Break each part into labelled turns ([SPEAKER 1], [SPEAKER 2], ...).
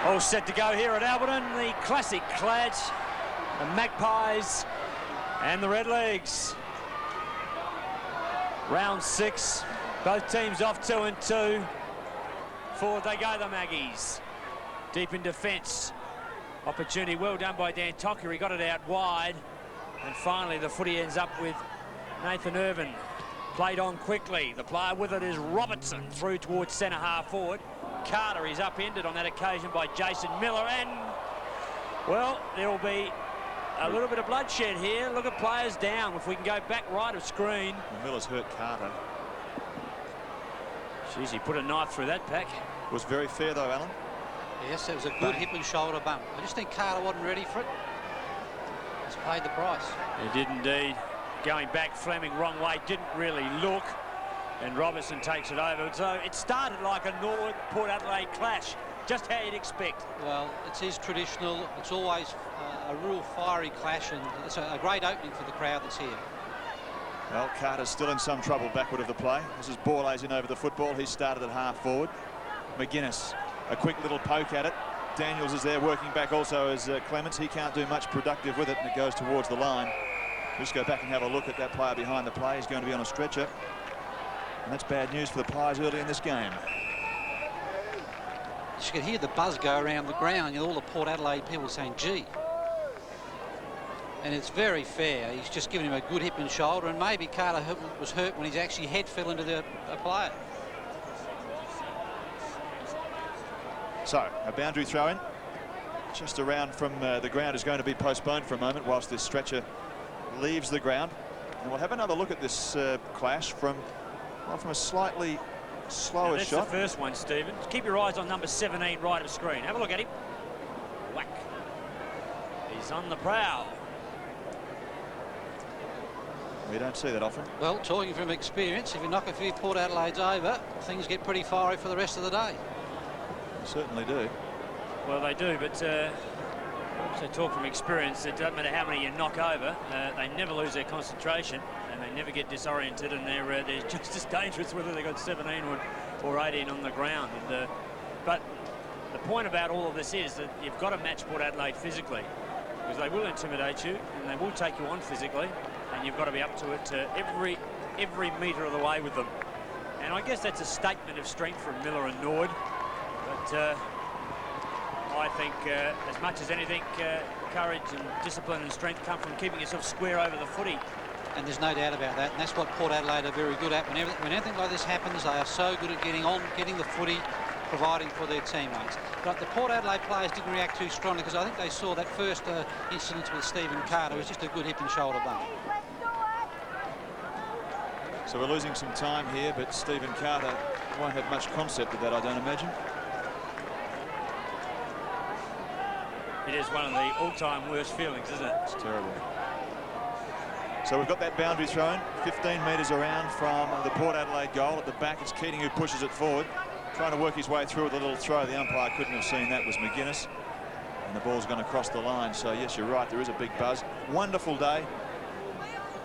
[SPEAKER 1] All set to go here at Alberton. The classic clash, the Magpies and the Redlegs. Round 6, both teams off 2-2. Forward they go, the Maggies. Deep in defence. Opportunity well done by Dan Tocker. He got it out wide. And finally the footy ends up with Nathan Irvin. Played on quickly. The player with it is Robertson through towards centre half forward. Carter is upended on that occasion by Jason Miller, and well, there will be a little bit of bloodshed here. Look at players down. If we can go back right of screen.
[SPEAKER 2] Well, Miller's hurt Carter.
[SPEAKER 1] Jeez, he put a knife through that pack.
[SPEAKER 2] Was very fair though, Alan.
[SPEAKER 3] Yes, it was a good hip and shoulder bump. I just think Carter wasn't ready for it. He's paid the price.
[SPEAKER 1] He did indeed. Going back, Fleming wrong way, didn't really look. And Robertson takes it over. So it started like a Norwood Port Adelaide clash, just how you'd expect.
[SPEAKER 3] Well, it is traditional. It's always a real fiery clash, and it's a great opening for the crowd that's here.
[SPEAKER 2] Well, Carter's still in some trouble backward of the play. This is Borlase in over the football. He started at half forward. McGuinness, a quick little poke at it. Daniels is there working back also as Clements. He can't do much productive with it, and it goes towards the line. Just go back and have a look at that player behind the play. He's going to be on a stretcher. And that's bad news for the Pies early in this game.
[SPEAKER 3] You could hear the buzz go around the ground. You know, all the Port Adelaide people saying, gee. And it's very fair. He's just given him a good hip and shoulder, and maybe Carter was hurt when his actually head fell into the player.
[SPEAKER 2] So, a boundary throw in. Just around from the ground is going to be postponed for a moment whilst this stretcher leaves the ground. And we'll have another look at this clash from a slightly slower
[SPEAKER 1] that's
[SPEAKER 2] shot.
[SPEAKER 1] The first one, Stephen. Keep your eyes on number 17 right of screen. Have a look at him. Whack. He's on the prowl.
[SPEAKER 2] We don't see that often.
[SPEAKER 3] Well, talking from experience, if you knock a few Port Adelaides over, things get pretty fiery for the rest of the day.
[SPEAKER 2] They certainly do.
[SPEAKER 1] Well, they do, but so talk from experience, it doesn't matter how many you knock over, they never lose their concentration and they never get disoriented, and they're just as dangerous whether they've got 17 or 18 on the ground. And, but the point about all of this is that you've got to match Port Adelaide physically, because they will intimidate you and they will take you on physically, and you've got to be up to it every metre of the way with them. And I guess that's a statement of strength from Miller and Norwood. But I think as much as anything, courage and discipline and strength come from keeping yourself square over the footy.
[SPEAKER 3] And there's no doubt about that, and that's what Port Adelaide are very good at. When anything like this happens, they are so good at getting the footy, providing for their teammates. But the Port Adelaide players didn't react too strongly, because I think they saw that first incident with Stephen Carter was just a good hip and shoulder bump.
[SPEAKER 2] So we're losing some time here, but Stephen Carter won't have much concept of that, I don't imagine.
[SPEAKER 1] It is one of the all-time worst feelings, isn't it?
[SPEAKER 2] It's terrible. So we've got that boundary thrown 15 metres around from the Port Adelaide goal. At the back, it's Keating who pushes it forward, trying to work his way through with a little throw. The umpire couldn't have seen that, was McGuinness. And the ball's going to cross the line. So, yes, you're right, there is a big buzz. Wonderful day.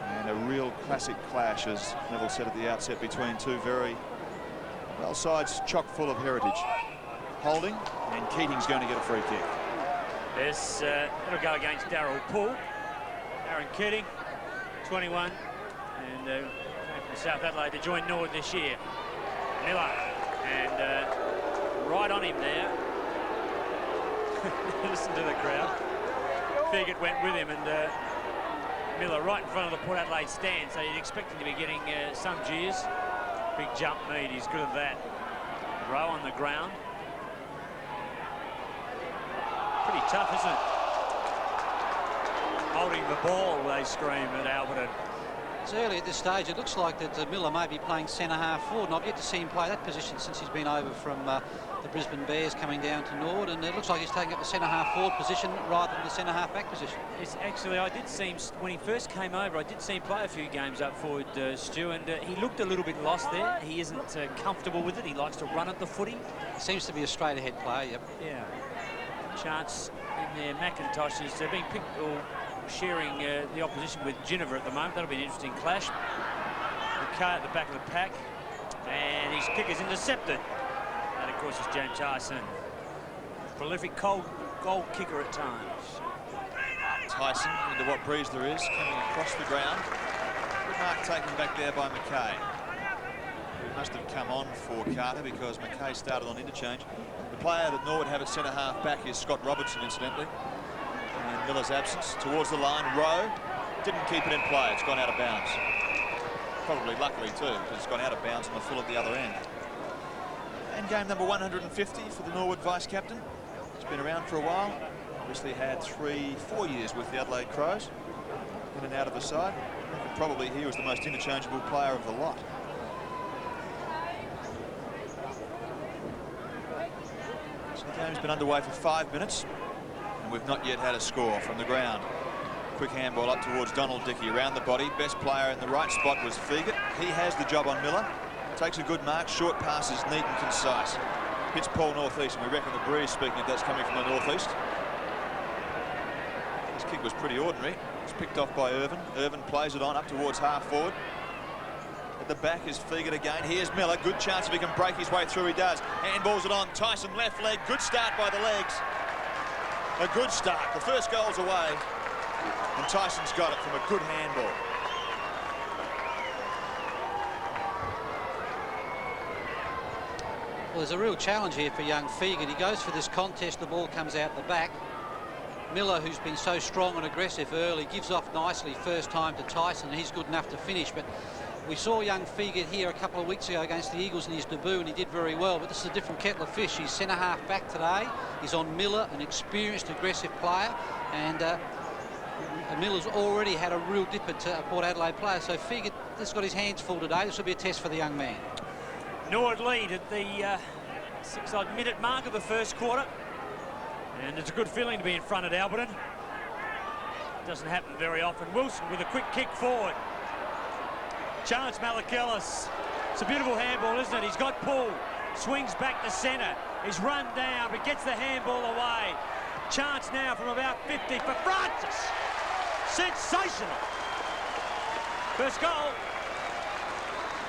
[SPEAKER 2] And a real classic clash, as Neville said at the outset, between two very, well, sides chock full of heritage. Holding, and Keating's going to get a free kick.
[SPEAKER 1] Yes, it'll go against Darryl Poole. Aaron Keating, 21, and came from South Adelaide to join Norwood this year. Miller, and right on him there. Listen to the crowd. Figgett went with him, and Miller right in front of the Port Adelaide stand, so you'd expect him to be getting some jeers. Big jump meat, he's good at that. Row on the ground. Pretty tough, isn't it? Holding the ball, they scream at Alberton.
[SPEAKER 3] It's early at this stage. It looks like that Miller may be playing centre half forward, and I've yet to see him play that position since he's been over from the Brisbane Bears coming down to Norwood, and it looks like he's taking up the centre half forward position rather than the centre half back position.
[SPEAKER 1] It's actually, I did see him when he first came over. I did see him play a few games up forward, Stu, and he looked a little bit lost there. He isn't comfortable with it. He likes to run at the footy.
[SPEAKER 3] Seems to be a straight ahead player. Yep.
[SPEAKER 1] Yeah. Chance in there. McIntosh is being picked or sharing the opposition with Ginniver at the moment. That'll be an interesting clash. McKay at the back of the pack, and his kick is intercepted. That, of course, is James Harrison. prolific goal kicker at times.
[SPEAKER 2] Tyson into what breeze there is, coming across the ground. Good mark taken back there by McKay. He must have come on for Carter because McKay started on interchange. The player that Norwood have at centre-half back is Scott Robertson, incidentally. In Miller's absence, towards the line, Rowe didn't keep it in play. It's gone out of bounds. Probably luckily too, because it's gone out of bounds on the full at the other end. And game number 150 for the Norwood vice-captain. He's been around for a while. Obviously had 3-4 years with the Adelaide Crows. In and out of the side. And probably he was the most interchangeable player of the lot. So the game's been underway for 5 minutes. And we've not yet had a score from the ground. Quick handball up towards Donald Dickey around the body. Best player in the right spot was Fegert. He has the job on Miller. Takes a good mark. Short passes, neat and concise. Hits Paul northeast, and we reckon the breeze, speaking of that's coming from the northeast. This kick was pretty ordinary. It's picked off by Irvin. Irvin plays it on up towards half forward. At the back is Fegert again. Here's Miller. Good chance if he can break his way through. He does. Handballs it on. Tyson left leg. Good start by the legs. A good start. The first goal's away. And Tyson's got it from a good handball.
[SPEAKER 3] Well, there's a real challenge here for young Fegert. He goes for this contest, the ball comes out the back. Miller, who's been so strong and aggressive early, gives off nicely first time to Tyson. He's good enough to finish, but we saw young Fegert here a couple of weeks ago against the Eagles in his debut, and he did very well, but this is a different kettle of fish. He's centre-half back today. He's on Miller, an experienced, aggressive player, and Miller's already had a real dip at Port Adelaide player, so Fegert has got his hands full today. This will be a test for the young man.
[SPEAKER 1] Norwood lead at the 6-odd minute mark of the first quarter. And it's a good feeling to be in front at Alberton. Doesn't happen very often. Wilson with a quick kick forward. Chance Malakillis. It's a beautiful handball, isn't it? He's got pull. Swings back to centre. He's run down, but gets the handball away. Chance now from about 50 for Francis. Sensational. First goal.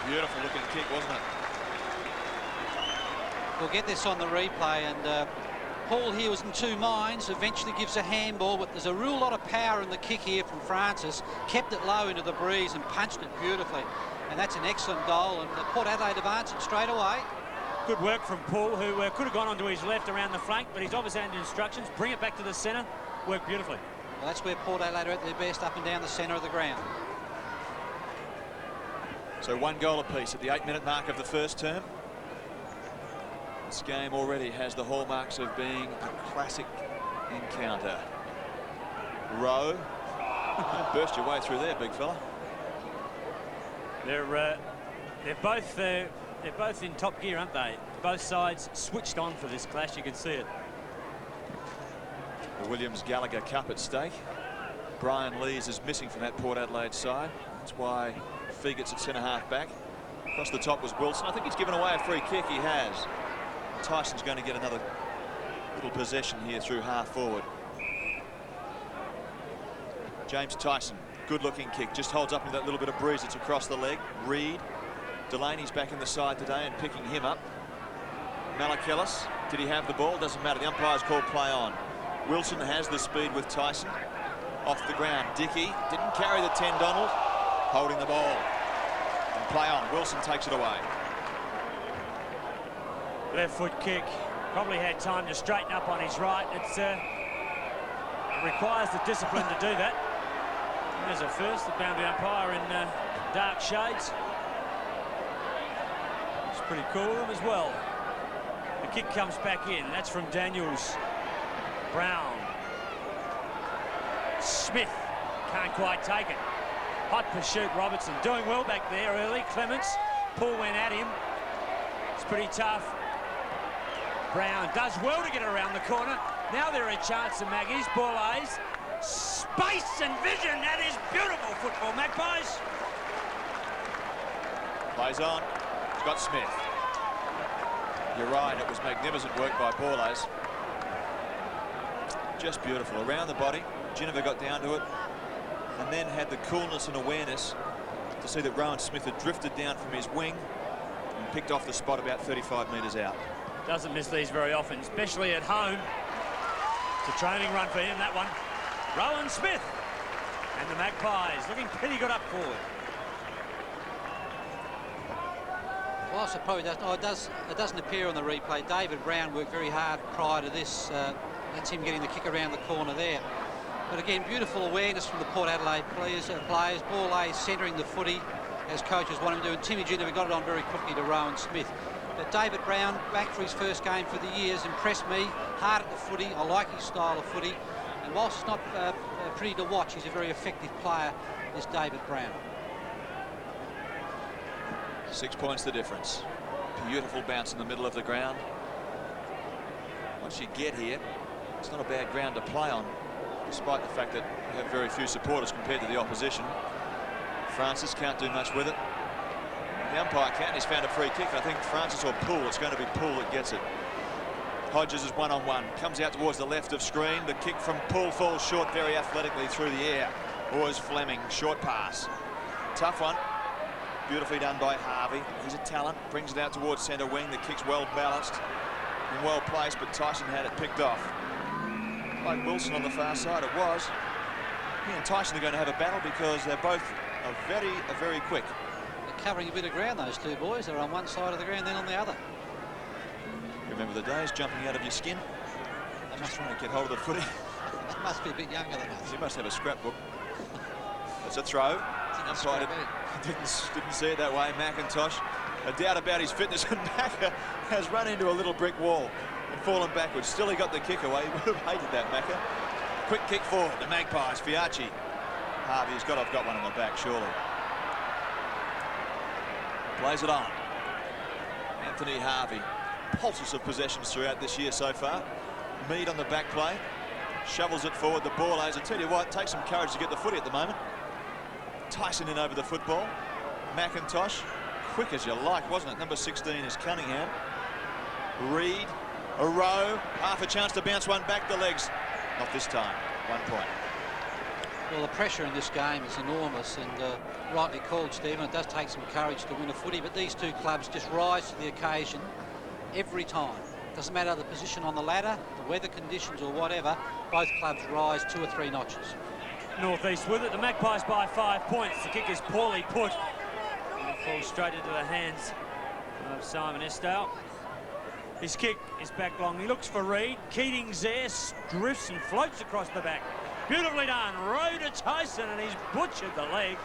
[SPEAKER 2] Beautiful looking kick, wasn't it?
[SPEAKER 3] We'll get this on the replay, and Paul here was in two minds. Eventually gives a handball, but there's a real lot of power in the kick here from Francis. Kept it low into the breeze and punched it beautifully. And that's an excellent goal, and the Port Adelaide have answered straight away.
[SPEAKER 1] Good work from Paul, who could have gone onto his left around the flank, but he's obviously had instructions. Bring it back to the centre. Worked beautifully.
[SPEAKER 3] Well, that's where Port Adelaide are at their best, up and down the centre of the ground.
[SPEAKER 2] So 1 goal apiece at the 8-minute mark of the first term. This game already has the hallmarks of being a classic encounter. Rowe, burst your way through there, big fella.
[SPEAKER 1] They're both in top gear, aren't they? Both sides switched on for this clash. You can see it.
[SPEAKER 2] The Williams-Gallagher Cup at stake. Brian Lees is missing from that Port Adelaide side. That's why Fegert's at centre-half back. Across the top was Wilson. I think he's given away a free kick. He has. Tyson's going to get another little possession here through half forward. James Tyson, good looking kick, just holds up in that little bit of breeze. It's across the leg. Reed, Delaney's back in the side today and picking him up. Malakillis, did he have the ball? Doesn't matter, the umpire's called play on. Wilson has the speed with Tyson. Off the ground, Dickey didn't carry the 10, Donald, holding the ball. And play on, Wilson takes it away.
[SPEAKER 1] Left foot kick. Probably had time to straighten up on his right. It requires the discipline to do that. There's a first, the boundary umpire in dark shades. It's pretty cool of him as well. The kick comes back in. That's from Daniels. Brown. Smith can't quite take it. Hot pursuit, Robertson. Doing well back there early. Clements. Paul went at him. It's pretty tough. Brown does well to get around the corner. Now there are a chance of Maggies, Borlays. Space and vision. That is beautiful football, Magpies.
[SPEAKER 2] Plays on. Scott Smith. You're right, it was magnificent work by Borlays. Just beautiful. Around the body. Ginniver got down to it. And then had the coolness and awareness to see that Rowan Smith had drifted down from his wing and picked off the spot about 35 metres out.
[SPEAKER 1] Doesn't miss these very often, especially at home. It's a training run for him, that one. Rowan Smith. And the Magpies looking pretty good up forward.
[SPEAKER 3] Whilst it probably doesn't, it doesn't appear on the replay. David Brown worked very hard prior to this. That's him getting the kick around the corner there. But again, beautiful awareness from the Port Adelaide players. Ball A centering the footy as coaches want him to do. And Timmy Ginnivan got it on very quickly to Rowan Smith. But David Brown, back for his first game for the year, has impressed me. Hard at the footy. I like his style of footy. And whilst it's not pretty to watch, he's a very effective player, this David Brown.
[SPEAKER 2] 6 points the difference. Beautiful bounce in the middle of the ground. Once you get here, it's not a bad ground to play on, despite the fact that you have very few supporters compared to the opposition. Francis can't do much with it. The umpire can't. He's found a free kick. I think Francis or Poole. It's going to be Poole that gets it. Hodges is one-on-one. Comes out towards the left of screen. The kick from Poole falls short very athletically through the air. Always Fleming. Short pass. Tough one. Beautifully done by Harvey. He's a talent. Brings it out towards centre wing. The kick's well balanced and well placed, but Tyson had it picked off. Like Wilson on the far side, it was. He and Tyson are going to have a battle because they're both very quick.
[SPEAKER 3] They're covering a bit of ground, those two boys. They're on one side of the ground, then on the other.
[SPEAKER 2] Remember the days jumping out of your skin? Just trying to get hold of the footy.
[SPEAKER 3] He must be a bit younger than us.
[SPEAKER 2] He must have a scrapbook. It's a throw. Umpire didn't see it that way. McIntosh, a doubt about his fitness, and Macca has run into a little brick wall and fallen backwards. Still, he got the kick away. He would have hated that, Macca. Quick kick forward. The Magpies. Fiacci. Harvey's got one in the back, surely. Plays it on. Anthony Harvey. Pulses of possessions throughout this year so far. Mead on the back play. Shovels it forward. The ball lays. I tell you what, takes some courage to get the footy at the moment. Tyson in over the football. McIntosh, quick as you like, wasn't it? Number 16 is Cunningham. Reed, a row, half a chance to bounce one back the legs. Not this time, 1 point.
[SPEAKER 3] Well, the pressure in this game is enormous, and rightly called, Stephen. It does take some courage to win a footy, but these two clubs just rise to the occasion every time. Doesn't matter the position on the ladder, the weather conditions or whatever, both clubs rise 2 or 3 notches.
[SPEAKER 1] Northeast with it. The Magpies by 5 points. The kick is poorly put. And it falls straight into the hands of Simon Estelle. His kick is back long. He looks for Reed. Keating's there, drifts and floats across the back. Beautifully done. Row to Tyson, and he's butchered the leg.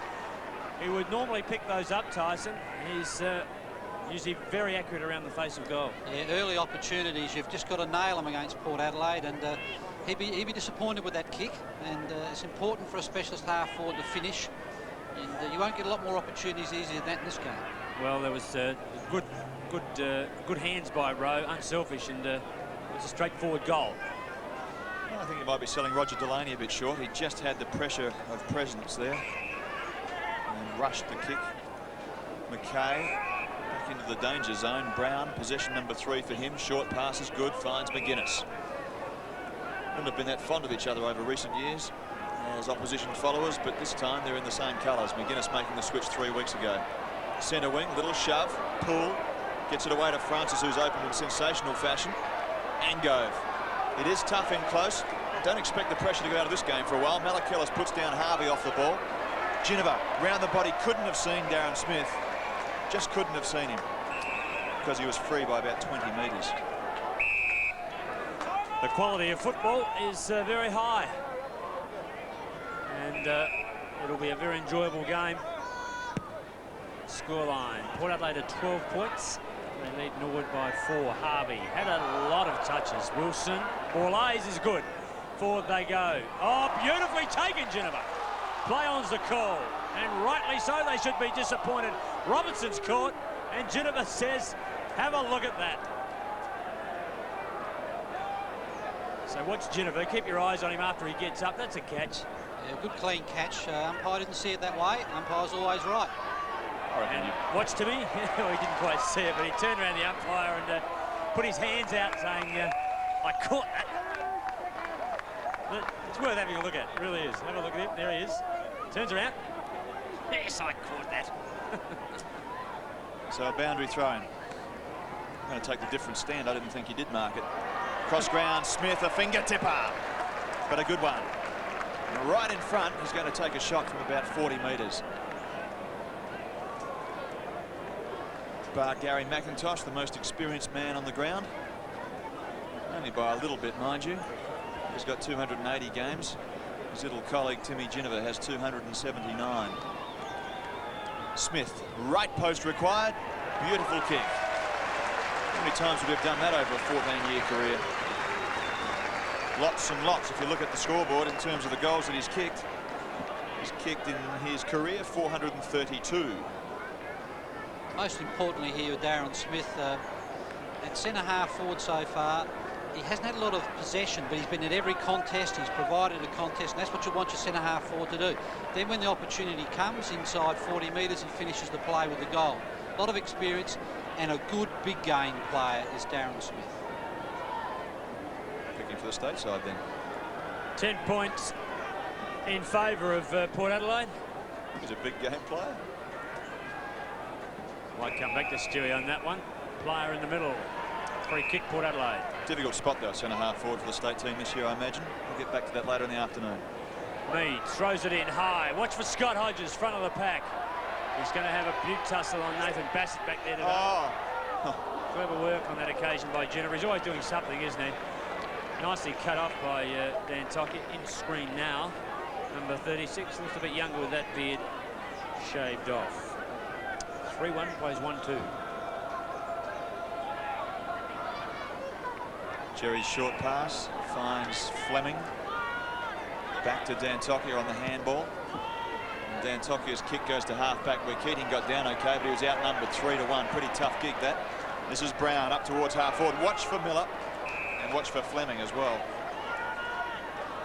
[SPEAKER 1] He would normally pick those up, Tyson. He's usually very accurate around the face of goal.
[SPEAKER 3] Yeah, early opportunities. You've just got to nail them against Port Adelaide, and he'd be disappointed with that kick. And it's important for a specialist half forward to finish. And you won't get a lot more opportunities easier than that in this game.
[SPEAKER 1] Well, there was good hands by Rowe, unselfish, and it was a straightforward goal.
[SPEAKER 2] Well, I think he might be selling Roger Delaney a bit short. He just had the pressure of presence there and rushed the kick. McKay back into the danger zone. Brown, possession number 3 for him. Short pass is good, finds McGuinness. Wouldn't have been that fond of each other over recent years as opposition followers, but this time they're in the same colours. McGuinness making the switch 3 weeks ago. Centre wing, little shove. Poole gets it away to Francis, who's opened in sensational fashion. Angove. It is tough in close. Don't expect the pressure to go out of this game for a while. Malakillis puts down Harvey off the ball. Ginnivan round the body, couldn't have seen Darren Smith. Just couldn't have seen him because he was free by about 20 metres.
[SPEAKER 1] The quality of football is very high, and it'll be a very enjoyable game. Scoreline: Port Adelaide at 12 points. They lead Norwood by 4. Harvey had a lot of touches. Wilson, Borlays is good. Forward they go. Oh, beautifully taken, Ginnivan. Play on's the call, and rightly so. They should be disappointed. Robertson's caught, and Ginnivan says, have a look at that. So watch Ginnivan. Keep your eyes on him after he gets up. That's a catch.
[SPEAKER 3] Yeah, good clean catch. Umpire didn't see it that way. Umpire's always right.
[SPEAKER 1] And watch Timmy. Well, he didn't quite see it, but he turned around the umpire and put his hands out saying, I caught that. It's worth having a look at. It really is. Have a look at him. There he is. Turns around. Yes, I caught that.
[SPEAKER 2] So a boundary throw-in. I'm going to take the different stand. I didn't think he did mark it. Cross ground, Smith, a finger tipper, but a good one. Right in front, he's going to take a shot from about 40 metres. Bar Gary McIntosh, the most experienced man on the ground. Only by a little bit, mind you. He's got 280 games. His little colleague Timmy Ginniver has 279. Smith, right post required. Beautiful kick. How many times would we have done that over a 14-year career? Lots and lots. If you look at the scoreboard in terms of the goals that he's kicked in his career 432.
[SPEAKER 3] Most importantly here with Darren Smith, at centre-half forward so far, he hasn't had a lot of possession, but he's been at every contest. He's provided a contest, and that's what you want your centre-half forward to do. Then when the opportunity comes inside 40 metres, he finishes the play with the goal. A lot of experience and a good big game player is Darren Smith.
[SPEAKER 2] Picking for the stateside then.
[SPEAKER 1] 10 points in favour of Port Adelaide.
[SPEAKER 2] He's a big game player.
[SPEAKER 1] Might come back to Stewie on that one. Player in the middle. Free kick, Port Adelaide.
[SPEAKER 2] Difficult spot though, centre-half forward for the state team this year, I imagine. We'll get back to that later in the afternoon.
[SPEAKER 1] Mead throws it in high. Watch for Scott Hodges, front of the pack. He's going to have a butte tussle on Nathan Bassett back there today.
[SPEAKER 2] Oh.
[SPEAKER 1] Clever work on that occasion by Jenner. He's always doing something, isn't he? Nicely cut off by Dan Tockett. In screen now. Number 36, looks a bit younger with that beard shaved off. 3-1, plays 1-2.
[SPEAKER 2] Jerry's short pass finds Fleming. Back to Dan Tokia on the handball. And Dan Tokia's kick goes to half-back where Keating got down okay, but he was outnumbered 3-1. Pretty tough gig that. This is Brown up towards half-forward. Watch for Miller and watch for Fleming as well.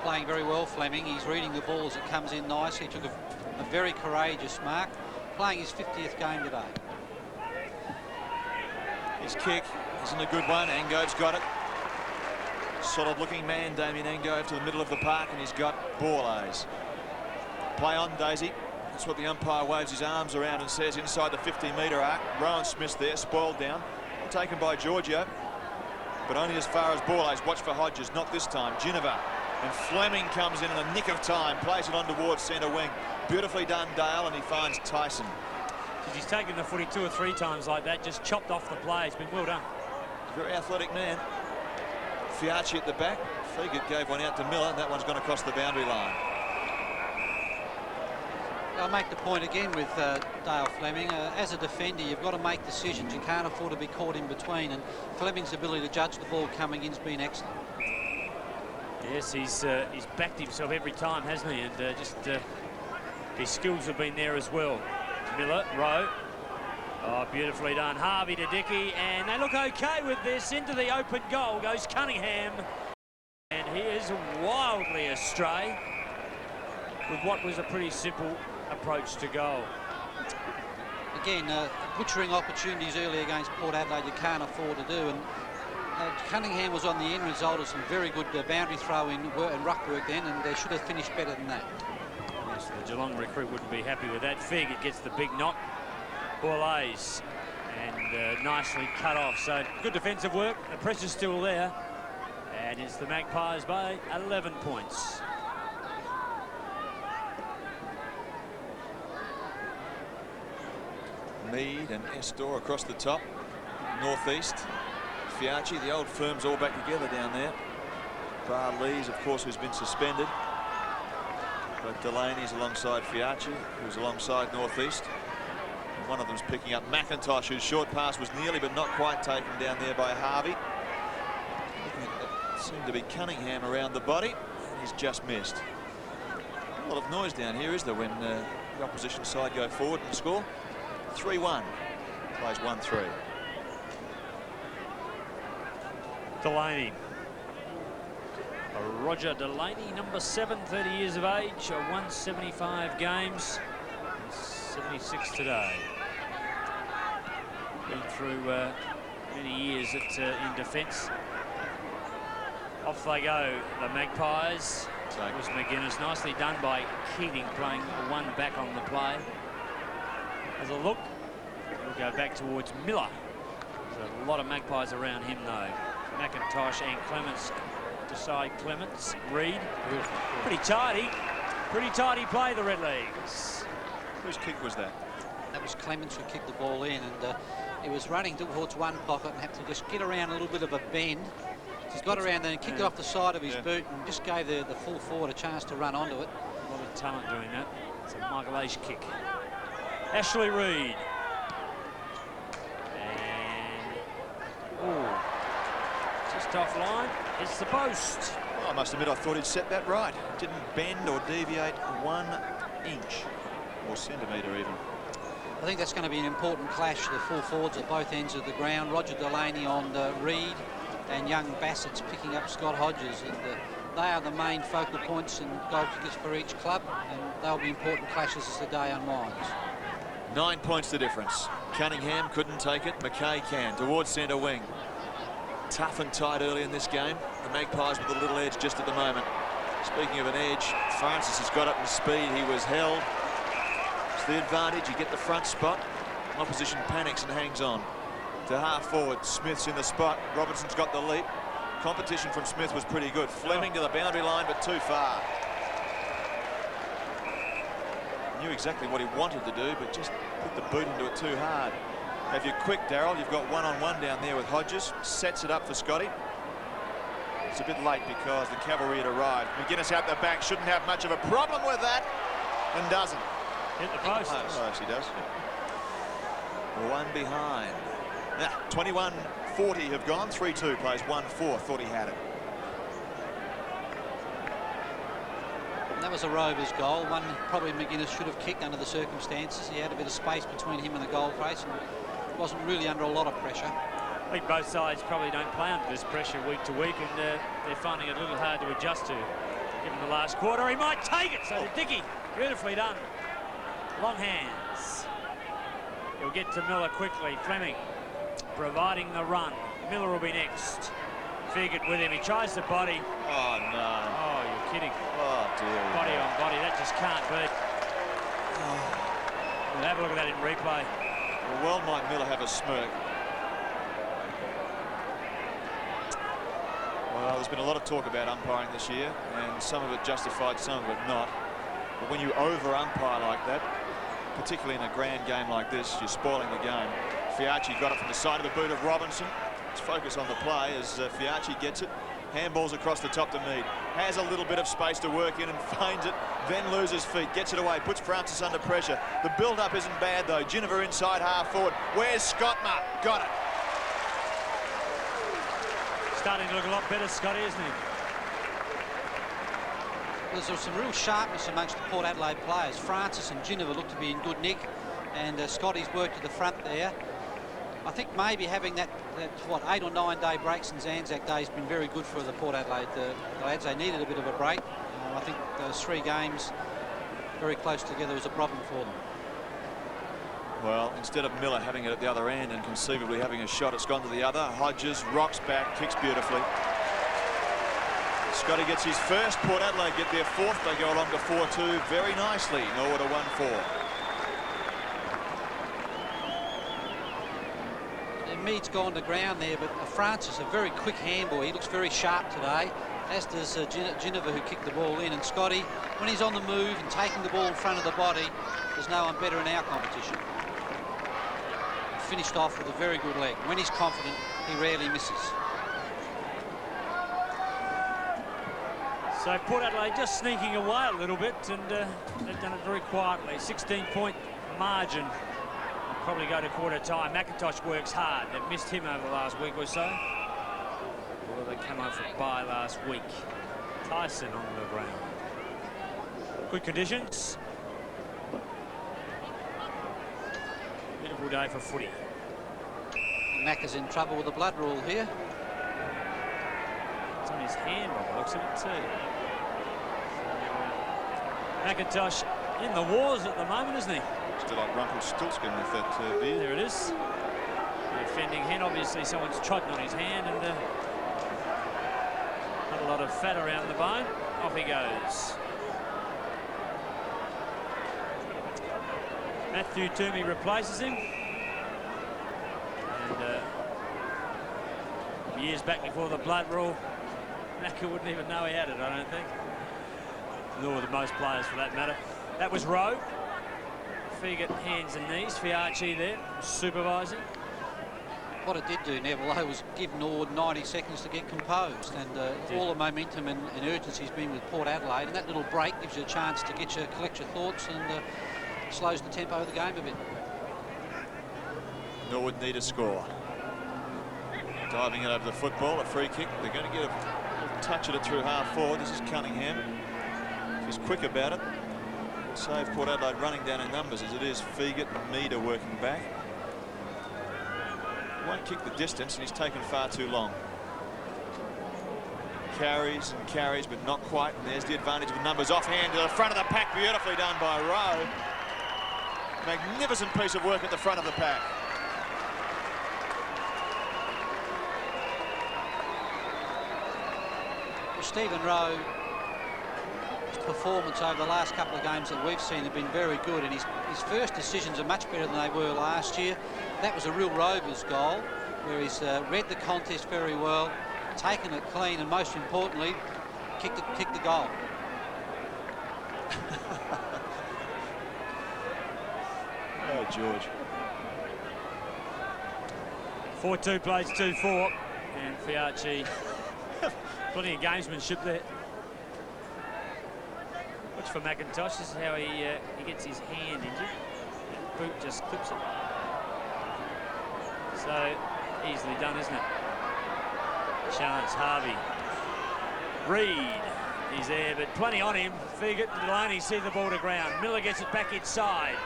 [SPEAKER 3] Playing very well, Fleming. He's reading the ball as it comes in nicely. He took a very courageous mark. Playing his 50th game today.
[SPEAKER 2] His kick isn't a good one. Angove's got it. Solid looking man, Damien Angove, to the middle of the park, and he's got ball A's. Play on, Daisy. That's what the umpire waves his arms around and says inside the 50-metre arc. Rowan Smith there, spoiled down. Taken by Giorgio, but only as far as ball A's. Watch for Hodges, not this time. Ginniver. And Fleming comes in the nick of time, plays it on towards centre wing. Beautifully done, Dale, and he finds Tyson.
[SPEAKER 1] He's taken the footy 2 or 3 times like that, just chopped off the play. It's been well done.
[SPEAKER 2] Very athletic man. Fiacci at the back. Fegert gave one out to Miller. That one's gone across the boundary line.
[SPEAKER 3] I'll make the point again with Dale Fleming. As a defender, you've got to make decisions. You can't afford to be caught in between, and Fleming's ability to judge the ball coming in has been excellent.
[SPEAKER 1] Yes, he's backed himself every time, hasn't he? And his skills have been there as well. Miller, Rowe. Oh, beautifully done. Harvey to Dickey, and they look okay with this. Into the open goal goes Cunningham. And he is wildly astray with what was a pretty simple approach to goal.
[SPEAKER 3] Again, butchering opportunities early against Port Adelaide you can't afford to do, and Cunningham was on the end result of some very good boundary throw in and ruck work then, and they should have finished better than that.
[SPEAKER 1] Yes, the Geelong recruit wouldn't be happy with that. Fig, it gets the big knock. Ball A's, and nicely cut off. So good defensive work. The pressure's still there, and it's the Magpies by 11 points.
[SPEAKER 2] Mead and Estor across the top. Northeast. Fiacci, the old firm's all back together down there. Bar Lees, of course, who's been suspended. But Delaney's alongside Fiacci, who's alongside Northeast. One of them's picking up McIntosh, whose short pass was nearly but not quite taken down there by Harvey. It seemed to be Cunningham around the body, and he's just missed. A lot of noise down here, is there, when the opposition side go forward and score? 3-1. Plays 1-3.
[SPEAKER 1] Delaney. Roger Delaney, number 7, 30 years of age, 175 games, 76 today. Been through many years in defence. Off they go, the Magpies. That was McGuinness. Nicely done by Keating, playing one back on the play. As a look, we'll go back towards Miller. There's a lot of Magpies around him, though. McIntosh and Clements decide Clements. Reed. Pretty tidy play, the Redlegs.
[SPEAKER 2] Whose kick was that?
[SPEAKER 3] That was Clements who kicked the ball in, and he was running towards one pocket and had to just get around a little bit of a bend. He's got around there and kicked it off the side of his boot and just gave the full forward a chance to run onto it.
[SPEAKER 1] A lot of talent doing that. It's a Michael Ace kick. Ashley Reed. And, just offline. It's the post.
[SPEAKER 2] Well, I must admit, I thought he'd set that right. Didn't bend or deviate 1 inch or centimetre even.
[SPEAKER 3] I think that's going to be an important clash. The full forwards at both ends of the ground. Roger Delaney on Reed, and young Bassett's picking up Scott Hodges. And they are the main focal points and goal kickers for each club, and they'll be important clashes as the day unwinds.
[SPEAKER 2] 9 points the difference. Cunningham couldn't take it. McKay can. Towards centre wing. Tough and tight early in this game. The Magpies with a little edge just at the moment. Speaking of an edge, Francis has got up in speed. He was held. It's the advantage. You get the front spot. Opposition panics and hangs on. To half forward, Smith's in the spot. Robertson's got the leap. Competition from Smith was pretty good. Fleming to the boundary line, but too far. Knew exactly what he wanted to do, but just put the boot into it too hard. If you're quick, Darryl, you've got one-on-one down there with Hodges. Sets it up for Scotty. It's a bit late because the cavalry had arrived. McGuinness out the back, shouldn't have much of a problem with that, and doesn't.
[SPEAKER 1] Hit the post.
[SPEAKER 2] Oh, yes, he does. One behind. Now, 21-40 have gone. 3-2 plays 1-4. Thought he had it.
[SPEAKER 3] And that was a Rovers goal. One probably McGuinness should have kicked under the circumstances. He had a bit of space between him and the goal face and wasn't really under a lot of pressure.
[SPEAKER 1] I think both sides probably don't play under this pressure week to week, and they're finding it a little hard to adjust to. Given the last quarter, he might take it. So to Dickey, beautifully done. Long hands. He'll get to Miller quickly. Fleming providing the run. Miller will be next. Figgett with him. He tries the body.
[SPEAKER 2] Oh, no.
[SPEAKER 1] Oh, you're kidding.
[SPEAKER 2] Oh, dear.
[SPEAKER 1] Body on body. That just can't be. We'll have a look at that in replay.
[SPEAKER 2] Well, might Miller have a smirk. Well, there's been a lot of talk about umpiring this year, and some of it justified, some of it not. But when you over-umpire like that, particularly in a grand game like this, you're spoiling the game. Fiacci got it from the side of the boot of Robinson. Let's focus on the play as Fiacci gets it. Handballs across the top to Mead. Has a little bit of space to work in and finds it, then loses feet, gets it away, puts Francis under pressure. The build-up isn't bad, though. Ginniver inside half forward. Where's Scottmar? Got it.
[SPEAKER 1] Starting to look a lot better, Scotty, isn't he?
[SPEAKER 3] There's some real sharpness amongst the Port Adelaide players. Francis and Ginniver look to be in good nick, and Scotty's worked to the front there. I think maybe having that 8 or 9 day break since Anzac Day has been very good for the Port Adelaide lads. They needed a bit of a break. I think those 3 games very close together was a problem for them.
[SPEAKER 2] Well, instead of Miller having it at the other end and conceivably having a shot, it's gone to the other. Hodges rocks back, kicks beautifully. Scotty gets his first. Port Adelaide get their 4th. They go along to 4-2 very nicely. Norwood a 1-4.
[SPEAKER 3] Mead's gone to ground there, but Francis, a very quick handball. He looks very sharp today, as does Ginniver, who kicked the ball in. And Scotty, when he's on the move and taking the ball in front of the body, there's no one better in our competition. Finished off with a very good leg. When he's confident, he rarely misses.
[SPEAKER 1] So Port Adelaide just sneaking away a little bit, and they've done it very quietly. 16-point margin. They'll probably go to quarter time. McIntosh works hard. They've missed him over the last week or so. Although they came over for a bye last week. Tyson on the ground. Good conditions. Beautiful day for footy.
[SPEAKER 3] Mac is in trouble with the blood rule here.
[SPEAKER 1] It's on his hand by the looks of it too. McIntosh in the wars at the moment, isn't he?
[SPEAKER 2] Still like Rumpelstiltskin with that beard.
[SPEAKER 1] There it is. The offending hand. Obviously someone's trodden on his hand and not a lot of fat around the bone. Off he goes. Matthew Toomey replaces him. And Years back before the blood rule, Macca wouldn't even know he had it, I don't think. Nor the most players for that matter. That was Rowe. Figat, hands and knees. Fiacci there, supervising.
[SPEAKER 3] What it did do, Neville, though, was give Norwood 90 seconds to get composed, and all the momentum and urgency has been with Port Adelaide, and that little break gives you a chance to collect your thoughts and slows the tempo of the game a bit.
[SPEAKER 2] Norwood need a score. Diving it over the football, a free kick. They're going to get a little touch at it through half forward. This is Cunningham. He's quick about it. Save Port Adelaide running down in numbers as it is. Figat and Mead are working back. Won't kick the distance, and he's taken far too long. Carries and carries, but not quite. And there's the advantage of numbers offhand to the front of the pack. Beautifully done by Rowe. Magnificent piece of work at the front of the pack.
[SPEAKER 3] Stephen Rowe's performance over the last couple of games that we've seen have been very good, and his first decisions are much better than they were last year. That was a real Rovers goal, where he's read the contest very well, taken it clean, and most importantly, kicked the goal.
[SPEAKER 2] Oh, George.
[SPEAKER 1] 4-2 plays 2-4, and Fiacci, plenty of gamesmanship there. Watch for McIntosh. This is how he gets his hand injured. That boot just clips it. So easily done, isn't it? Chance, Harvey. Reed, he's there, but plenty on him. Figat and Delaney see the ball to ground. Miller gets it back inside.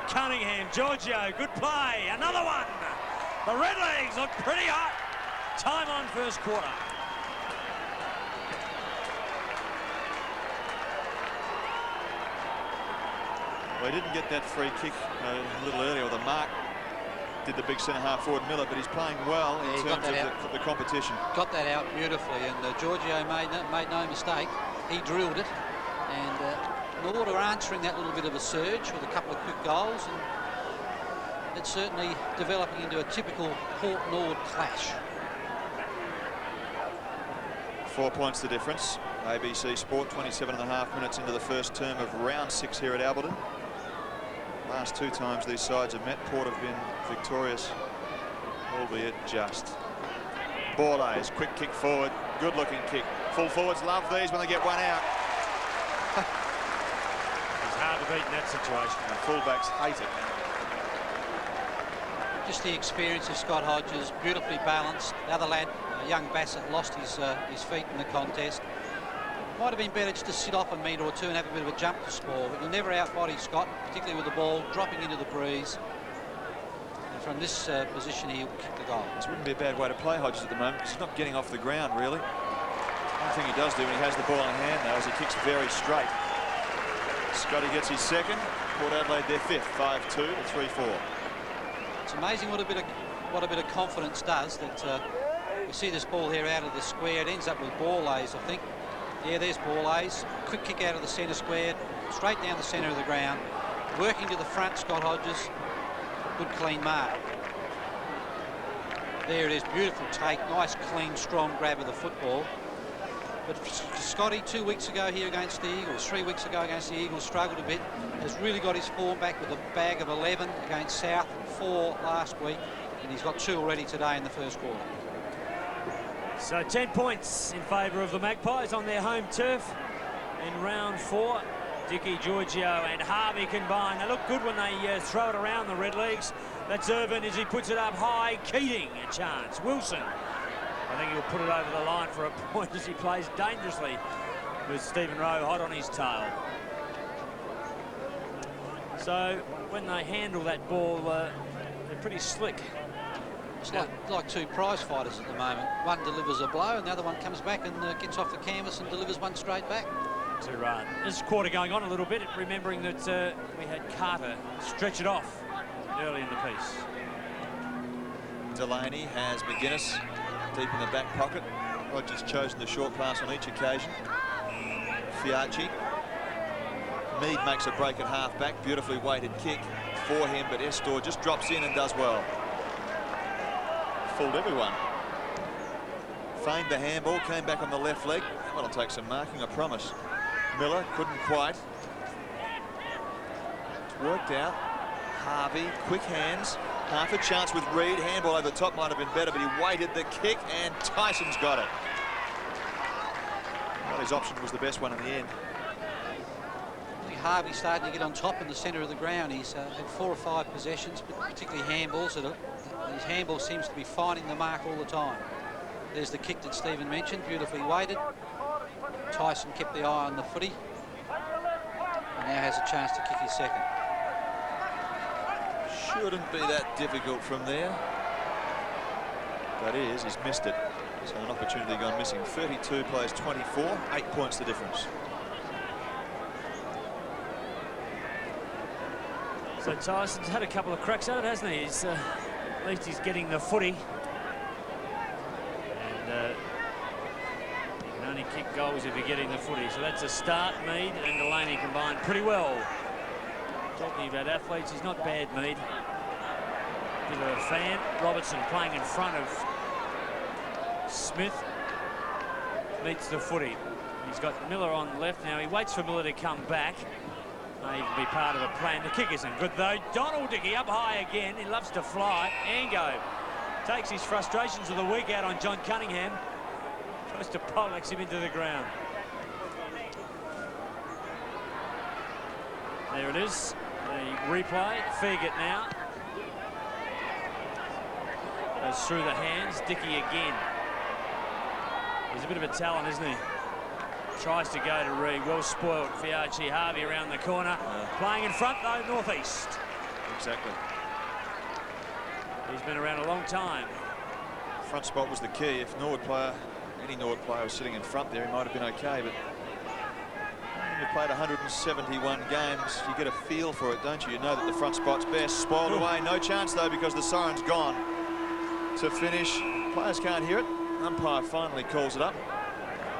[SPEAKER 1] Cunningham, Giorgio, good play. Another one. The Redlegs look pretty hot. Time on first quarter.
[SPEAKER 2] Well, he didn't get that free kick a little earlier, or the mark did the big centre-half forward Miller, but he's playing well in terms of the competition. Got
[SPEAKER 3] that out beautifully, and Giorgio made no mistake. He drilled it, and Norwood are answering that little bit of a surge with a couple of quick goals, and it's certainly developing into a typical Port-Norwood clash.
[SPEAKER 2] 4 points the difference. ABC Sport, 27.5 minutes into the first term of round 6 here at Alberton. Last 2 times these sides have met, Port have been victorious, albeit just. Borlase, quick kick forward, good looking kick. Full forwards love these when they get one out.
[SPEAKER 1] It's hard to beat in that situation.
[SPEAKER 2] And fullbacks hate it.
[SPEAKER 3] Just the experience of Scott Hodges, beautifully balanced. The other lad, young Bassett, lost his feet in the contest. Might have been better just to sit off a metre or two and have a bit of a jump to score, but you'll never outbody Scott, particularly with the ball dropping into the breeze. And from this position, he'll kick the goal.
[SPEAKER 2] This wouldn't be a bad way to play Hodges at the moment, because he's not getting off the ground, really. One thing he does do when he has the ball in hand, though, is he kicks very straight. Scotty gets his second. Port Adelaide their fifth, 5-2 to 3-4.
[SPEAKER 3] It's amazing what a bit of confidence does. That we see this ball here out of the square. It ends up with Borlase, I think. Yeah, there's Borlase. Quick kick out of the centre square, straight down the centre of the ground. Working to the front, Scott Hodges. Good clean mark. There it is, beautiful take. Nice, clean, strong grab of the football. But Scotty, 2 weeks ago here against the Eagles, 3 weeks ago against the Eagles, struggled a bit. Has really got his form back with a bag of 11 against South, 4 last week. And he's got 2 already today in the first quarter.
[SPEAKER 1] So 10 points in favour of the Magpies on their home turf in round 4. Dickey, Giorgio and Harvey combine. They look good when they throw it around the Redlegs. That's Irvin as he puts it up high. Keating a chance. Wilson, I think he'll put it over the line for a point as he plays dangerously with Stephen Rowe hot on his tail. So when they handle that ball, they're pretty slick.
[SPEAKER 3] It's like 2 prize fighters at the moment. One delivers a blow and the other one comes back and gets off the canvas and delivers one straight back.
[SPEAKER 1] To run. This quarter going on a little bit, remembering that we had Carter stretch it off early in the piece.
[SPEAKER 2] Delaney has McGuinness deep in the back pocket. Rodgers chosen the short pass on each occasion. Fiacci. Mead makes a break at half-back. Beautifully weighted kick for him, but Estor just drops in and does well. Fooled everyone. feigned the handball, came back on the left leg. That'll take some marking, I promise. Miller couldn't quite. It's worked out. Harvey, quick hands. Half a chance with Reed. Handball over the top might have been better, but he waited the kick, and Tyson's got it. Well, his option was the best one in the end.
[SPEAKER 3] Harvey starting to get on top in the centre of the ground. He's had 4 or 5 possessions, but particularly handballs. His handball seems to be finding the mark all the time. There's the kick that Stephen mentioned, beautifully weighted. Tyson kept the eye on the footy and now has a chance to kick his second.
[SPEAKER 2] Shouldn't be that difficult from there. But he's missed it. So an opportunity gone missing. 32 plays 24, 8 points the difference.
[SPEAKER 1] So Tyson's had a couple of cracks at it, hasn't he? At least he's getting the footy. And you can only kick goals if you're getting the footy. So that's a start. Mead and Delaney combined pretty well. Talking about athletes, he's not bad, Mead. Bit of a fan. Robertson playing in front of Smith. Meets the footy. He's got Miller on left now. He waits for Miller to come back. May even be part of a plan. The kick isn't good though. Donald Dickey up high again. He loves to fly. Ango takes his frustrations of the week out on John Cunningham. Tries to poleaxe him into the ground. There it is. The replay. Feagit now. Goes through the hands. Dickey again. He's a bit of a talent, isn't he? Tries to go to Reed. Well spoiled. Fiachi Harvey around the corner. Playing in front though, northeast.
[SPEAKER 2] Exactly.
[SPEAKER 1] He's been around a long time.
[SPEAKER 2] Front spot was the key. If any Norwood player was sitting in front there, he might have been okay. But when you've played 171 games, you get a feel for it, don't you? You know that the front spot's best. Spoiled away. No chance though, because the siren's gone to finish. Players can't hear it. Umpire finally calls it up.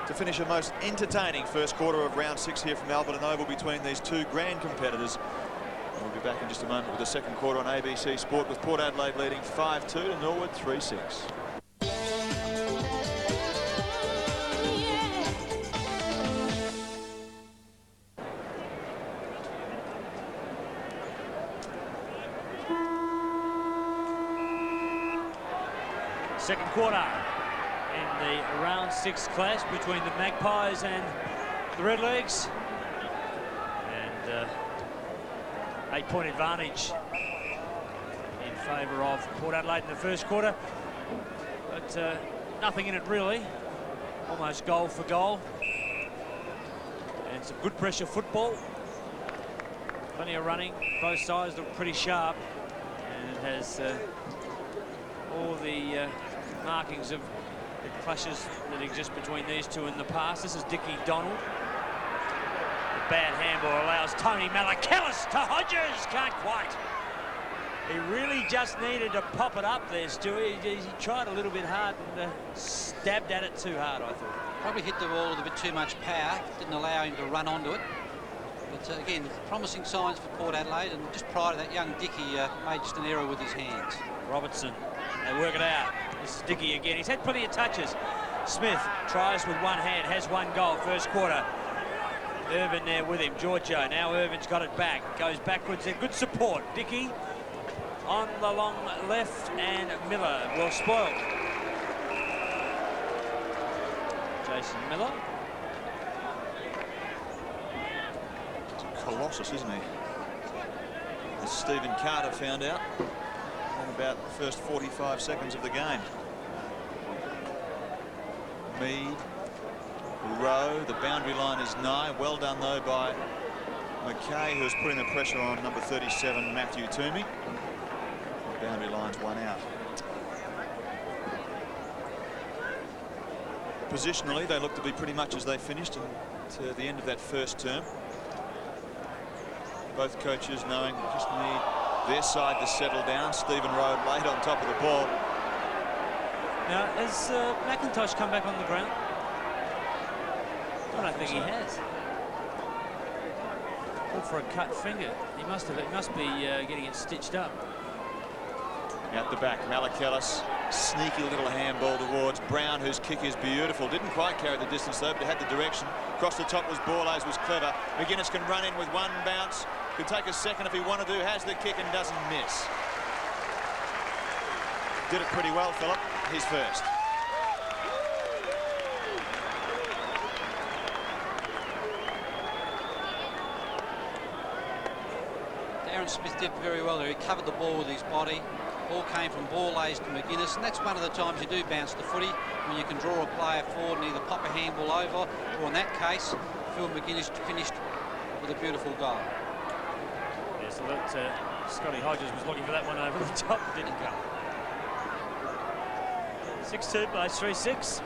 [SPEAKER 2] To finish a most entertaining first quarter of round 6 here from Alberton Oval between these two grand competitors. We'll be back in just a moment with the second quarter on ABC Sport, with Port Adelaide leading 5-2 to Norwood 3-6.
[SPEAKER 1] Second quarter in the round 6 clash between the Magpies and the Redlegs. And 8-point advantage in favour of Port Adelaide in the first quarter. But nothing in it really. Almost goal for goal. And some good pressure football. Plenty of running. Both sides look pretty sharp. And it has all the markings of the clashes that exist between these two in the past. This is Dickie Donald. The bad handball allows Tony Malakillis to Hodges. Can't quite. He really just needed to pop it up there, Stewie. He tried a little bit hard and stabbed at it too hard, I thought.
[SPEAKER 3] Probably hit the ball with a bit too much power. Didn't allow him to run onto it. But again, promising signs for Port Adelaide, and just prior to that, young Dickey made just an error with his hands.
[SPEAKER 1] Robertson, they work it out. This is Dickey again. He's had plenty of touches. Smith tries with one hand, has one goal, first quarter. Irvin there with him, Giorgio. Now Irvin's got it back, goes backwards there. Good support. Dickey on the long left, and Miller well spoiled. Jason Miller.
[SPEAKER 2] It's a colossus, isn't he? As Stephen Carter found out in about the first 45 seconds of the game. Mead, Rowe, the boundary line is nigh. Well done though by McKay, who's putting the pressure on number 37, Matthew Toomey. The boundary line's one out. Positionally, they look to be pretty much as they finished to the end of that first term. Both coaches knowing they just need their side to settle down. Stephen Rowe laid on top of the ball.
[SPEAKER 1] Now, has McIntosh come back on the ground? I don't think he has. Look for a cut finger. He must have. He must be getting it stitched up.
[SPEAKER 2] Out the back, Malakelis, sneaky little handball towards Brown, whose kick is beautiful. Didn't quite carry the distance though, but it had the direction. Across the top was Borlase, was clever. McGuinness can run in with one bounce. Could take a second if he wanted to. Has the kick and doesn't miss. Did it pretty well, Philip. He's first.
[SPEAKER 3] Darren Smith did very well there. He covered the ball with his body. Ball came from Borlase to McGuinness, and that's one of the times you do bounce the footy, when you can draw a player forward and either pop a handball over, or in that case, Phil McGuinness finished with a beautiful goal.
[SPEAKER 1] Yeah, so that Scotty Hodges was looking for that one over the top, didn't come. 6-2 plays 3-6.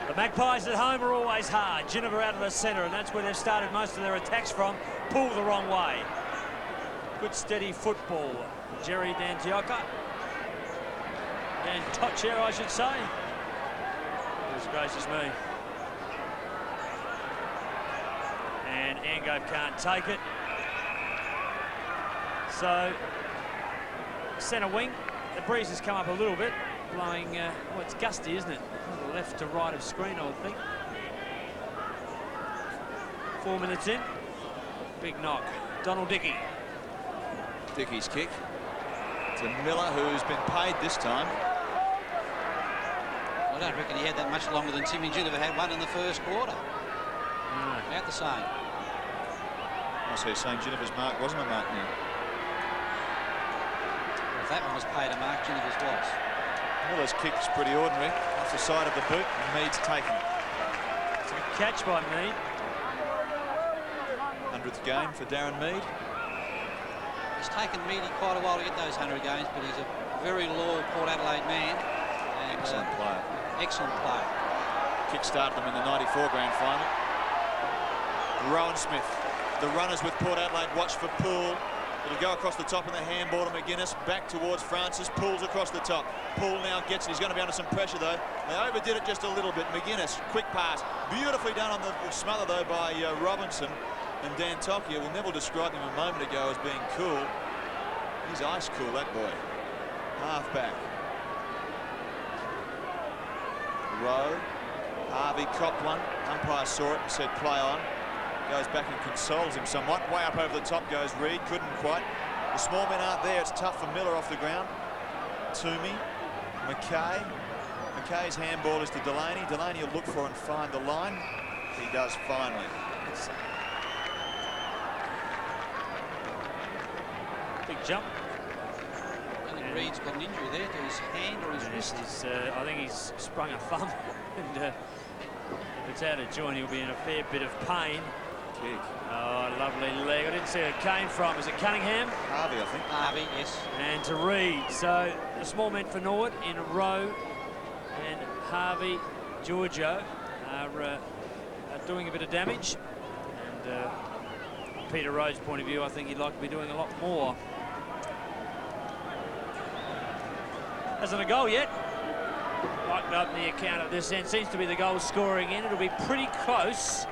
[SPEAKER 1] The Magpies at home are always hard. Ginnivan out of the centre, and that's where they've started most of their attacks from. Pull the wrong way. Good steady football. Jerry Dantioca. And Totcher, I should say. Goodness gracious me. And Angove can't take it. So, centre wing. The breeze has come up a little bit, blowing, well, it's gusty, isn't it? From the left to right of screen, I would think. 4 minutes in. Big knock. Donald Dickey.
[SPEAKER 2] Dickey's kick to Miller, who's been paid this time.
[SPEAKER 3] I don't reckon he had that much longer than Timmy Ginnivan had one in the first quarter. About the same.
[SPEAKER 2] I see saying Ginnivan's mark wasn't a mark now.
[SPEAKER 3] Well, if that one was paid a mark, Ginnivan's was.
[SPEAKER 2] Miller's kick's pretty ordinary. Off the side of the boot, and Mead's taken.
[SPEAKER 1] It's a good catch by Mead.
[SPEAKER 2] 100th game for Darren Mead.
[SPEAKER 3] It's taken Meady quite a while to get those 100 games, but he's a very loyal Port Adelaide man. And,
[SPEAKER 2] excellent player.
[SPEAKER 3] Excellent player.
[SPEAKER 2] Kick-started them in the 94 grand final. Rowan Smith. The runners with Port Adelaide watch for Poole. It'll go across the top in the handball to McGuinness. Back towards Francis. Poole's across the top. Poole now gets it. He's going to be under some pressure, though. They overdid it just a little bit. McGuinness, quick pass. Beautifully done on the smother, though, by Robinson. And Dan Tokia, well, Neville described him a moment ago as being cool. He's ice cool, that boy. Half back. Rowe. Harvey copped one. Umpire saw it and said play on. Goes back and consoles him somewhat. Way up over the top goes Reid. Couldn't quite. The small men aren't there. It's tough for Miller off the ground. Toomey. McKay. McKay's handball is to Delaney. Delaney will look for and find the line. He does finally.
[SPEAKER 1] Big jump.
[SPEAKER 3] I think Reid's got an injury there to his hand or his wrist.
[SPEAKER 1] I think he's sprung a thumb, and if it's out of joint, he'll be in a fair bit of pain.
[SPEAKER 2] Kick.
[SPEAKER 1] Oh, lovely leg. I didn't see where it came from. Is it Cunningham?
[SPEAKER 2] Harvey, I think.
[SPEAKER 3] Harvey, yes.
[SPEAKER 1] And to Reid. So the small men for Norwood in Rowe and Harvey, Giorgio are doing a bit of damage. And Peter Rowe's point of view, I think he'd like to be doing a lot more. Hasn't a goal yet. Might open the account at this end. Seems to be the goal scoring in. It'll be pretty close.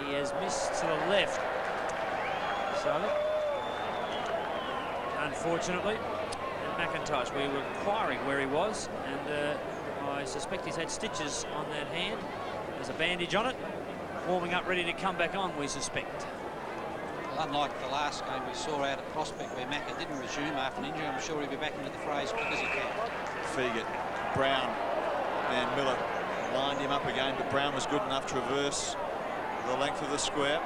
[SPEAKER 1] He has missed to the left. So, unfortunately, and McIntosh, we were inquiring where he was, and I suspect he's had stitches on that hand. There's a bandage on it. Warming up, ready to come back on, we suspect.
[SPEAKER 3] Well, unlike the last game we saw out at Prospect where Macca didn't resume after an injury, I'm sure he'll be back into the fray as quick as he can.
[SPEAKER 2] Feegit, Brown, and Miller lined him up again, but Brown was good enough to traverse the length of the square.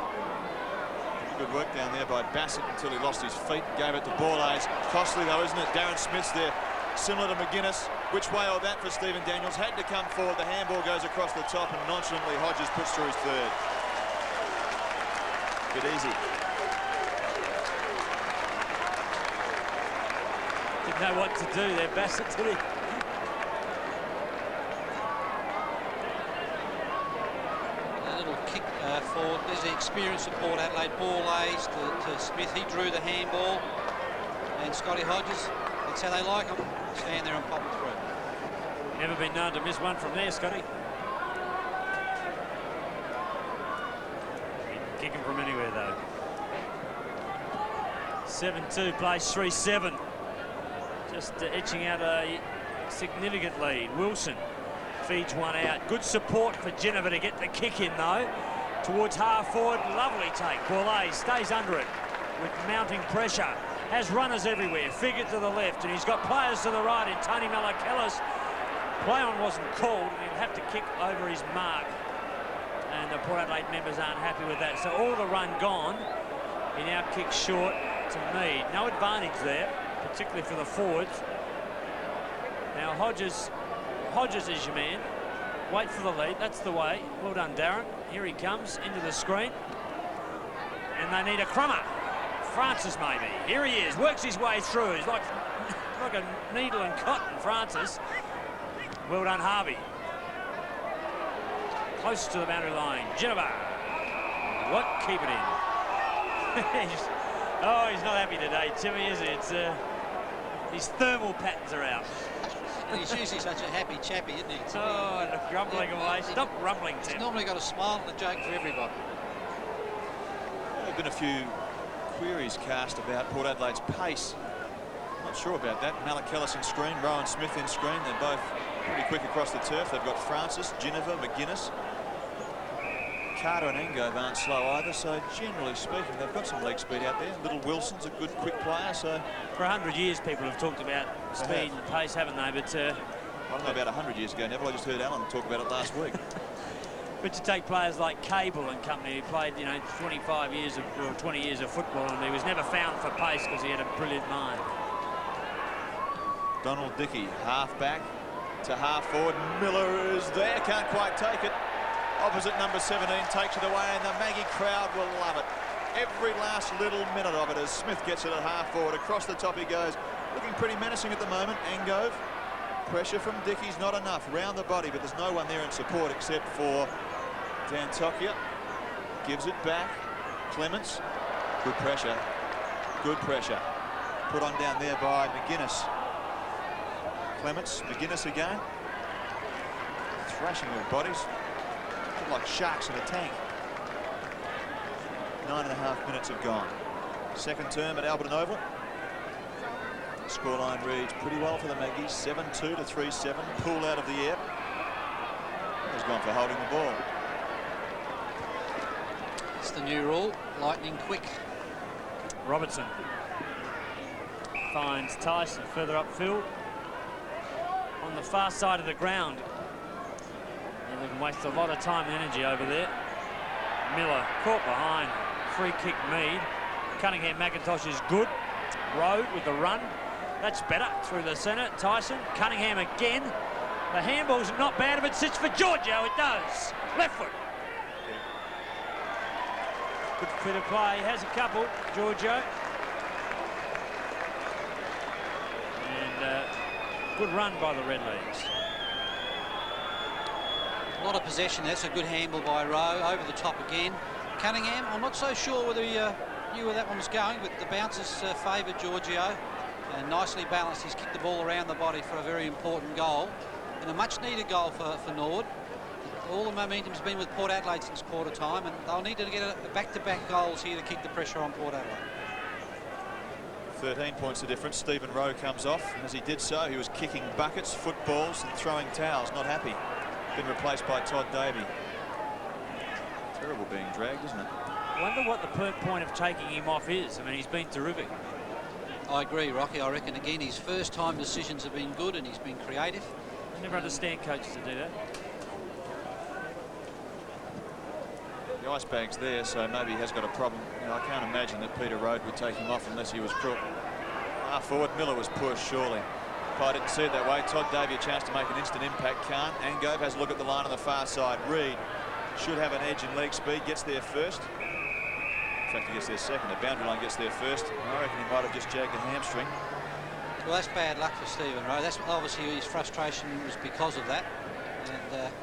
[SPEAKER 2] Good work down there by Bassett until he lost his feet. Gave it to Borlase. Costly though, isn't it? Darren Smith's there, similar to McGuinness. Which way or that for Stephen Daniels? Had to come forward. The handball goes across the top, and nonchalantly Hodges puts through his third. Bit easy.
[SPEAKER 1] Didn't know what to do there, Bassett, did he?
[SPEAKER 3] A little kick forward. There's the experience of Port Adelaide. Borlase to Smith. He drew the handball. And Scotty Hodges, that's how they like them. Stand there and pop it through.
[SPEAKER 1] Never been known to miss one from there, Scotty. Kick him from anywhere, though. 7-2, plays 3-7. just etching out a significant lead. Wilson feeds one out. Good support for Geneva to get the kick in, though. Towards half forward, lovely take. Bourlet stays under it with mounting pressure. Has runners everywhere. Figured to the left, and he's got players to the right in Tony Malakellis. Play on wasn't called, and he'll have to kick over his mark. And the Port Adelaide members aren't happy with that. So all the run gone. He now kicks short to Mead. No advantage there, particularly for the forwards. Now Hodges is your man. Wait for the lead. That's the way. Well done, Darren. Here he comes into the screen. And they need a crummer. Francis, maybe. Here he is. Works his way through. He's like a needle and cotton, Francis. Well done, Harvey. Close to the boundary line. Geneva. What? Keep it in. He's not happy today, Timmy, is he? It's his thermal patterns are out.
[SPEAKER 3] He's usually such a happy chappy, isn't he?
[SPEAKER 1] Oh, and grumbling away. Stop grumbling, Tim.
[SPEAKER 3] He's normally got a smile and a joke for everybody.
[SPEAKER 2] There have been a few queries cast about Port Adelaide's pace. Not sure about that. Malakellis in screen, Rowan Smith in screen. They're both pretty quick across the turf. They've got Francis, Geneva, McGuinness. Carter and Engove aren't slow either, so generally speaking, they've got some leg speed out there. Little Wilson's a good, quick player, so...
[SPEAKER 1] For 100 years, people have talked about speed and pace, haven't they? But
[SPEAKER 2] I don't know about 100 years ago, Neville. I just heard Alan talk about it last week.
[SPEAKER 1] But to take players like Cable and company, who played, 25 years or 20 years of football, and he was never found for pace because he had a brilliant mind.
[SPEAKER 2] Donald Dickey, half back to half forward. Miller is there, can't quite take it. Opposite number 17 takes it away, and the Maggie crowd will love it. Every last little minute of it as Smith gets it at half forward. Across the top he goes, looking pretty menacing at the moment. Engove, pressure from Dickey's not enough. Round the body, but there's no one there in support except for Dan Tokia. Gives it back. Clements, good pressure. Good pressure. Put on down there by McGuinness. Clements, McGuinness again. Thrashing with bodies. Like sharks in a tank. 9.5 minutes have gone. Second term at Alberton Oval. Scoreline reads pretty well for the Maggies. 7-2 to 3-7. Pool out of the air. Has gone for holding the ball.
[SPEAKER 3] It's the new rule. Lightning quick.
[SPEAKER 1] Robertson finds Tyson further upfield on the far side of the ground. And they can waste a lot of time and energy over there. Miller caught behind. Free kick Mead. Cunningham McIntosh is good. Rowe with the run. That's better through the centre. Tyson. Cunningham again. The handball's not bad if it sits for Giorgio. It does. Left foot. Good bit of play. He has a couple. Giorgio. And good run by the Redlegs.
[SPEAKER 3] A lot of possession. That's a good handball by Rowe. Over the top again. Cunningham, I'm not so sure whether he knew where that one was going, but the bounces favoured Giorgio. And nicely balanced. He's kicked the ball around the body for a very important goal. And a much-needed goal for Norwood. All the momentum's been with Port Adelaide since quarter time, and they'll need to get a back-to-back goals here to keep the pressure on Port Adelaide.
[SPEAKER 2] 13 points of difference. Stephen Rowe comes off. As he did so, he was kicking buckets, footballs and throwing towels. Not happy. Been replaced by Todd Davey. Terrible being dragged, isn't it?
[SPEAKER 1] I wonder what the point of taking him off is. I mean, he's been terrific.
[SPEAKER 3] I agree, Rocky. I reckon, again, his first-time decisions have been good and he's been creative.
[SPEAKER 1] I never understand coaches that do that.
[SPEAKER 2] The ice bag's there, so maybe he has got a problem. I can't imagine that Peter Rode would take him off unless he was crook. Half forward, Miller was pushed, surely. I didn't see it that way. Todd Davey a chance to make an instant impact. Can't. Angove has a look at the line on the far side. Reid should have an edge in leg speed. Gets there first. In fact, he gets there second. The boundary line gets there first. I reckon he might have just jagged a hamstring.
[SPEAKER 3] Well, that's bad luck for Stephen Rowe. That's obviously his frustration was because of that. And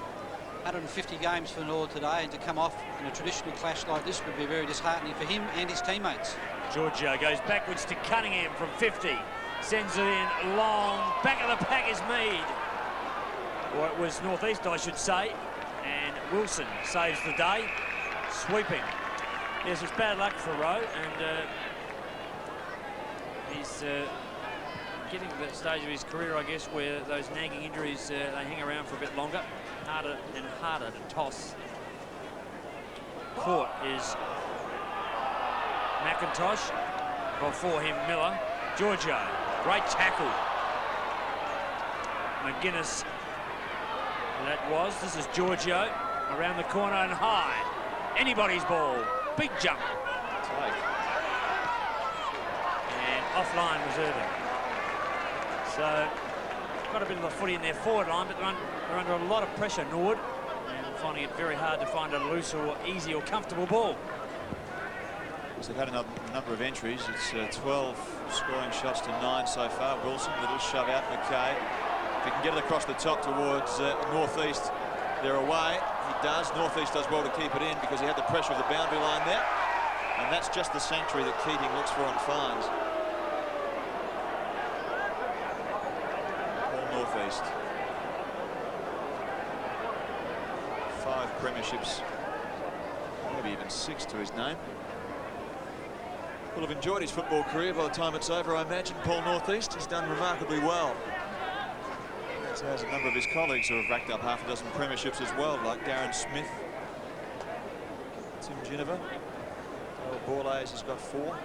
[SPEAKER 3] 150 games for Norwood today, and to come off in a traditional clash like this would be very disheartening for him and his teammates.
[SPEAKER 1] Giorgio goes backwards to Cunningham from 50. Sends it in long. Back of the pack is Mead. Or it was northeast, I should say. And Wilson saves the day. Sweeping. Yes, it's bad luck for Rowe, and he's getting to that stage of his career, I guess, where those nagging injuries, they hang around for a bit longer. Harder and harder to toss. Caught is McIntosh. Before him, Miller. Giorgio, great tackle. McGuinness, this is Giorgio, around the corner and high. Anybody's ball, big jump. And offline was Irving. So, got a bit of the footy in their forward line, but they're under a lot of pressure, Norwood, and finding it very hard to find a loose or easy or comfortable ball.
[SPEAKER 2] They've had a number of entries. It's 12 scoring shots to 9 so far. Wilson, little shove out. McKay. If he can get it across the top towards northeast, they're away. He does. Northeast does well to keep it in because he had the pressure of the boundary line there. And that's just the sanctuary that Keating looks for and finds. All northeast. 5 premierships, maybe even 6 to his name. Will have enjoyed his football career by the time it's over, I imagine. Paul Northeast has done remarkably well. So has a number of his colleagues who have racked up half a dozen premierships as well, like Darren Smith, Tim Ginniver. Borlase has got 4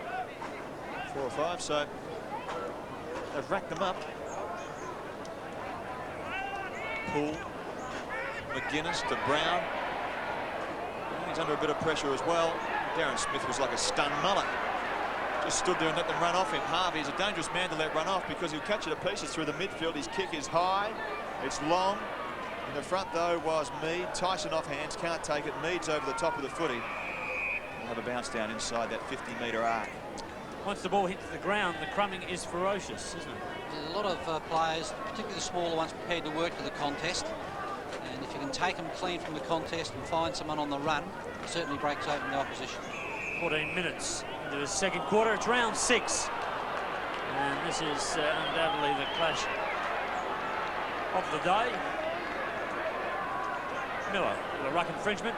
[SPEAKER 2] or 5, so they've racked them up. Poole, McGuinness to Brown. He's under a bit of pressure as well. Darren Smith was like a stunned mullet. Just stood there and let them run off him. Harvey's a dangerous man to let run off because he'll catch it to pieces through the midfield. His kick is high, it's long. In the front, though, was Mead. Tyson off hands, can't take it. Mead's over the top of the footy. He'll have a bounce down inside that 50-metre arc.
[SPEAKER 1] Once the ball hits the ground, the crumbing is ferocious, isn't it?
[SPEAKER 3] There's a lot of players, particularly the smaller ones, prepared to work for the contest. And if you can take them clean from the contest and find someone on the run, it certainly breaks open the opposition.
[SPEAKER 1] 14 minutes into the second quarter. It's round 6. And this is undoubtedly the clash of the day. Miller, with a ruck infringement,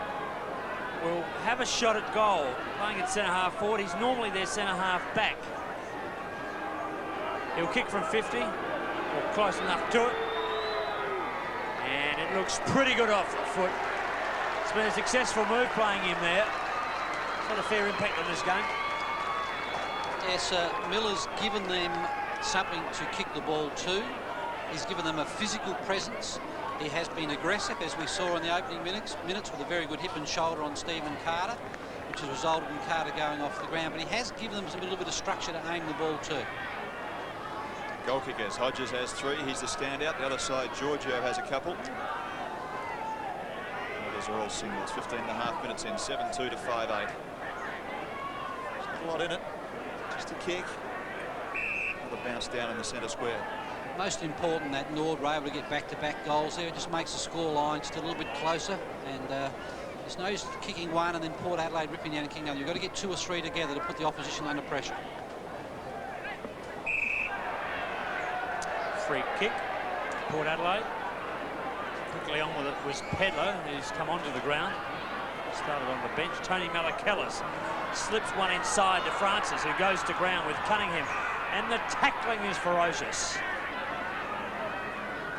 [SPEAKER 1] will have a shot at goal. Playing at centre-half forward. He's normally their centre-half back. He'll kick from 50, or close enough to it. And it looks pretty good off foot. It's been a successful move playing him there. It's not a fair impact on this game.
[SPEAKER 3] Yes, Miller's given them something to kick the ball to. He's given them a physical presence. He has been aggressive, as we saw in the opening minutes with a very good hip and shoulder on Stephen Carter, which has resulted in Carter going off the ground. But he has given them a little bit of structure to aim the ball to.
[SPEAKER 2] Goal kickers. Hodges has 3. He's the standout. The other side, Giorgio has a couple. Others are all singles. 15.5 minutes in. 7-2 to 5-8. There's not a lot in it. Just a kick. Another bounce down in the centre square.
[SPEAKER 3] Most important that Norwood were able to get back-to-back goals there. It just makes the score line just a little bit closer. And there's no use kicking one and then Port Adelaide ripping down and kicking another. You've got to get 2 or 3 together to put the opposition under pressure.
[SPEAKER 1] Free kick, Port Adelaide. Quickly on with it was Pedler, who's come onto the ground. Started on the bench. Tony Malachellis slips one inside to Francis, who goes to ground with Cunningham. And the tackling is ferocious.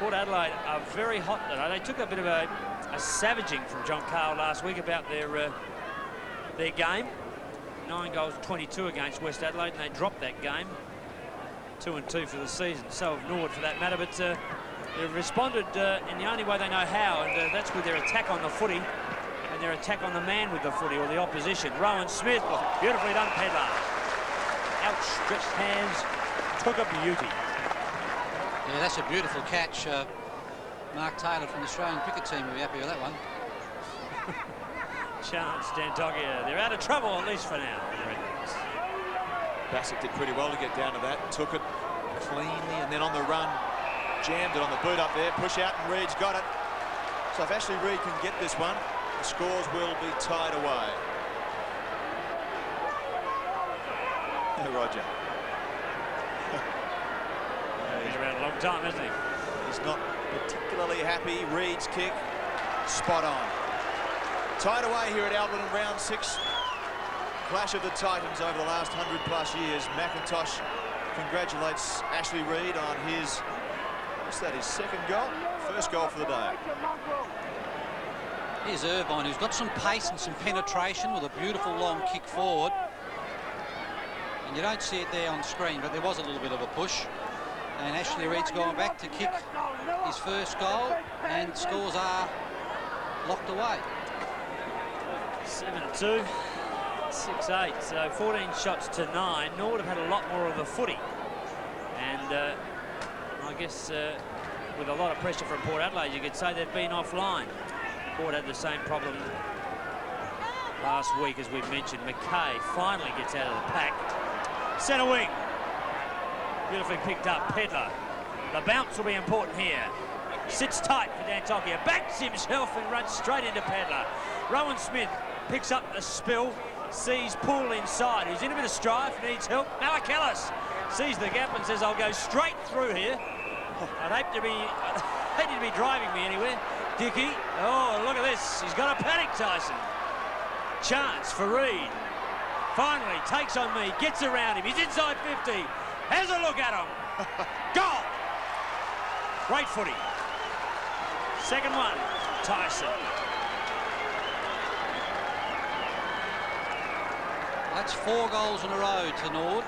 [SPEAKER 1] Port Adelaide are very hot today. They took a bit of a savaging from John Carl last week about their game. 9 goals, 22 against West Adelaide, and they dropped that game. 2-2 for the season. So have Norwood for that matter, but they've responded in the only way they know how, and that's with their attack on the footy and their attack on the man with the footy, or the opposition. Rowan Smith, beautifully done, Pedlar. Outstretched hands, took a beauty.
[SPEAKER 3] Yeah, that's a beautiful catch. Mark Taylor from the Australian cricket team will be happy with that one.
[SPEAKER 1] Chance, Dantogia, they're out of trouble, at least for now.
[SPEAKER 2] Bassett did pretty well to get down to that. Took it cleanly, and then on the run, jammed it on the boot up there. Push out, and Reed's got it. So if Ashley Reed can get this one, the scores will be tied away. Hey, Roger.
[SPEAKER 1] He's around a long time, isn't he?
[SPEAKER 2] He's not particularly happy. Reed's kick, spot on. Tied away here at Alberton in round 6. Clash of the Titans over the last 100+ years. McIntosh congratulates Ashley Reid on his, what's that, his second goal? First goal for the day.
[SPEAKER 3] Here's Irvine, who's got some pace and some penetration with a beautiful long kick forward. And you don't see it there on screen, but there was a little bit of a push. And Ashley Reid's gone back to kick his first goal, and scores are locked away.
[SPEAKER 1] 7-2, 6-8, so 14 shots to 9. Norwood have had a lot more of the footy. And I guess with a lot of pressure from Port Adelaide, you could say they've been offline. Port had the same problem last week, as we've mentioned. McKay finally gets out of the pack. Centre wing. Beautifully picked up. Pedler. The bounce will be important here. Sits tight for Dantokia. Backs himself and runs straight into Pedler. Rowan Smith picks up a spill. Sees Poole inside. He's in a bit of strife. Needs help. Malakellis sees the gap and says, I'll go straight through here. I'd hate to be driving me anywhere. Dickey. Oh, look at this. He's got a panic, Tyson. Chance for Reid. Finally takes on me. Gets around him. He's inside 50. Has a look at him. Goal. Great footy. Second one. Tyson.
[SPEAKER 3] That's 4 goals in a row to Norwood.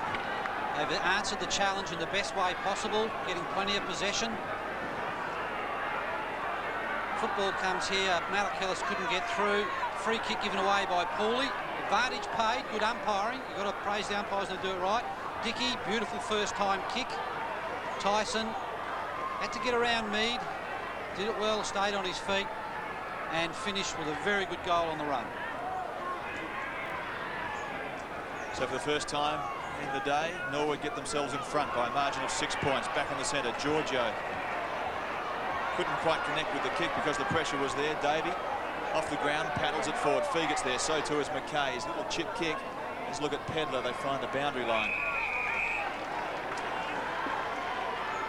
[SPEAKER 3] They've answered the challenge in the best way possible, getting plenty of possession. Football comes here. Malakellis couldn't get through. Free kick given away by Pooley. Advantage paid. Good umpiring. You've got to praise the umpires and do it right. Dickey, beautiful first-time kick. Tyson had to get around Mead. Did it well, stayed on his feet, and finished with a very good goal on the run.
[SPEAKER 2] So for the first time in the day, Norwood get themselves in front by a margin of 6 points. Back in the centre, Giorgio couldn't quite connect with the kick because the pressure was there. Davey off the ground, paddles it forward. Fee gets there, so too is McKay. His little chip kick. Let's look at Pedler. They find the boundary line.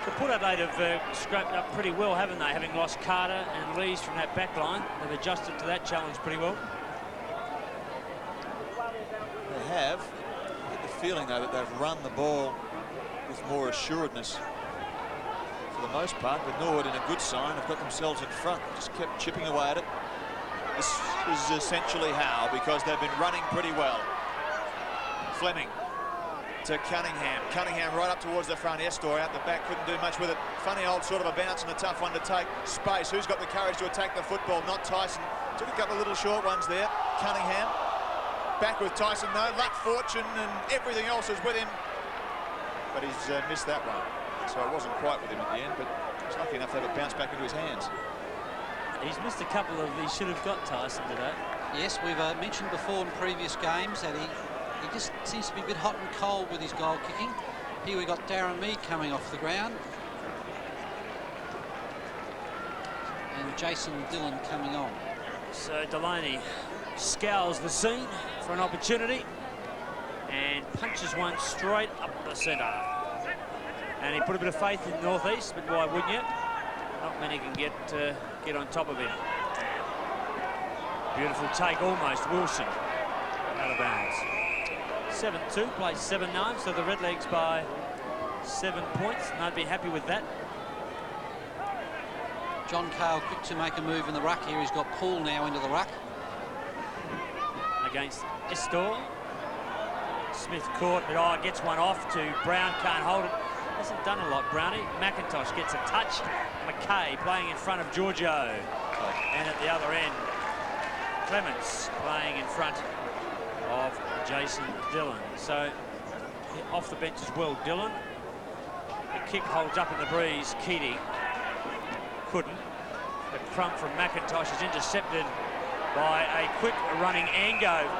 [SPEAKER 1] The Port Adelaide have scraped up pretty well, haven't they? Having lost Carter and Lees from that back line. They've adjusted to that challenge pretty well.
[SPEAKER 2] They have. I get the feeling, though, that they've run the ball with more assuredness for the most part. But Norwood, in a good sign, have got themselves in front. Just kept chipping away at it. This is essentially how, because they've been running pretty well. Fleming to Cunningham. Cunningham right up towards the front. Estor out the back, couldn't do much with it. Funny old sort of a bounce and a tough one to take. Space. Who's got the courage to attack the football? Not Tyson. Took a couple of little short ones there. Cunningham. Back with Tyson though. Luck, fortune and everything else is with him. But he's missed that one. So it wasn't quite with him at the end, but he's lucky enough to have it bounce back into his hands.
[SPEAKER 1] He's missed a couple of, he should have got Tyson today.
[SPEAKER 3] Yes, we've mentioned before in previous games that he just seems to be a bit hot and cold with his goal kicking. Here we got Darren Mead coming off the ground. And Jason Dillon coming on.
[SPEAKER 1] So Delaney scours the scene for an opportunity and punches one straight up the centre. And he put a bit of faith in North East, but why wouldn't you? Not many can get on top of him. Beautiful take almost. Wilson out of bounds. 7-2, plays 7-9, so the Redlegs by 7 points, and I'd be happy with that.
[SPEAKER 3] John Cale quick to make a move in the ruck here. He's got Poole now into the ruck.
[SPEAKER 1] Against Estor. Smith caught, but gets one off to Brown, can't hold it. Hasn't done a lot, Brownie. McIntosh gets a touch. McKay playing in front of Giorgio. And at the other end, Clements playing in front of Jason Dillon. So off the bench as well, Dillon. The kick holds up in the breeze. Keating couldn't. The crump from McIntosh is intercepted by a quick running Ango.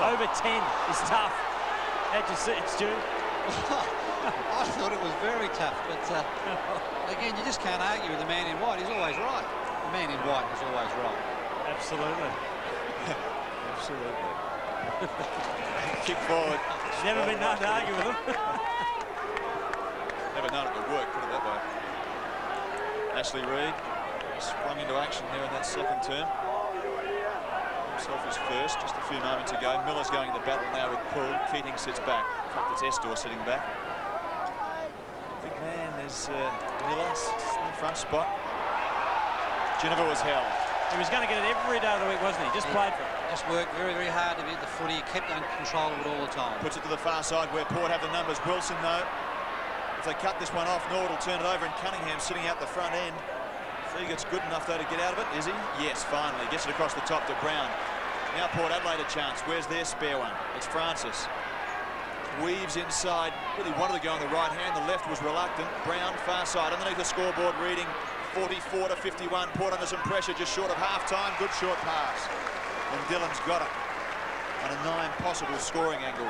[SPEAKER 1] Over 10 is tough. How'd you see it, Stu?
[SPEAKER 3] I thought it was very tough, but again, you just can't argue with the man in white. He's always right. The man in white is always right.
[SPEAKER 1] Absolutely.
[SPEAKER 2] Absolutely. Kick forward.
[SPEAKER 1] Never been known to argue with him.
[SPEAKER 2] Never known it would work, put it that way. Ashley Reid sprung into action there in that second term. Himself was first just a few moments ago. Miller's going into battle now with Poole. Keating sits back. In fact, it's Estor sitting back. is Miller, in the front spot. Ginnivan was held.
[SPEAKER 1] He was going to get it every day of the week, wasn't he? Just played for it.
[SPEAKER 3] Just worked very, very hard to beat the footy. He kept under control of it all the time.
[SPEAKER 2] Puts it to the far side where Port have the numbers. Wilson, though, if they cut this one off, Norwood will turn it over, and Cunningham sitting out the front end. Fegut's good enough, though, to get out of it, is he? Yes, finally. Gets it across the top to Brown. Now Port Adelaide a chance. Where's their spare one? It's Francis. Weaves inside. Really wanted to go on the right hand. The left was reluctant. Brown, far side. Underneath the scoreboard reading 44 to 51. Port under some pressure just short of half-time. Good short pass. And Dillon's got it on a 9 possible scoring angle.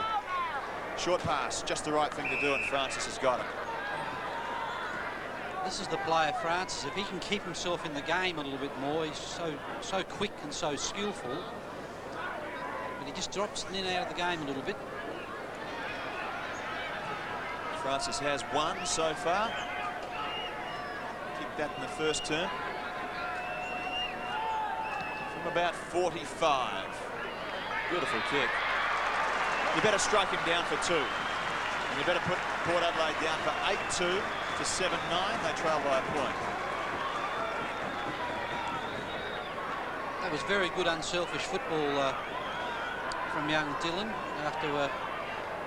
[SPEAKER 2] Short pass, just the right thing to do, and Francis has got it.
[SPEAKER 3] This is the player, Francis. If he can keep himself in the game a little bit more, he's so quick and so skillful. But he just drops in and out of the game a little bit.
[SPEAKER 2] Francis has one so far. Kicked that in the first term. From about 45. Beautiful kick. You better strike him down for 2. And you better put Port Adelaide down for 8-2 to 7-9. They trail by a point.
[SPEAKER 3] That was very good unselfish football from young Dillon. After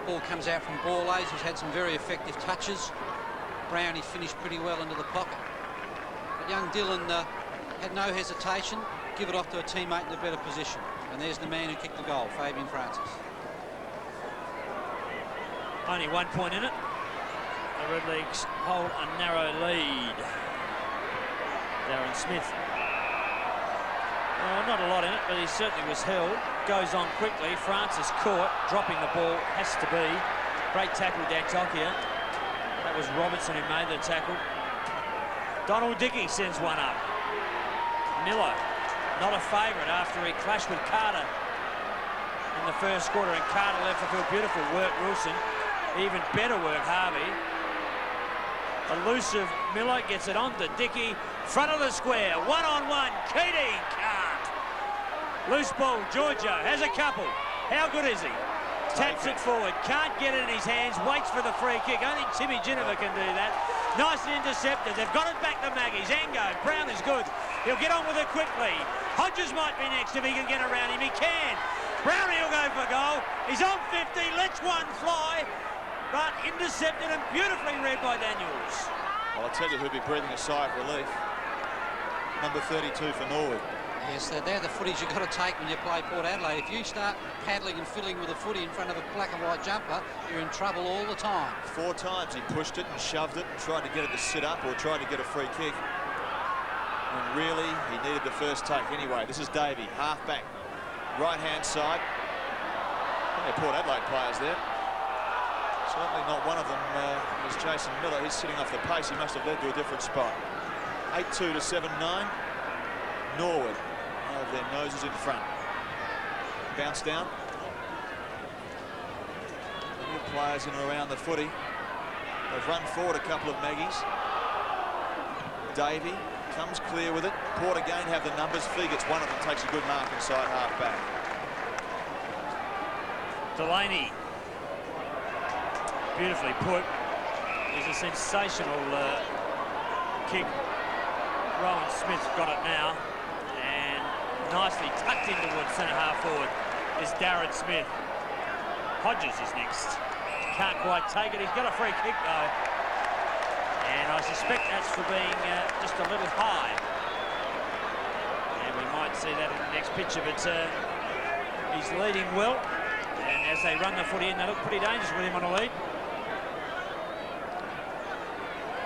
[SPEAKER 3] ball comes out from Borlays, who's had some very effective touches. Brownie finished pretty well into the pocket. But young Dillon had no hesitation. Give it off to a teammate in a better position. And there's the man who kicked the goal, Fabian Francis.
[SPEAKER 1] Only 1 point in it. The Redlegs hold a narrow lead. Darren Smith. Oh, not a lot in it, but he certainly was held. Goes on quickly. Francis caught, dropping the ball. Has to be. Great tackle, Dantokia. That was Robertson who made the tackle. Donald Dickey sends one up. Miller, not a favourite after he clashed with Carter in the first quarter, and Carter left the field. Beautiful work, Wilson. Even better work, Harvey. Elusive Miller gets it on to Dickey. Front of the square, one-on-one. Keating can't. Loose ball, Georgia has a couple. How good is he? Taps it forward, can't get it in his hands, waits for the free kick. Only Timmy Ginnivan can do that. Nicely intercepted. They've got it back to Maggies. Ango, Brown is good. He'll get on with it quickly. Hodges might be next if he can get around him. He can. Brownie will go for goal. He's on 50, lets one fly, but intercepted and beautifully read by Daniels.
[SPEAKER 2] Well, I'll tell you who'll be breathing a sigh of relief. Number 32 for Norwood.
[SPEAKER 3] Yes, they're the footies you've got to take when you play Port Adelaide. If you start paddling and fiddling with a footy in front of a black and white jumper, you're in trouble all the time. 4
[SPEAKER 2] times he pushed it and shoved it and tried to get it to sit up or tried to get a free kick. And really, he needed the first take. Anyway, this is Davey, half-back, right-hand side. Plenty of Port Adelaide players there. Certainly not one of them was Jason Miller. He's sitting off the pace. He must have led to a different spot. 8-2 to 7-9. Norwood have their noses in front. Bounce down. New players in and around the footy. They've run forward a couple of Maggies. Davey comes clear with it. Port again have the numbers. Fegut's one of them, takes a good mark inside half-back.
[SPEAKER 1] Delaney. Beautifully put. Is a sensational kick. Rowan Smith's got it now. And nicely tucked in towards centre-half forward is Darren Smith. Hodges is next. Can't quite take it. He's got a free kick, though. And I suspect that's for being just a little high. And we might see that in the next picture, but he's leading well. And as they run the footy in, they look pretty dangerous with him on a lead.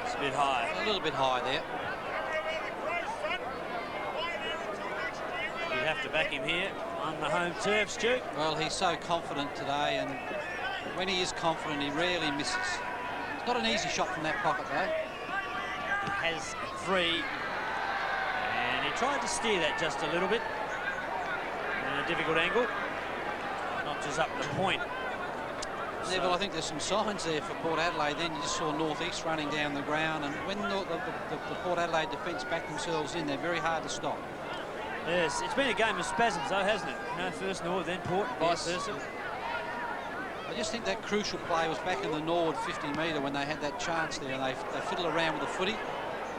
[SPEAKER 1] It's a bit high.
[SPEAKER 3] A little bit high there.
[SPEAKER 1] You have to back him here on the home turf, Stu.
[SPEAKER 3] Well, he's so confident today, and when he is confident, he rarely misses. It's not an easy shot from that pocket, though.
[SPEAKER 1] He has 3, and he tried to steer that just a little bit. In a difficult angle. Notches up the point.
[SPEAKER 3] Yeah, well, I think there's some signs there for Port Adelaide. Then you just saw Northeast running down the ground, and when the Port Adelaide defence back themselves in, they're very hard to stop.
[SPEAKER 1] Yes, it's been a game of spasms, though, hasn't it? You know, first Norwood, then Port, and vice versa.
[SPEAKER 3] I just think that crucial play was back in the Norwood 50-metre when they had that chance there, and they fiddle around with the footy.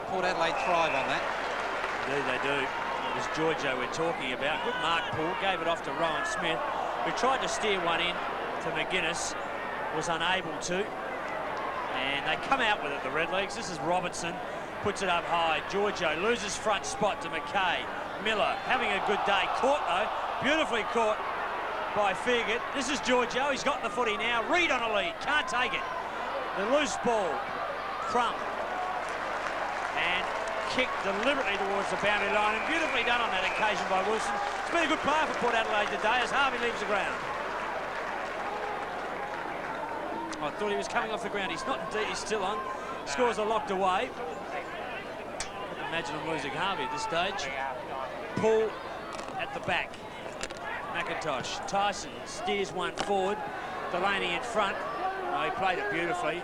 [SPEAKER 3] Port Adelaide thrive on that.
[SPEAKER 1] Indeed they do. It was Giorgio we're talking about. Good mark, Paul. Gave it off to Rowan Smith, who tried to steer one in to McGuinness, was unable to. And they come out with it, the Redlegs. This is Robertson, puts it up high. Giorgio loses front spot to McKay. Miller having a good day. Caught, though. Beautifully caught by Figert. This is Giorgio. He's got the footy now. Reed on a lead. Can't take it. The loose ball. Crump. And kicked deliberately towards the boundary line. And beautifully done on that occasion by Wilson. It's been a good player for Port Adelaide today as Harvey leaves the ground. I thought he was coming off the ground. He's not indeed. He's still on. Scores are locked away. Imagine him losing Harvey at this stage. Paul at the back. McIntosh. Tyson steers one forward. Delaney in front. Oh, he played it beautifully.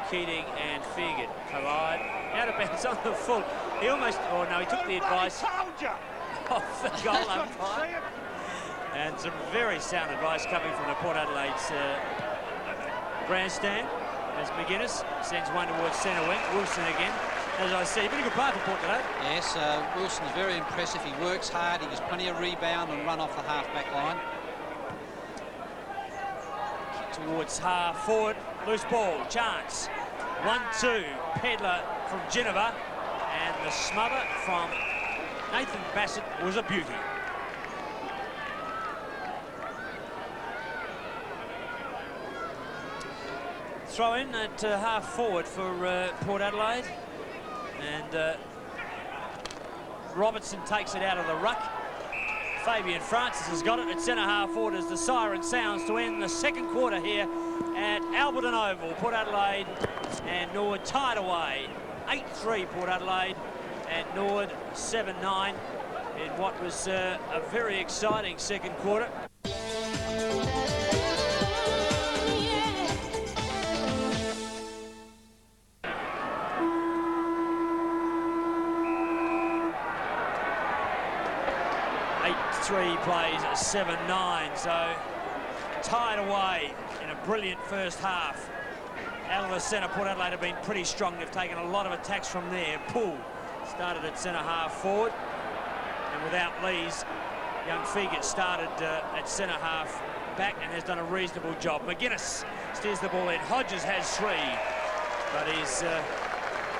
[SPEAKER 1] Keating and Figert collide. Out of bounds on the full. He almost... Oh, no, he took the advice of the goal umpire. And some very sound advice coming from the Port Adelaide's grandstand as McGuinness sends one towards centre wing. Wilson again. As I said, been a good player for Port today.
[SPEAKER 3] Yes, Wilson's very impressive. He works hard. He gets plenty of rebound and run off the half-back line.
[SPEAKER 1] Kick towards half forward. Loose ball. Chance. 1-2. Pedler from Geneva. And the smother from Nathan Bassett was a beauty. Throw in at half forward for Port Adelaide. And Robertson takes it out of the ruck. Fabian Francis has got it at centre half forward as the siren sounds to end the second quarter here at Alberton Oval. Port Adelaide and Norwood tied away. 8-3 Port Adelaide and Norwood 7-9 in what was a very exciting second quarter. Three plays at 7-9, so tied away in a brilliant first half. Out of the centre, Port Adelaide have been pretty strong. They've taken a lot of attacks from there. Poole started at centre half forward, and without Lees, young Figert started at centre half back and has done a reasonable job. McGuinness steers the ball in. Hodges has three, but he's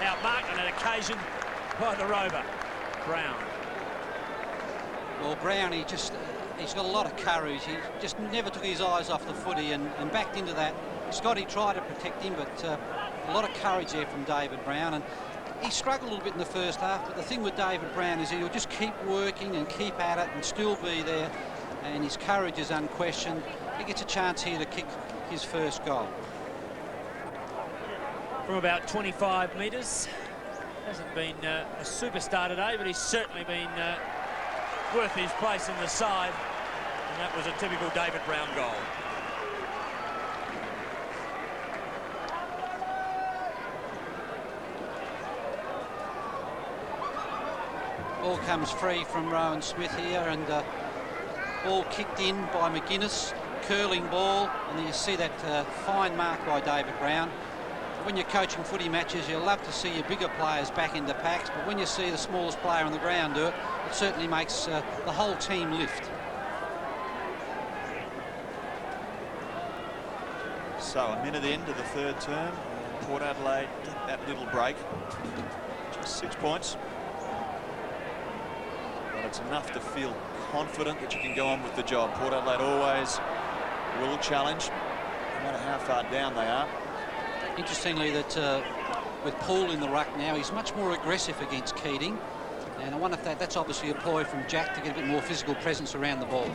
[SPEAKER 1] outmarked on that occasion by the rover, Brown.
[SPEAKER 3] Well, Brown, he's got a lot of courage. He just never took his eyes off the footy and backed into that. Scotty tried to protect him, but a lot of courage there from David Brown. And he struggled a little bit in the first half, but the thing with David Brown is he'll just keep working and keep at it and still be there. And his courage is unquestioned. He gets a chance here to kick his first goal.
[SPEAKER 1] From about 25 metres. Hasn't been a superstar today, but he's certainly been... worth his place in the side, and that was a typical David Brown goal.
[SPEAKER 3] Ball comes free from Rowan Smith here, and ball kicked in by McGuinness, curling ball, and you see that fine mark by David Brown. When you're coaching footy matches, you love to see your bigger players back into packs, but when you see the smallest player on the ground do it, it certainly makes the whole team lift.
[SPEAKER 2] So a minute into the third term, Port Adelaide get that little break. Just 6 points. But it's enough to feel confident that you can go on with the job. Port Adelaide always will challenge, no matter how far down they are.
[SPEAKER 3] Interestingly, that with Paul in the ruck now, he's much more aggressive against Keating. And I wonder if that's obviously a ploy from Jack to get a bit more physical presence around the ball.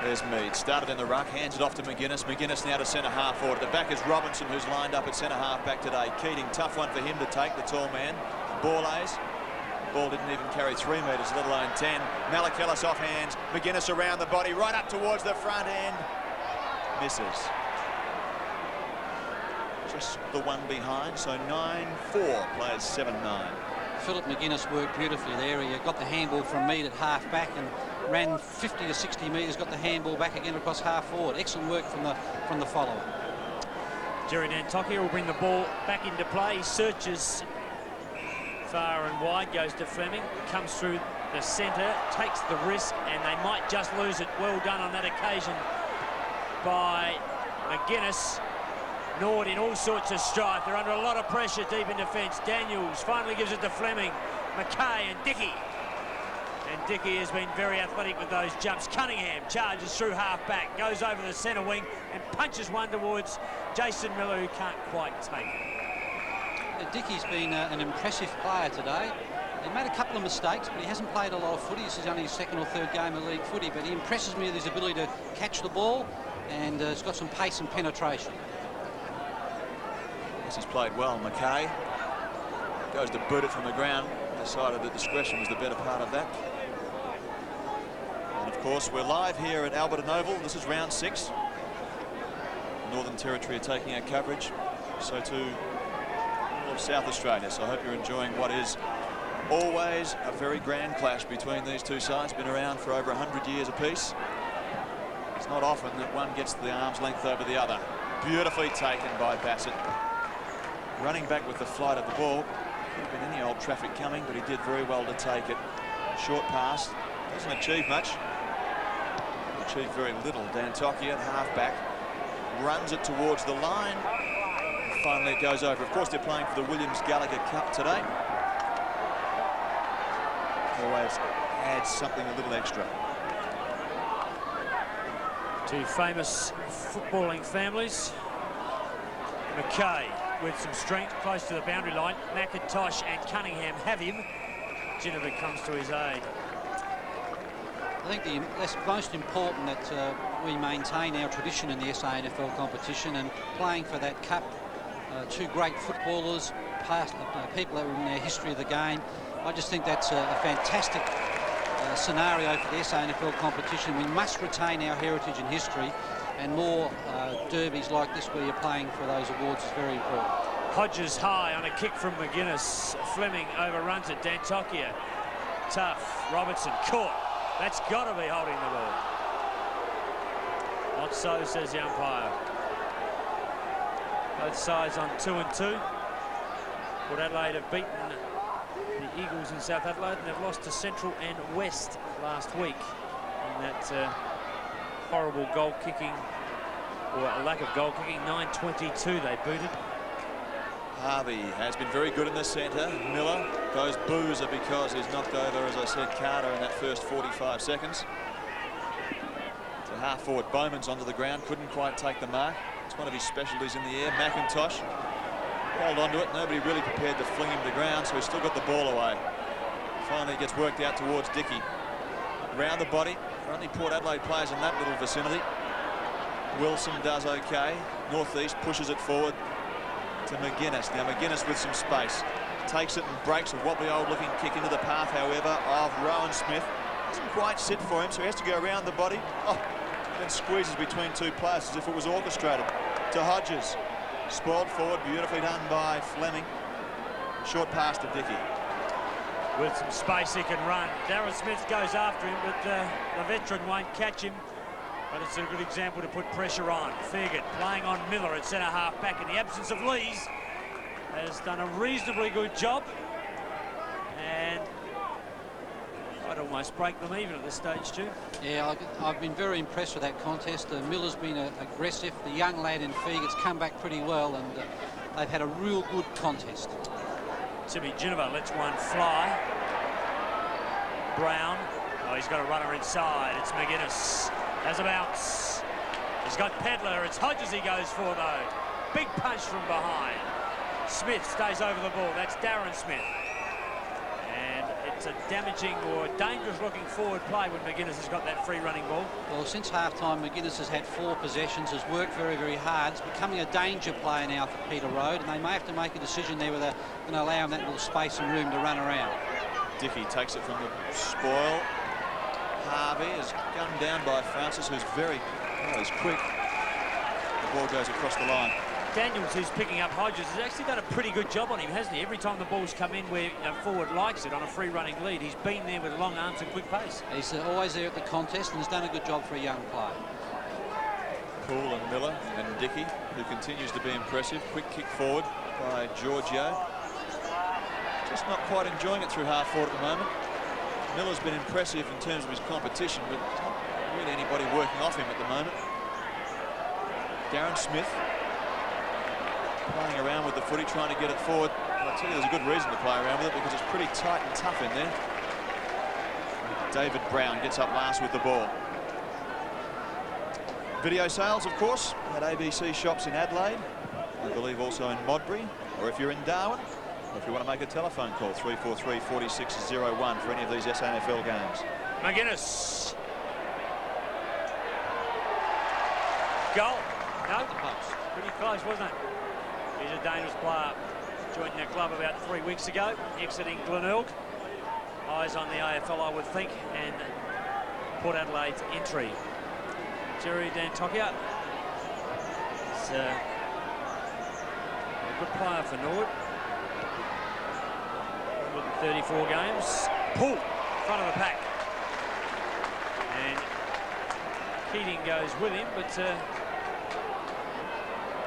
[SPEAKER 2] There's Mead. Started in the ruck, hands it off to McGuinness. McGuinness now to centre half forward. At the back is Robinson, who's lined up at centre half back today. Keating, tough one for him to take, the tall man. Borlase. Ball didn't even carry 3 metres, let alone 10. Malakelis off hands. McGuinness around the body, right up towards the front end. Misses. Just the one behind, so 9-4 plays 7-9.
[SPEAKER 3] Philip McGuinness worked beautifully there. He got the handball from Mead at half back, and ran 50 to 60 metres, got the handball back again across half forward. Excellent work from the follower.
[SPEAKER 1] Jerry Nantokia will bring the ball back into play. He searches far and wide, goes to Fleming, comes through the centre, takes the risk, and they might just lose it. Well done on that occasion by McGuinness. Norwood in all sorts of strife. They're under a lot of pressure deep in defence. Daniels finally gives it to Fleming, Mackay and Dickey. And Dickey has been very athletic with those jumps. Cunningham charges through half-back, goes over the centre wing and punches one towards Jason Miller, who can't quite take it.
[SPEAKER 3] Dickey's been an impressive player today. He made a couple of mistakes, but he hasn't played a lot of footy. This is only his second or third game of league footy, but he impresses me with his ability to catch the ball, and he's got some pace and penetration.
[SPEAKER 2] He's played well. Mackay goes to boot it from the ground. Decided that discretion was the better part of that. And of course, we're live here at Alberton Oval. This is round 6. Northern Territory are taking our coverage. So too all of South Australia. So I hope you're enjoying what is always a very grand clash between these two sides. Been around for over 100 years apiece. It's not often that one gets the arm's length over the other. Beautifully taken by Bassett. Running back with the flight of the ball. Could have been any old traffic coming, but he did very well to take it. Short pass. Doesn't achieve much. Achieved very little. Nantokia, half-back, runs it towards the line. And finally, it goes over. Of course, they're playing for the Williams-Gallagher Cup today. Always adds something a little extra.
[SPEAKER 1] Two famous footballing families. Mackay with some strength close to the boundary line. McIntosh and Cunningham have him. Ginnivan comes to his aid.
[SPEAKER 3] I think that's most important that we maintain our tradition in the SANFL competition, and playing for that cup. Two great footballers, past people that were in their history of the game. I just think that's a fantastic scenario for the SANFL competition. We must retain our heritage and history, and more derbies like this where you're playing for those awards is very important.
[SPEAKER 1] Hodges high on a kick from McGuinness. Fleming overruns it. Nantokia. Tough. Robertson caught. That's got to be holding the ball. Not so, says the umpire. Both sides on 2 and 2. Port Adelaide have beaten the Eagles in South Adelaide, and they've lost to Central and West last week in that horrible goal kicking, or a lack of goal kicking. 9-22 they booted.
[SPEAKER 2] Harvey has been very good in the centre. Miller, those boos are because he's knocked over, as I said, Carter in that first 45 seconds. To half forward, Bowman's onto the ground, couldn't quite take the mark. It's one of his specialties in the air. McIntosh held onto it. Nobody really prepared to fling him to the ground, so he's still got the ball away. Finally gets worked out towards Dickey. Round the body. Only Port Adelaide players in that little vicinity. Wilson does okay. Northeast pushes it forward to McGuinness. Now McGuinness with some space. Takes it and breaks a wobbly old looking kick into the path, however, of Rowan Smith. Doesn't quite sit for him, so he has to go around the body. Oh, then squeezes between two players as if it was orchestrated. To Hodges. Spoiled forward, beautifully done by Fleming. Short pass to Dickey.
[SPEAKER 1] With some space he can run. Darren Smith goes after him, but the veteran won't catch him. But it's a good example to put pressure on. Fairgate playing on Miller at centre half back in the absence of Lees. Has done a reasonably good job. And I'd almost break them even at this stage, Stu.
[SPEAKER 3] Yeah, I've been very impressed with that contest. Miller's been aggressive. The young lad in Fairgate's come back pretty well, and they've had a real good contest.
[SPEAKER 1] Timmy Ginnivan lets one fly. Brown. Oh, he's got a runner inside. It's McGuinness. Has a bounce. He's got Pedler. It's Hodges he goes for, though. Big punch from behind. Smith stays over the ball. That's Darren Smith. And it's a damaging or dangerous looking forward play when McGuinness has got that free running ball.
[SPEAKER 3] Well, since half-time, McGuinness has had 4 possessions, has worked very, very hard. It's becoming a danger player now for Peter Road, and they may have to make a decision there whether they're going to allow him that little space and room to run around.
[SPEAKER 2] Dickey takes it from the spoil. Harvey is gunned down by Francis, who's very, well, he's quick. The ball goes across the line.
[SPEAKER 1] Daniels, who's picking up Hodges, has actually done a pretty good job on him, hasn't he? Every time the ball's come in where forward likes it on a free-running lead, he's been there with long arms and quick pace.
[SPEAKER 3] He's always there at the contest and has done a good job for a young player.
[SPEAKER 2] Poole and Miller and Dickey, who continues to be impressive. Quick kick forward by Giorgio. Just not quite enjoying it through half forward at the moment. Miller's been impressive in terms of his competition, but not really anybody working off him at the moment. Darren Smith playing around with the footy, trying to get it forward. And I'll tell you, there's a good reason to play around with it because it's pretty tight and tough in there. David Brown gets up last with the ball. Video sales, of course, at ABC shops in Adelaide. I believe also in Modbury, or if you're in Darwin, or if you want to make a telephone call, 343-4601 for any of these SANFL games.
[SPEAKER 1] McGuinness. Goal. No,
[SPEAKER 3] The post.
[SPEAKER 1] pretty close, wasn't it? He's a dangerous player. Joined their club about 3 weeks ago, exiting Glenelg. Eyes on the AFL, I would think, and Port Adelaide's entry. Jerry Dantokia is a good player for Norwood. 34 games. Pull, front of the pack. And Keating goes with him, but it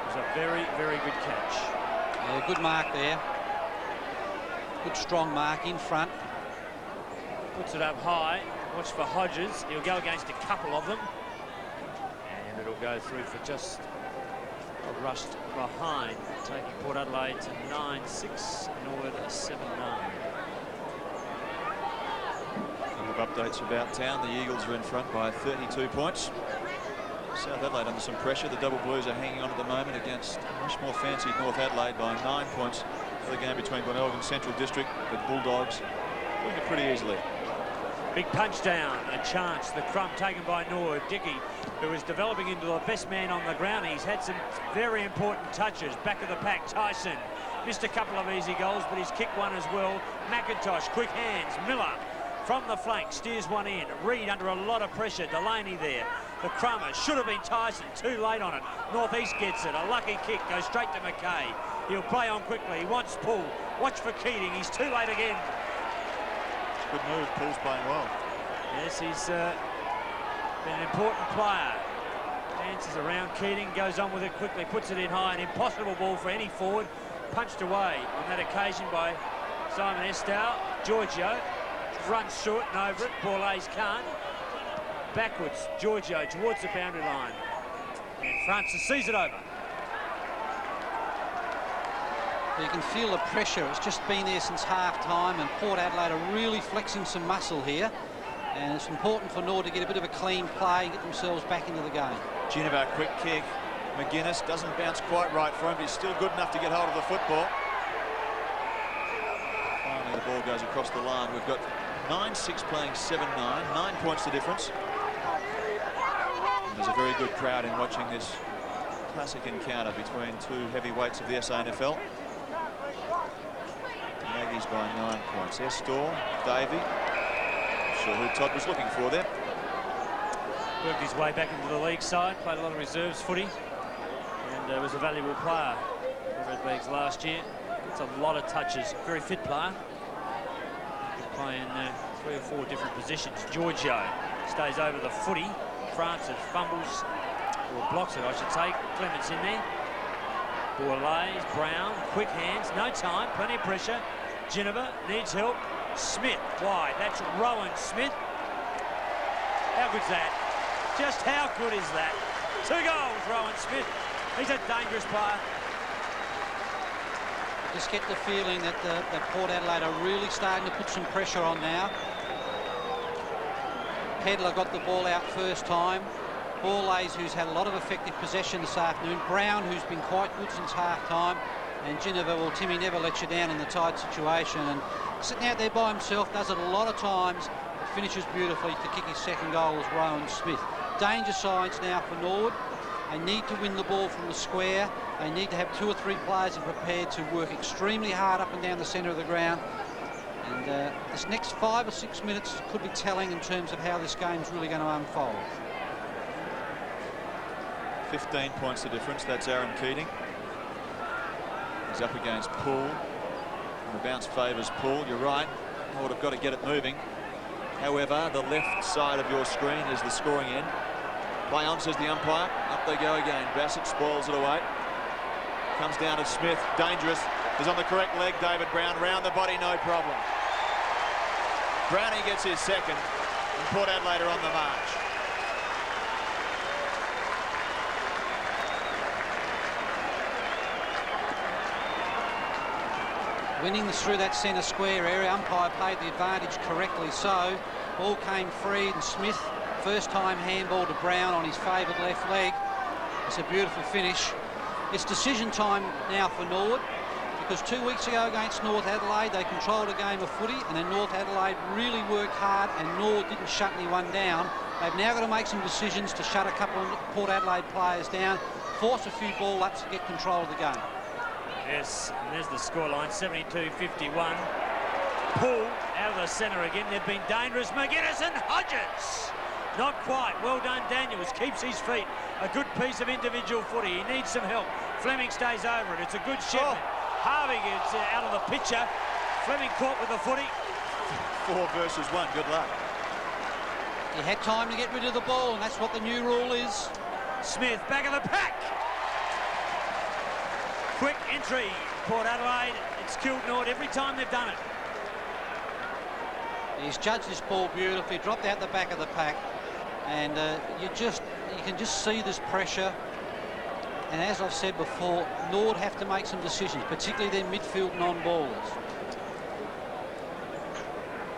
[SPEAKER 1] was a very, very good catch.
[SPEAKER 3] Yeah, good mark there. Good strong mark in front.
[SPEAKER 1] Puts it up high. Watch for Hodges. He'll go against a couple of them. And it'll go through for just a rushed behind, taking Port Adelaide to 9-6, Norwood 7-9.
[SPEAKER 2] Updates about town. The Eagles are in front by 32 points. South Adelaide under some pressure. The Double Blues are hanging on at the moment against much more fancied North Adelaide by 9 points. The game between Glenelg and Central District, the Bulldogs doing it pretty easily.
[SPEAKER 1] Big punch down, a chance. The crumb taken by Norwood. Dickey, who is developing into the best man on the ground. He's had some very important touches. Back of the pack, Tyson missed a couple of easy goals, but he's kicked one as well. McIntosh, quick hands. Miller from the flank, steers one in. Reed under a lot of pressure. Delaney there. The crummer should have been Tyson. Too late on it. Northeast gets it. A lucky kick. Goes straight to McKay. He'll play on quickly. He wants Poole. Watch for Keating. He's too late again.
[SPEAKER 2] Good move. Poole's playing well.
[SPEAKER 1] Yes, he's been an important player. Dances around Keating. Goes on with it quickly. Puts it in high. An impossible ball for any forward. Punched away on that occasion by Simon Estow. Giorgio runs short and over it. Borlase can't. Backwards, Giorgio towards the boundary line. And Francis sees it over.
[SPEAKER 3] You can feel the pressure. It's just been there since half-time, and Port Adelaide are really flexing some muscle here. And it's important for Norwood to get a bit of a clean play and get themselves back into the game.
[SPEAKER 2] Ginnivan, quick kick. McGuinness doesn't bounce quite right for him, but he's still good enough to get hold of the football. Finally, the ball goes across the line. We've got 9-6 playing 7-9, 9 points the difference. And there's a very good crowd in watching this classic encounter between two heavyweights of the SANFL. The Aggies by 9 points. Estor, Davey. Not sure who Todd was looking for there.
[SPEAKER 1] Worked his way back into the league side, played a lot of reserves footy, and was a valuable player for Red Leagues last year. It's a lot of touches, very fit player. Playing 3 or 4 different positions. Giorgio stays over the footy. Francis fumbles, or blocks it, I should say. Clements in there. Borlase, Brown, quick hands, no time, plenty of pressure. Ginnivan needs help. Smith wide. That's Rowan Smith. How good's that? Just how good is that? 2 goals, Rowan Smith. He's a dangerous player.
[SPEAKER 3] Just get the feeling that the Port Adelaide are really starting to put some pressure on now. Pedler got the ball out first time. Borlase, who's had a lot of effective possession this afternoon. Brown, who's been quite good since half-time. And Ginnivan, well, Timmy never lets you down in the tight situation. And sitting out there by himself, does it a lot of times. It finishes beautifully to kick his second goal as Rowan Smith. Danger signs now for Norwood. They need to win the ball from the square. They need to have 2 or 3 players prepared to work extremely hard up and down the centre of the ground. And this next 5 or 6 minutes could be telling in terms of how this game's really going to unfold.
[SPEAKER 2] 15 points the difference. That's Aaron Keating. He's up against Poole. And the bounce favours Poole. You're right. Norwood have got to get it moving. However, the left side of your screen is the scoring end. Play on, says the umpire. Up they go again. Bassett spoils it away. Comes down to Smith. Dangerous. Is on the correct leg. David Brown round the body, no problem. Brownie gets his second. And Port Adelaide are on the march.
[SPEAKER 3] Winning through that centre square area. Umpire paid the advantage correctly so. Ball came free and Smith, first time handball to Brown on his favoured left leg. It's a beautiful finish. It's decision time now for Norwood, because 2 weeks ago against North Adelaide they controlled a game of footy, and then North Adelaide really worked hard and Norwood didn't shut anyone down. They've now got to make some decisions to shut a couple of Port Adelaide players down, force a few ball ups to get control of the game.
[SPEAKER 1] Yes, and there's the scoreline, 72-51. Poole out of the centre again. They've been dangerous. McGuinness and Hodges. Not quite. Well done, Daniels. Keeps his feet. A good piece of individual footy. He needs some help. Fleming stays over it. It's a good shipment. Harvey gets out of the picture. Fleming caught with the footy.
[SPEAKER 2] 4 versus 1. Good luck.
[SPEAKER 3] He had time to get rid of the ball, and that's what the new rule is.
[SPEAKER 1] Smith, back of the pack. Quick entry. Port Adelaide. It's killed Norwood every time they've done it.
[SPEAKER 3] He's judged this ball beautifully, dropped out the back of the pack, and you can just see this pressure. And as I've said before, Norwood have to make some decisions, particularly their midfield non-ballers.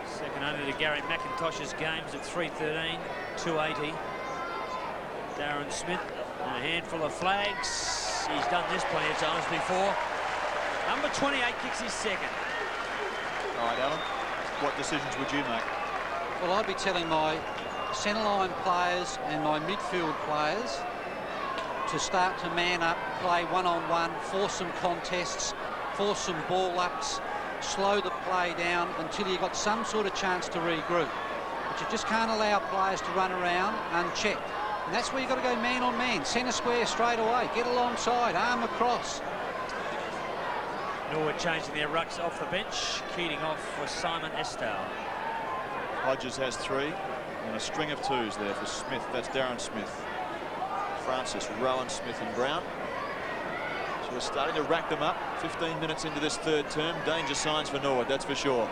[SPEAKER 1] Second only to Gary McIntosh's games at 313, 280. Darren Smith, and a handful of flags. He's done this plenty of times before. Number 28 kicks his second.
[SPEAKER 2] All right, Alan. What decisions would you make?
[SPEAKER 3] Well, I'd be telling my centre-line players and my midfield players to start to man up, play one-on-one, force some contests, force some ball-ups, slow the play down until you've got some sort of chance to regroup. But you just can't allow players to run around unchecked. And that's where you've got to go man-on-man, centre square straight away, get alongside, arm across.
[SPEAKER 1] Norwood changing their rucks off the bench. Keating off for Simon Estelle.
[SPEAKER 2] Hodges has 3 and a string of 2s there for Smith. That's Darren Smith, Francis, Rowan, Smith and Brown. So we're starting to rack them up. 15 minutes into this third term. Danger signs for Norwood, that's for sure.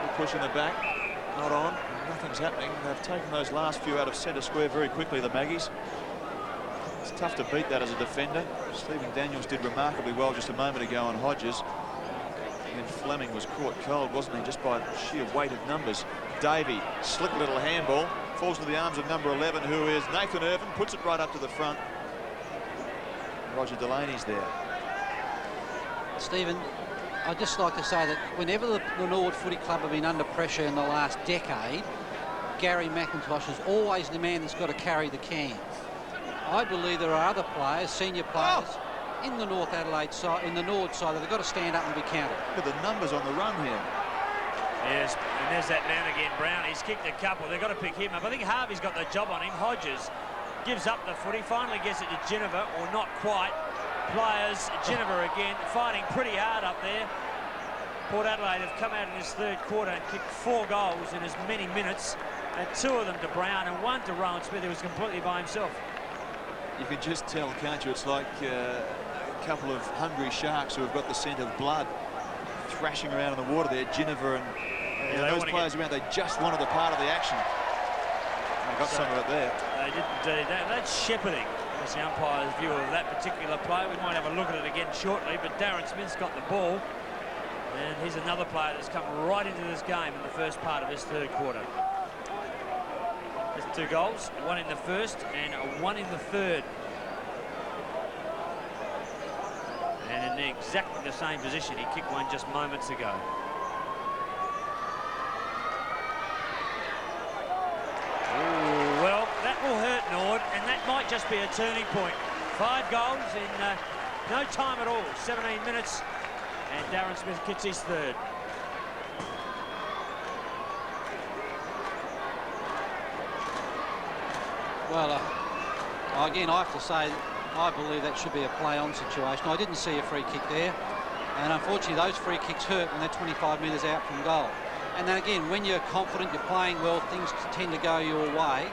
[SPEAKER 2] Good push in the back. Not on. Nothing's happening. They've taken those last few out of centre square very quickly, the Maggies. It's tough to beat that as a defender. Stephen Daniels did remarkably well just a moment ago on Hodges. And then Fleming was caught cold, wasn't he, just by sheer weight of numbers. Davey, slick little handball, falls to the arms of number 11, who is Nathan Irvin, puts it right up to the front. Roger Delaney's there.
[SPEAKER 3] Stephen, I'd just like to say that whenever the Norwood Footy Club have been under pressure in the last decade, Gary McIntosh is always the man that's got to carry the can. I believe there are other players, senior players, in the North Adelaide side, in the Norwood side, that have got to stand up and be counted.
[SPEAKER 2] Look at the numbers on the run here.
[SPEAKER 1] Yes, and there's that man again, Brown. He's kicked a couple. They've got to pick him up. I think Harvey's got the job on him. Hodges gives up the footy, finally gets it to Ginniver, or not quite. Players, Ginniver again, fighting pretty hard up there. Port Adelaide have come out in this third quarter and kicked 4 goals in as many minutes, and 2 of them to Brown and 1 to Rowan Smith, who was completely by himself.
[SPEAKER 2] You can just tell, can't you? It's like a couple of hungry sharks who have got the scent of blood thrashing around in the water there. Ginniver and those players around, they just wanted a part of the action. They got some of it there.
[SPEAKER 1] They didn't. That's shepherding. That's the umpire's view of that particular play. We might have a look at it again shortly, but Darren Smith's got the ball. And he's another player that's come right into this game in the first part of this third quarter. There's 2 goals, 1 in the first and 1 in the third. And in exactly the same position. He kicked one just moments ago. Ooh, well, that will hurt Norwood, and that might just be a turning point. 5 goals in no time at all, 17 minutes, and Darren Smith gets his third. Well,
[SPEAKER 3] Again, I have to say, I believe that should be a play-on situation. I didn't see a free kick there, and unfortunately those free kicks hurt when they're 25 metres out from goal. And then again, when you're confident, you're playing well, things tend to go your way.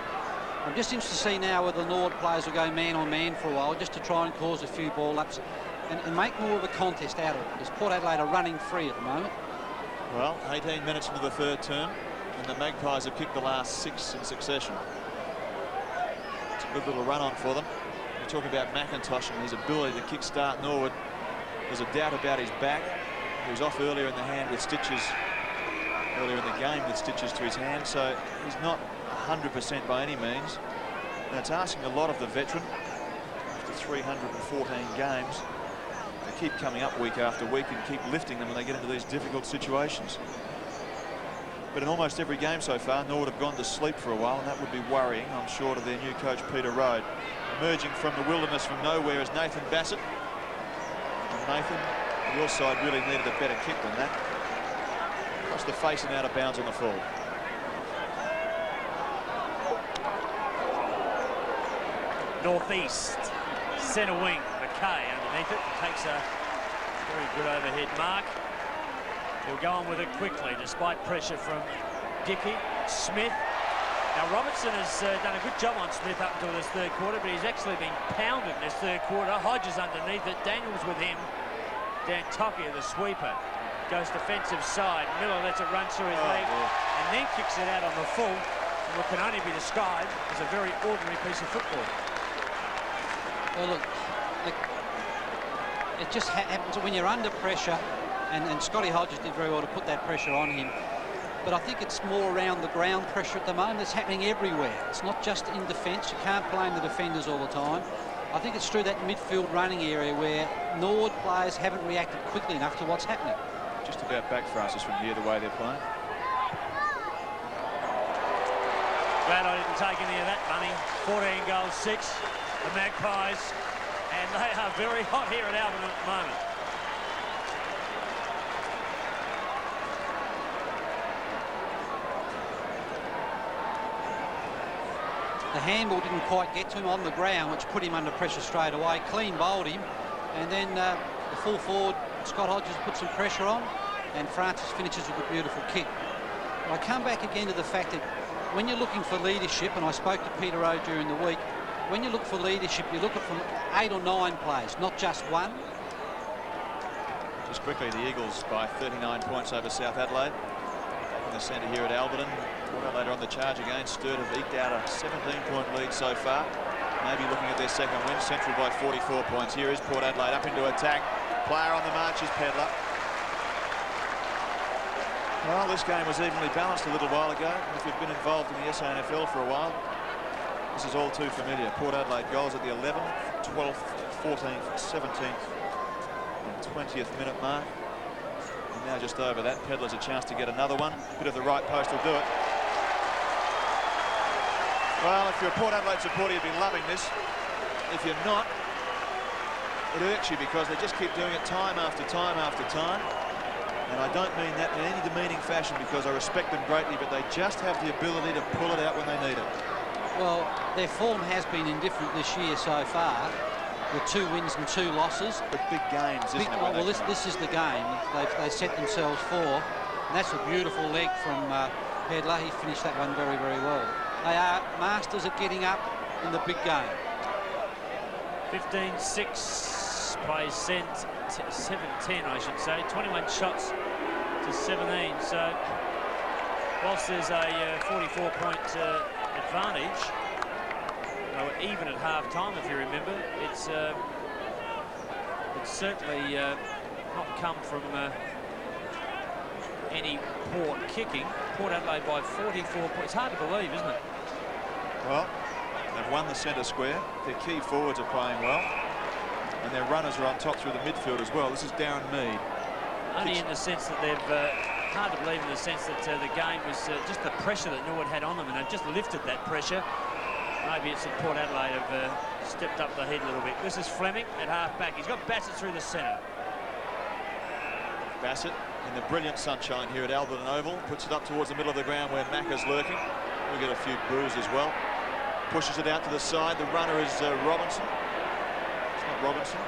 [SPEAKER 3] I'm just interested to see now whether the Norwood players will go man-on-man for a while, just to try and cause a few ball-ups and make more of a contest out of it, because Port Adelaide are running free at the moment.
[SPEAKER 2] Well, 18 minutes into the third term, and the Magpies have kicked the last 6 in succession. It's a good little run-on for them. We're talking about McIntosh and his ability to kick-start Norwood. There's a doubt about his back. He was off earlier in the hand with stitches, earlier in the game with stitches to his hand, so he's not 100% by any means. And it's asking a lot of the veteran after 314 games to keep coming up week after week and keep lifting them when they get into these difficult situations. But in almost every game so far, Norwood have gone to sleep for a while, and that would be worrying, I'm sure, to their new coach, Peter Rode. Emerging from the wilderness from nowhere is Nathan Bassett. And Nathan, your side really needed a better kick than that. Across the face and out of bounds on the full.
[SPEAKER 1] Northeast, centre wing, McKay underneath it. Takes a very good overhead mark. He'll go on with it quickly, despite pressure from Dickey. Smith. Now, Robertson has done a good job on Smith up until this third quarter, but he's actually been pounded in this third quarter. Hodges underneath it. Daniels with him. Dan Tokia, the sweeper, goes defensive side. Miller lets it run through his leg and then kicks it out on the full. And what can only be described as a very ordinary piece of football.
[SPEAKER 3] Well, look, it just happens when you're under pressure, and Scotty Hodges did very well to put that pressure on him. But I think it's more around the ground pressure at the moment. It's happening everywhere. It's not just in defence. You can't blame the defenders all the time. I think it's through that midfield running area where Norwood players haven't reacted quickly enough to what's happening.
[SPEAKER 2] Just about back, Francis, from here, the way they're playing.
[SPEAKER 1] Glad I didn't take any of that money. 14 goals, 6. The Magpies, and they are very hot here at Alberton at the moment.
[SPEAKER 3] The handball didn't quite get to him on the ground, which put him under pressure straight away. Clean bowled him, and then the full forward, Scott Hodges, put some pressure on, and Francis finishes with a beautiful kick. I come back again to the fact that when you're looking for leadership, and I spoke to Peter Rode during the week, when you look for leadership, you look at from 8 or 9 players, not just one.
[SPEAKER 2] Just quickly, the Eagles by 39 points over South Adelaide. In the centre here at Alberton. Later on the charge again, Sturt have eked out a 17-point lead so far. Maybe looking at their second win. Central by 44 points. Here is Port Adelaide up into attack. Player on the march is Pedler. Well, this game was evenly balanced a little while ago. If you've been involved in the SANFL for a while, this is all too familiar. Port Adelaide goals at the 11th, 12th, 14th, 17th and 20th minute mark. And now just over that, Pedler's a chance to get another one. Bit of the right post will do it. Well, if you're a Port Adelaide supporter, you'd be loving this. If you're not, it irks you because they just keep doing it time after time after time. And I don't mean that in any demeaning fashion because I respect them greatly, but they just have the ability to pull it out when they need it. Well,
[SPEAKER 3] their form has been indifferent this year so far, with 2 wins and 2 losses.
[SPEAKER 2] But big games, isn't it?
[SPEAKER 3] Well, this is the game they set themselves for. And that's a beautiful leg from Pedler. He finished that one very, very well. They are masters at getting up in the big game.
[SPEAKER 1] 15-6 plays 7-10, I should say. 21 shots to 17. So, whilst there's a 44-point advantage, they were even at half-time, if you remember. It's certainly not come from any poor kicking. Port Adelaide by 44 points. It's hard to believe, isn't it?
[SPEAKER 2] Well, they've won the centre square. Their key forwards are playing well. And their runners are on top through the midfield as well. This is Darren Mead.
[SPEAKER 1] Only in the sense that they've... hard to believe in the sense that the game was just the pressure that Norwood had on them, and they've just lifted that pressure. Maybe it's that Port Adelaide have stepped up the heat a little bit. This is Fleming at half-back. He's got Bassett through the centre.
[SPEAKER 2] Bassett in the brilliant sunshine here at Alberton Oval. Puts it up towards the middle of the ground where Macca's lurking. We'll get a few boos as well. Pushes it out to the side. The runner is Robinson. Robinson.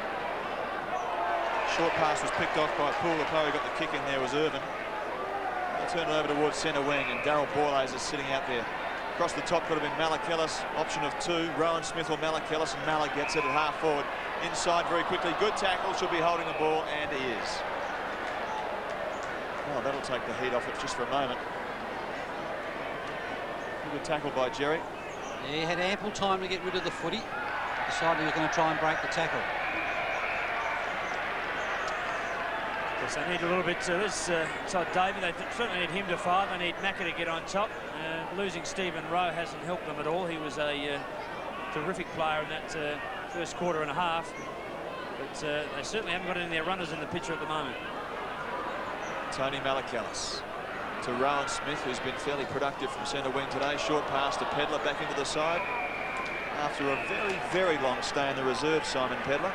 [SPEAKER 2] Short pass was picked off by Poole. The player who got the kick in there was Irvin. They turned it over towards centre wing, and Darryl Borlase is sitting out there. Across the top could have been Malakellis, option of two. Rowan Smith or Malakellis, and Malik gets it at half forward. Inside very quickly, good tackle, should be holding the ball, and he is. Oh, that'll take the heat off it just for a moment. Good tackle by Jerry.
[SPEAKER 3] He had ample time to get rid of the footy. Decided he was going to try and break the tackle.
[SPEAKER 1] Yes, they need a little bit inside David. They certainly need him to fire. They need Macca to get on top. Losing Stephen Rowe hasn't helped them at all. He was a terrific player in that first quarter and a half. But they certainly haven't got any of their runners in the picture at the moment.
[SPEAKER 2] Tony Malakellis to Rowan Smith, who's been fairly productive from centre wing today. Short pass to Pedler back into the side. After a very, very long stay in the reserve, Simon Pedler,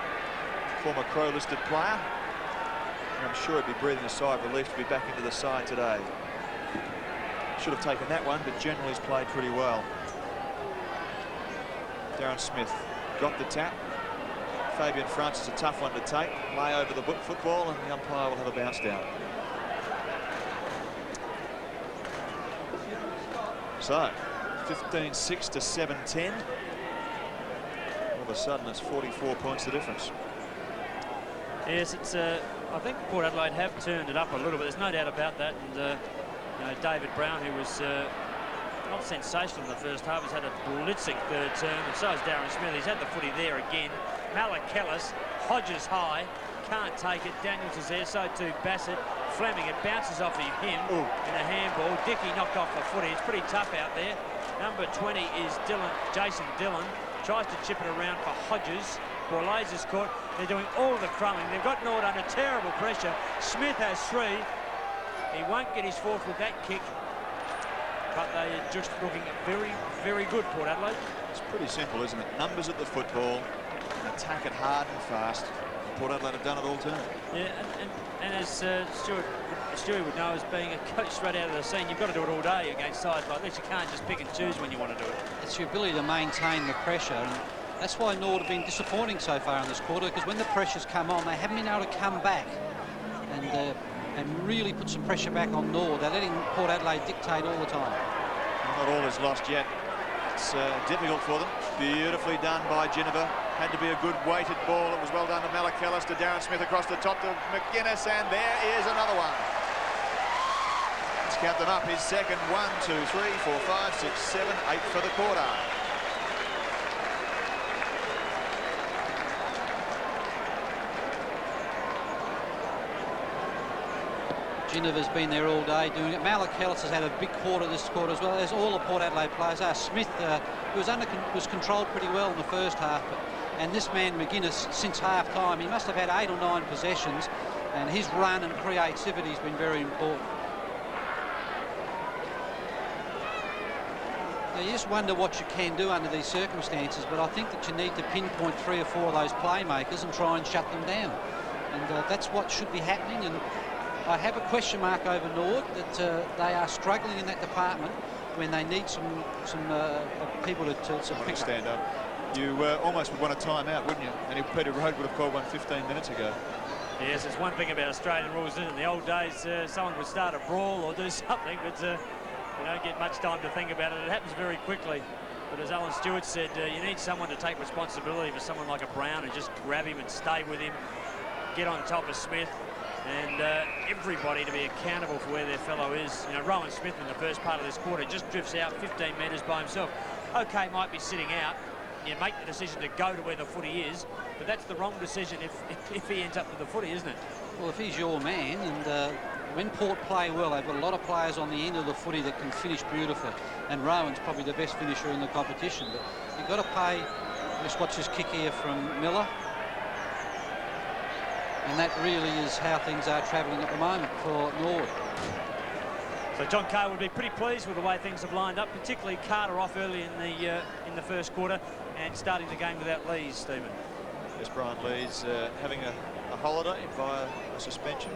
[SPEAKER 2] former Crow-listed player. And I'm sure he'd be breathing a sigh of relief to be back into the side today. Should have taken that one, but generally he's played pretty well. Darren Smith got the tap. Fabian Francis, a tough one to take. Lay over the football, and the umpire will have a bounce down. So, 15-6 to 7-10. All of a sudden, it's 44 points the difference.
[SPEAKER 1] Yes, it's. I think Port Adelaide have turned it up a little bit. There's no doubt about that. And you know, David Brown, who was not sensational in the first half, has had a blitzing third term, and so has Darren Smith. He's had the footy there again. Malakellis, Hodges high, can't take it. Daniels is there, so too Bassett. Fleming, it bounces off of him in a handball. Dickey knocked off the footy. It's pretty tough out there. Number 20 is Jason Dillon. Tries to chip it around for Hodges. Borlase is caught. They're doing all of the crumbing. They've got Norwood under terrible pressure. Smith has 3. He won't get his 4th with that kick. But they're just looking very, very good, Port Adelaide.
[SPEAKER 2] It's pretty simple, isn't it? Numbers at the football, and attack it hard and fast. Port Adelaide have done it all term. Yeah,
[SPEAKER 1] and as Stewie would know, as being a coach straight out of the scene, you've got to do it all day against sides like this. You can't just pick and choose when you want to do it. It's
[SPEAKER 3] your ability to maintain the pressure, and that's why Norwood have been disappointing so far in this quarter, because when the pressure's come on, they haven't been able to come back and really put some pressure back on Norwood. They're letting Port Adelaide dictate all the time.
[SPEAKER 2] Not all is lost yet. It's difficult for them. Beautifully done by Ginniver. Had to be a good weighted ball. It was well done to Malakellis, to Darren Smith across the top to McGuinness, and there is another one. Let's count them up. His second. 1, 2, 3, 4, 5, 6, 7, 8 for the quarter.
[SPEAKER 3] Ginniver's been there all day doing it. Malakellis has had a big quarter this quarter as well as all the Port Adelaide players are. Smith was controlled pretty well in the first half, and this man McGuinness, since half time, he must have had 8 or 9 possessions, and his run and creativity has been very important. Now, you just wonder what you can do under these circumstances, but I think that you need to pinpoint 3 or 4 of those playmakers and try and shut them down, and that's what should be happening. And I have a question mark over Norwood that they are struggling in that department when they need some people to pick
[SPEAKER 2] stand up. You almost would want a time-out, wouldn't you? And Peter Road would have called one 15 minutes ago.
[SPEAKER 1] Yes, it's one thing about Australian rules, isn't it? In the old days, someone would start a brawl or do something, but you don't get much time to think about it. It happens very quickly. But as Alan Stewart said, you need someone to take responsibility for someone like a Brown and just grab him and stay with him, get on top of Smith. And everybody to be accountable for where their fellow is. You know, Rowan Smith in the first part of this quarter just drifts out 15 metres by himself. Okay, might be sitting out. You make the decision to go to where the footy is, but that's the wrong decision if he ends up with the footy, isn't it?
[SPEAKER 3] Well, if he's your man, and when Port play well, they've got a lot of players on the end of the footy that can finish beautifully. And Rowan's probably the best finisher in the competition. But you've got to pay. Let's watch this kick here from Miller. And that really is how things are travelling at the moment for Norwood.
[SPEAKER 1] So John Carr would be pretty pleased with the way things have lined up, particularly Carter off early in the first quarter and starting the game without Lees, Stephen.
[SPEAKER 2] Yes, Brian Lees having a holiday via a suspension.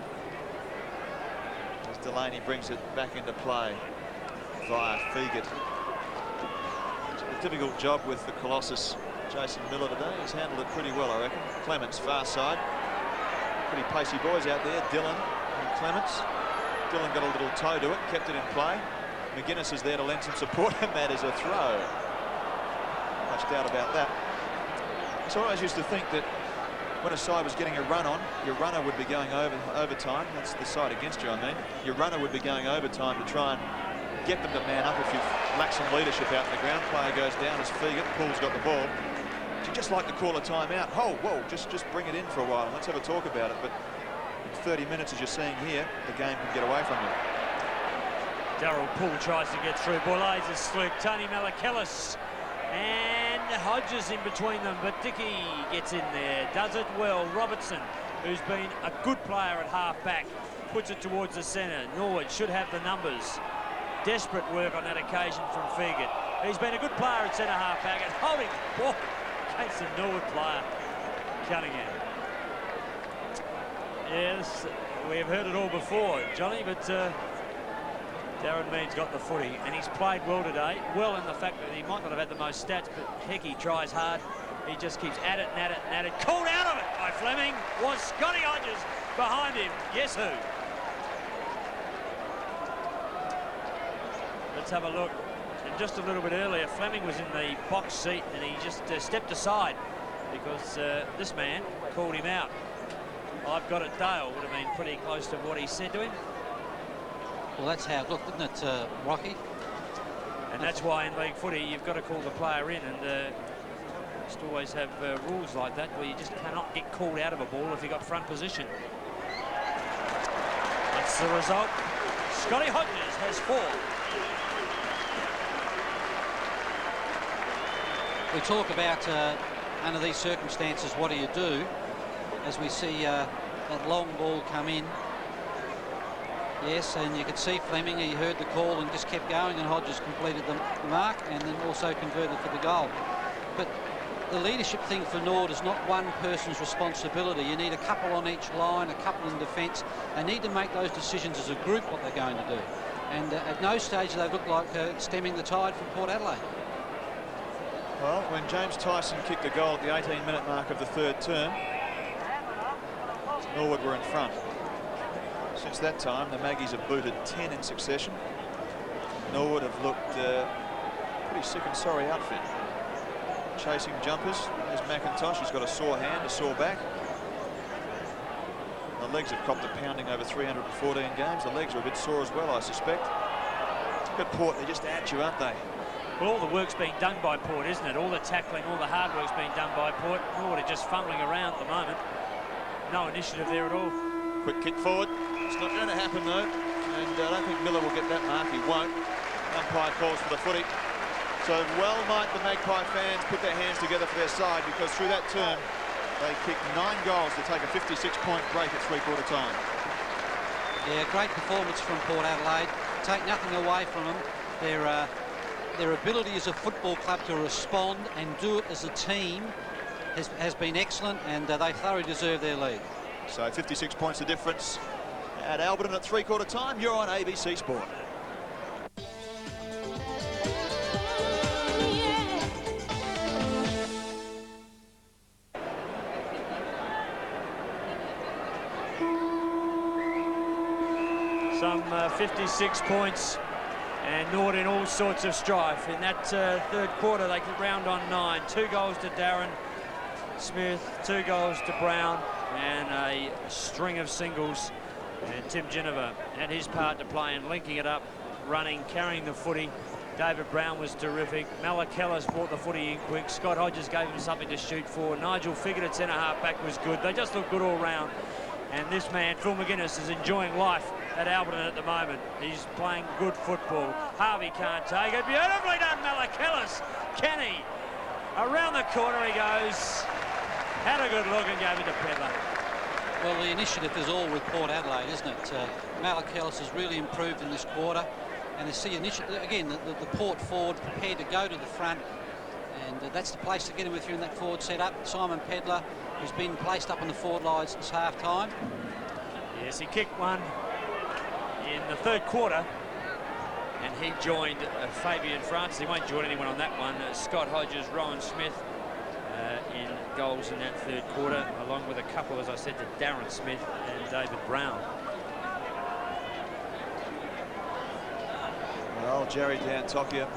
[SPEAKER 2] As Delaney brings it back into play via Fegert. It's a difficult job with the Colossus Jason Miller today. He's handled it pretty well, I reckon. Clements, far side. Pretty pacey boys out there, Dillon and Clements. Dillon got a little toe to it, kept it in play. McGuinness is there to lend some support, and that is a throw. Much doubt about that. So I always used to think that when a side was getting a run on, your runner would be going overtime. That's the side against you, I mean. Your runner would be going overtime to try and get them to man up if you lack some leadership out in the ground. Player goes down as Fegan. Poole's got the ball. You just like to call a timeout. Oh, whoa, just bring it in for a while and let's have a talk about it. But in 30 minutes, as you're seeing here, the game can get away from you.
[SPEAKER 1] Darryl Poole tries to get through. Boulez is slipped. Tony Malakellus and Hodges in between them, but Dickey gets in there, does it well. Robertson, who's been a good player at half-back, puts it towards the centre. Norwood should have the numbers. Desperate work on that occasion from Fegan. He's been a good player at centre half-back and holding the ball against the Norwood player, Cunningham. Yes, we've heard it all before, Johnny, but Darren Mead's got the footy, and he's played well today. Well in the fact that he might not have had the most stats, but heck, he tries hard. He just keeps at it and at it and at it. Called out of it by Fleming was Scotty Hodges behind him. Guess who? Let's have a look. And just a little bit earlier, Fleming was in the box seat, and he just stepped aside because this man called him out. I've got it, Dale would have been pretty close to what he said to him.
[SPEAKER 3] Well, that's how it looked, didn't it, Rocky?
[SPEAKER 1] And that's why in league footy you've got to call the player in, and just always have rules like that where you just cannot get called out of a ball if you've got front position. That's the result. Scotty Hodges has 4.
[SPEAKER 3] We talk about, under these circumstances, what do you do? As we see that long ball come in. Yes, and you could see Fleming, he heard the call and just kept going, and Hodges completed the mark and then also converted for the goal. But the leadership thing for Norwood is not one person's responsibility. You need a couple on each line, a couple in defence. They need to make those decisions as a group what they're going to do. And at no stage do they look like stemming the tide from Port Adelaide.
[SPEAKER 2] Well, when James Tyson kicked the goal at the 18-minute mark of the third term, Norwood were in front. Since that time, the Maggies have booted 10 in succession. Norwood have looked pretty sick and sorry outfit. Chasing jumpers. There's McIntosh. He's got a sore hand, a sore back. The legs have copped a pounding over 314 games. The legs are a bit sore as well, I suspect. But Port, they're just at you, aren't they?
[SPEAKER 1] Well, all the work's being done by Port, isn't it? All the tackling, all the hard work's being done by Port. Norwood are just fumbling around at the moment. No initiative there at all.
[SPEAKER 2] Quick kick forward. It's not going to happen, though. And I don't think Miller will get that mark. He won't. Umpire calls for the footy. So well might the Magpie fans put their hands together for their side, because through that term, they kicked 9 goals to take a 56-point break at three-quarter time.
[SPEAKER 3] Yeah, great performance from Port Adelaide. Take nothing away from them. Their ability as a football club to respond and do it as a team has been excellent, and they thoroughly deserve their lead.
[SPEAKER 2] So 56 points the difference at Alberton at three-quarter time. You're on ABC Sport.
[SPEAKER 1] Some 56 points, and Norwood in all sorts of strife. In that third quarter, they could round on 9. 2 goals to Darren Smith, 2 goals to Brown, and a string of singles. And Tim Ginniver had his part to play in linking it up, running, carrying the footy. David Brown was terrific. Malakellus brought the footy in quick. Scott Hodges gave him something to shoot for. Nigel Figgett at centre half back was good. They just looked good all round. And this man, Phil McGuinness, is enjoying life at Alberton at the moment. He's playing good football. Harvey can't take it. Beautifully done, Malakellus. Can he? Around the corner he goes. Had a good look and gave it to Pedler.
[SPEAKER 3] Well, the initiative is all with Port Adelaide, isn't it? Malakellus has really improved in this quarter. And you see, again, the Port forward prepared to go to the front. And that's the place to get him with you in that forward setup. Simon Pedler, who's been placed up on the forward line since half-time.
[SPEAKER 1] Yes, he kicked one in the third quarter, and he joined Fabian Francis. He won't join anyone on that one. Scott Hodges, Rowan Smith, in goals in that third quarter, along with a couple, as I said, to Darren Smith and David Brown.
[SPEAKER 2] Well, Jerry D'Antokia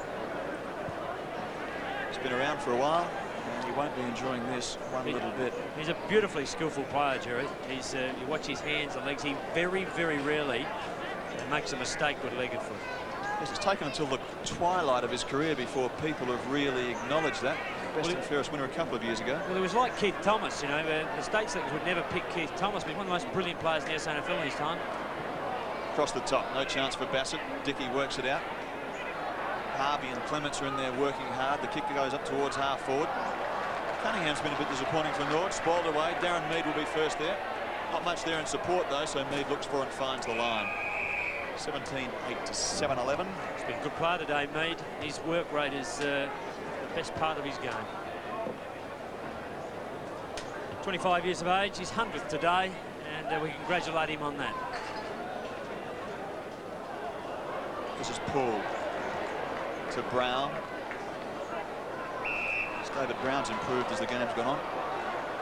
[SPEAKER 2] has been around for a while, and he won't be enjoying this one little bit.
[SPEAKER 1] He's a beautifully skillful player, Jerry. He's you watch his hands and legs. He very, very rarely makes a mistake with leg and foot.
[SPEAKER 2] Yes, it's taken until the twilight of his career before people have really acknowledged that. Best and fairest winner a couple of years ago.
[SPEAKER 1] Well, it was like Keith Thomas, you know. The state selectors would never pick Keith Thomas, but he's one of the most brilliant players in the SANFL in his time.
[SPEAKER 2] Across the top, no chance for Bassett. Dickey works it out. Harvey and Clements are in there working hard. The kick goes up towards half forward. Cunningham's been a bit disappointing for Norwood. Spoiled away. Darren Mead will be first there. Not much there in support though, so Mead looks for and finds the line. 17-8 to 7-11.
[SPEAKER 1] He's been a good player today, Mead. His work rate is the best part of his game. 25 years of age, his 100th today, and we congratulate him on that.
[SPEAKER 2] This is Poole to Brown. David Brown's improved as the game's gone on.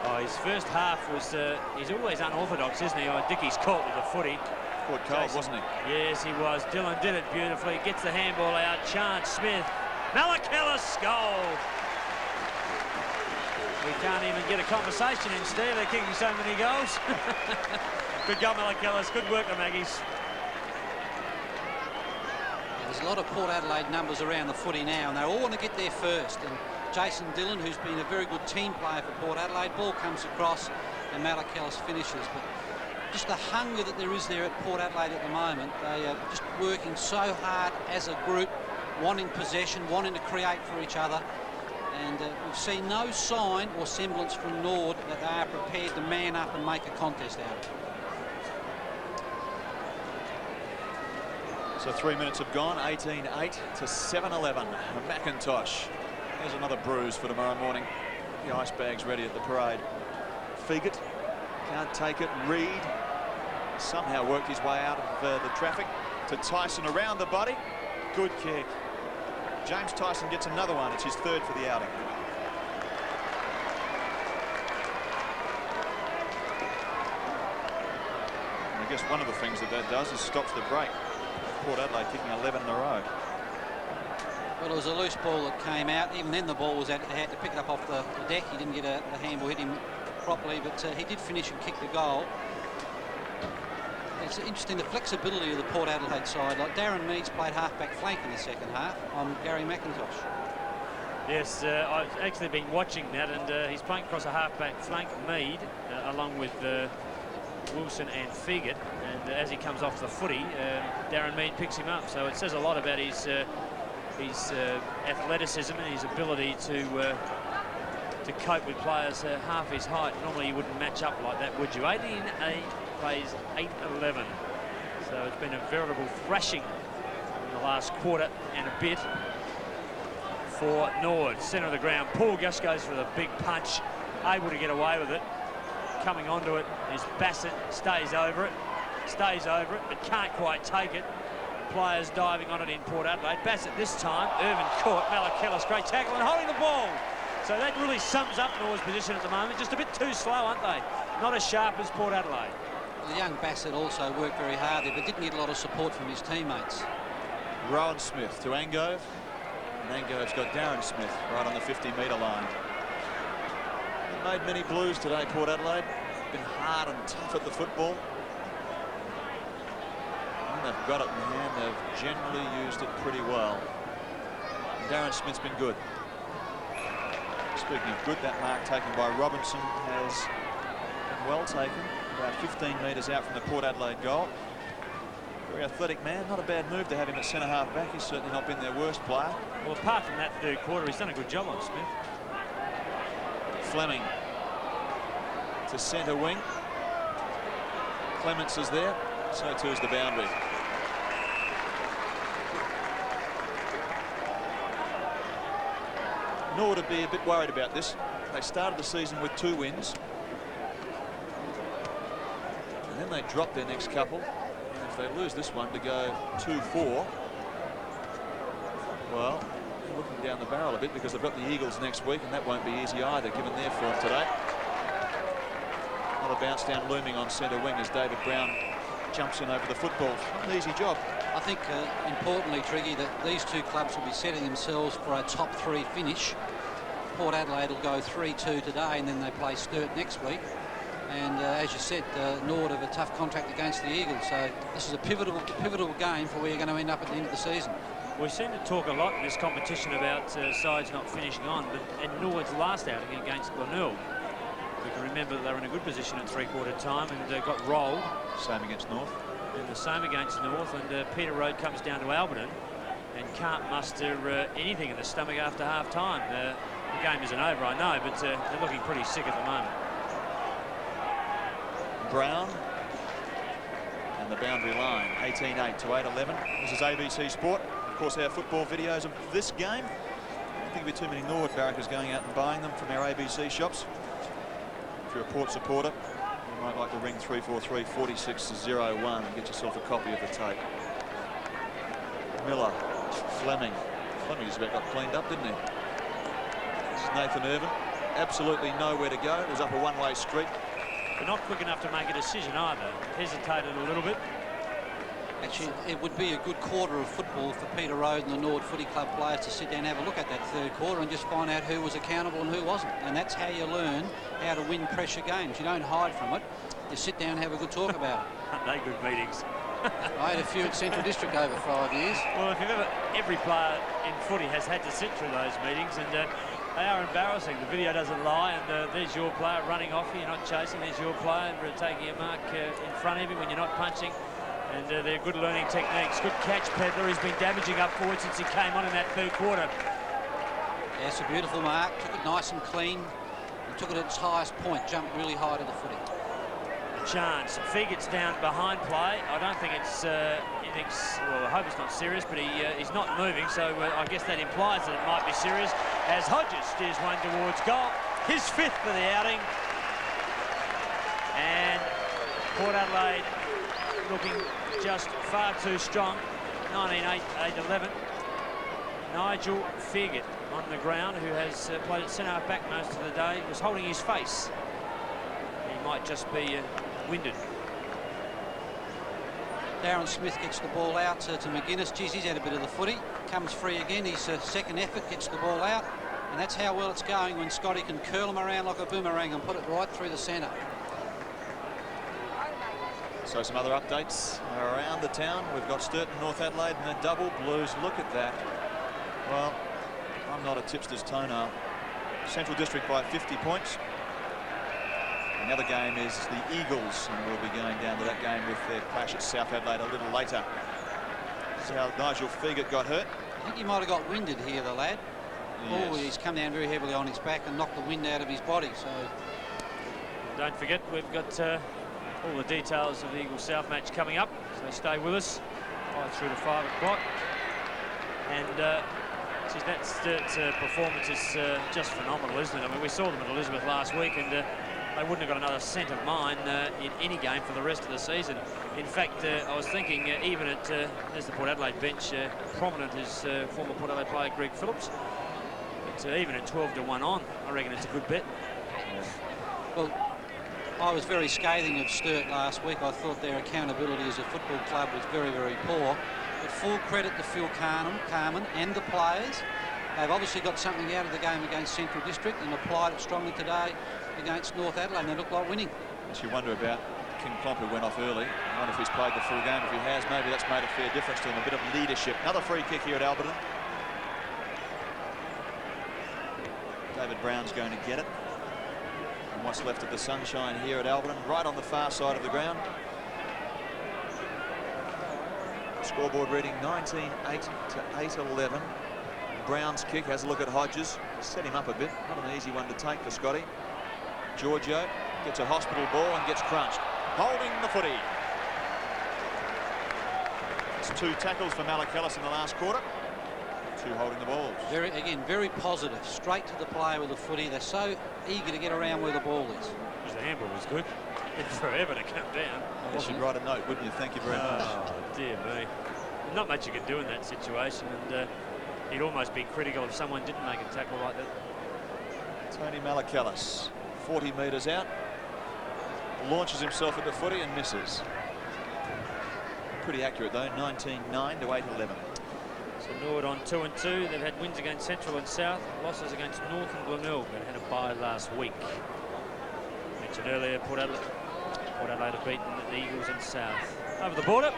[SPEAKER 1] Oh, his first half was, he's always unorthodox, isn't he? Oh, Dickey's caught with the footy.
[SPEAKER 2] Caught cold, wasn't he?
[SPEAKER 1] Yes, he was. Dylan did it beautifully. Gets the handball out. Chance Smith. Malakillis goal. We can't even get a conversation in, Steve. They're kicking so many goals. Good goal, Malakillis. Good work, the Maggies.
[SPEAKER 3] There's a lot of Port Adelaide numbers around the footy now, and they all want to get there first. And Jason Dillon, who's been a very good team player for Port Adelaide, ball comes across and Malakillis finishes. But just the hunger that there is there at Port Adelaide at the moment, they are just working so hard as a group, wanting possession, wanting to create for each other. And we've seen no sign or semblance from Norwood that they are prepared to man up and make a contest out of it.
[SPEAKER 2] So 3 minutes have gone, 18-8 to 7-11. McIntosh. There's another bruise for tomorrow morning. The ice bag's ready at the parade. Fegit can't take it. Reed somehow worked his way out of the traffic to Tyson around the body. Good kick. James Tyson gets another one. It's his third for the outing. And I guess one of the things that does is stops the break. Port Adelaide kicking 11 in a row.
[SPEAKER 3] Well, it was a loose ball that came out. Even then the ball was out. They had to pick it up off the deck. He didn't get a handball hit him properly, but he did finish and kick the goal. It's interesting, the flexibility of the Port Adelaide side. Like Darren Meads played half-back flank in the second half on Gary McIntosh.
[SPEAKER 1] Yes, I've actually been watching that, and he's playing across a half-back flank, Mead, along with Wilson and Fegit. And as he comes off the footy, Darren Mead picks him up. So it says a lot about his athleticism and his ability to cope with players half his height. Normally you wouldn't match up like that, would you? 18-8 plays 8-11. So it's been a veritable thrashing in the last quarter and a bit for Norwood. Centre of the ground. Paul just goes for the big punch, able to get away with it. Coming onto it is Bassett, stays over it, but can't quite take it. Players diving on it in Port Adelaide. Bassett this time, Irvin caught, Malakillis, great tackle and holding the ball. So that really sums up Norwood's position at the moment. Just a bit too slow, aren't they? Not as sharp as Port Adelaide.
[SPEAKER 3] The young Bassett also worked very hard there, but didn't get a lot of support from his teammates.
[SPEAKER 2] Rowan Smith to Angove. And Angove's got Darren Smith right on the 50-metre line. They've made many blues today, Port Adelaide. Been hard and tough at the football. When they've got it in hand, they've generally used it pretty well. And Darren Smith's been good. Speaking of good, that mark taken by Robinson has been well taken. About 15 metres out from the Port Adelaide goal. Very athletic man, not a bad move to have him at centre half back. He's certainly not been their worst player.
[SPEAKER 1] Well, apart from that third quarter, he's done a good job on Smith.
[SPEAKER 2] Fleming to centre wing. Clements is there, so too is the boundary. Norwood would be a bit worried about this. They started the season with 2 wins. And then they dropped their next couple. And if they lose this one to go 2-4, well, looking down the barrel a bit because they've got the Eagles next week, and that won't be easy either, given their form today. Another bounce down looming on centre wing as David Brown jumps in over the football. Not an easy job.
[SPEAKER 3] I think, importantly, Triggy, that these two clubs will be setting themselves for a top 3 finish. Port Adelaide will go 3-2 today, and then they play Sturt next week. And as you said, Norwood have a tough contract against the Eagles, so this is a pivotal game for where you're going to end up at the end of the season.
[SPEAKER 1] We seem to talk a lot in this competition about sides not finishing on, but in Norwood's last outing against Glenelg, we can remember that they were in a good position at three-quarter time and got rolled.
[SPEAKER 2] Same against North.
[SPEAKER 1] And the same against North, and Peter Road comes down to Alberton and can't muster anything in the stomach after half-time. The game isn't over, I know, but they're looking pretty sick at the moment.
[SPEAKER 2] Brown and the boundary line, 18-8 to 8-11. This is ABC Sport. Of course, our football videos of this game. I don't think there'll be too many Norwood backers going out and buying them from our ABC shops. If you're a Port supporter, you might like to ring 343-4601 and get yourself a copy of the tape. Miller, Fleming. Fleming just about got cleaned up, didn't he? This is Nathan Irvin. Absolutely nowhere to go. It was up a one-way street.
[SPEAKER 1] But not quick enough to make a decision either. Hesitated a little bit.
[SPEAKER 3] Actually, it would be a good quarter of football for Peter Road and the Norwood Footy Club players to sit down and have a look at that third quarter and just find out who was accountable and who wasn't. And that's how you learn how to win pressure games. You don't hide from it. You sit down and have a good talk about it.
[SPEAKER 1] Aren't they good meetings?
[SPEAKER 3] I had a few at Central District over 5 years.
[SPEAKER 1] Well, if you've ever, every player in footy has had to sit through those meetings, and they are embarrassing. The video doesn't lie, and there's your player running off you, you're not chasing. There's your player taking a mark in front of you when you're not punching. And they're good learning techniques. Good catch, Pedler. He's been damaging up forward since he came on in that third quarter.
[SPEAKER 3] Yeah, it's a beautiful mark. Took it nice and clean. And took it at its highest point. Jumped really high to the footy.
[SPEAKER 1] A chance. Fee gets down behind play. I don't think it's, he thinks, well, I hope it's not serious, but he's not moving, so I guess that implies that it might be serious. As Hodges steers one towards goal. His 5th for the outing. And Port Adelaide looking just far too strong. 19-8, 8-11. Nigel Figget on the ground, who has played at centre back most of the day, was holding his face. He might just be winded.
[SPEAKER 3] Darren Smith gets the ball out to McGuinness. Geez, he's had a bit of the footy. Comes free again. His second effort gets the ball out. And that's how well it's going when Scotty can curl him around like a boomerang and put it right through the centre.
[SPEAKER 2] So some other updates around the town. We've got Sturt and North Adelaide in a double. Blues, look at that. Well, I'm not a tipster's toenail. Central District by 50 points. And the other game is the Eagles, and we'll be going down to that game with their clash at South Adelaide a little later. This is how Nigel Figget got hurt.
[SPEAKER 3] I think he might have got winded here, the lad.
[SPEAKER 2] Yes.
[SPEAKER 3] Oh, he's come down very heavily on his back and knocked the wind out of his body. So
[SPEAKER 1] Don't forget, we've got all the details of the Eagles-South match coming up, so stay with us right through to 5 o'clock. And geez, that performance is just phenomenal, isn't it? I mean, we saw them at Elizabeth last week, and they wouldn't have got another cent of mine in any game for the rest of the season. In fact, I was thinking even at as the Port Adelaide bench, prominent is former Port Adelaide player Greg Phillips. But even at 12-1 on, I reckon it's a good bet.
[SPEAKER 3] well, I was very scathing of Sturt last week. I thought their accountability as a football club was very, very poor. But full credit to Phil Carman and the players. They've obviously got something out of the game against Central District and applied it strongly today against North Adelaide, and they look like winning.
[SPEAKER 2] As you wonder about King Plump, who went off early. I wonder if he's played the full game. If he has, maybe that's made a fair difference to him. A bit of leadership. Another free kick here at Alberton. David Brown's going to get it. And what's left of the sunshine here at Alberton, right on the far side of the ground. Scoreboard reading 19-8 to 8-11. Brown's kick has a look at Hodges. Set him up a bit. Not an easy one to take for Scotty. Giorgio gets a hospital ball and gets crunched. Holding the footy. It's 2 tackles for Malachellis in the last quarter. 2 holding the balls.
[SPEAKER 3] Very positive. Straight to the player with the footy. They're so eager to get around where the ball is.
[SPEAKER 1] Because the handball was good. It took forever to come down.
[SPEAKER 2] You should write a note, wouldn't you? Thank you very much.
[SPEAKER 1] Oh, dear me. Not much you can do in that situation. And He'd almost be critical if someone didn't make a tackle like that.
[SPEAKER 2] Tony Malakalis, 40 metres out, launches himself into footy and misses. Pretty accurate though, 19-9 to 8-11.
[SPEAKER 1] So Norwood on 2-2. They've had wins against Central and South, losses against North and Glenelg, but had a bye last week. Mentioned earlier, Port Adelaide have beaten the Eagles and South. Over the border,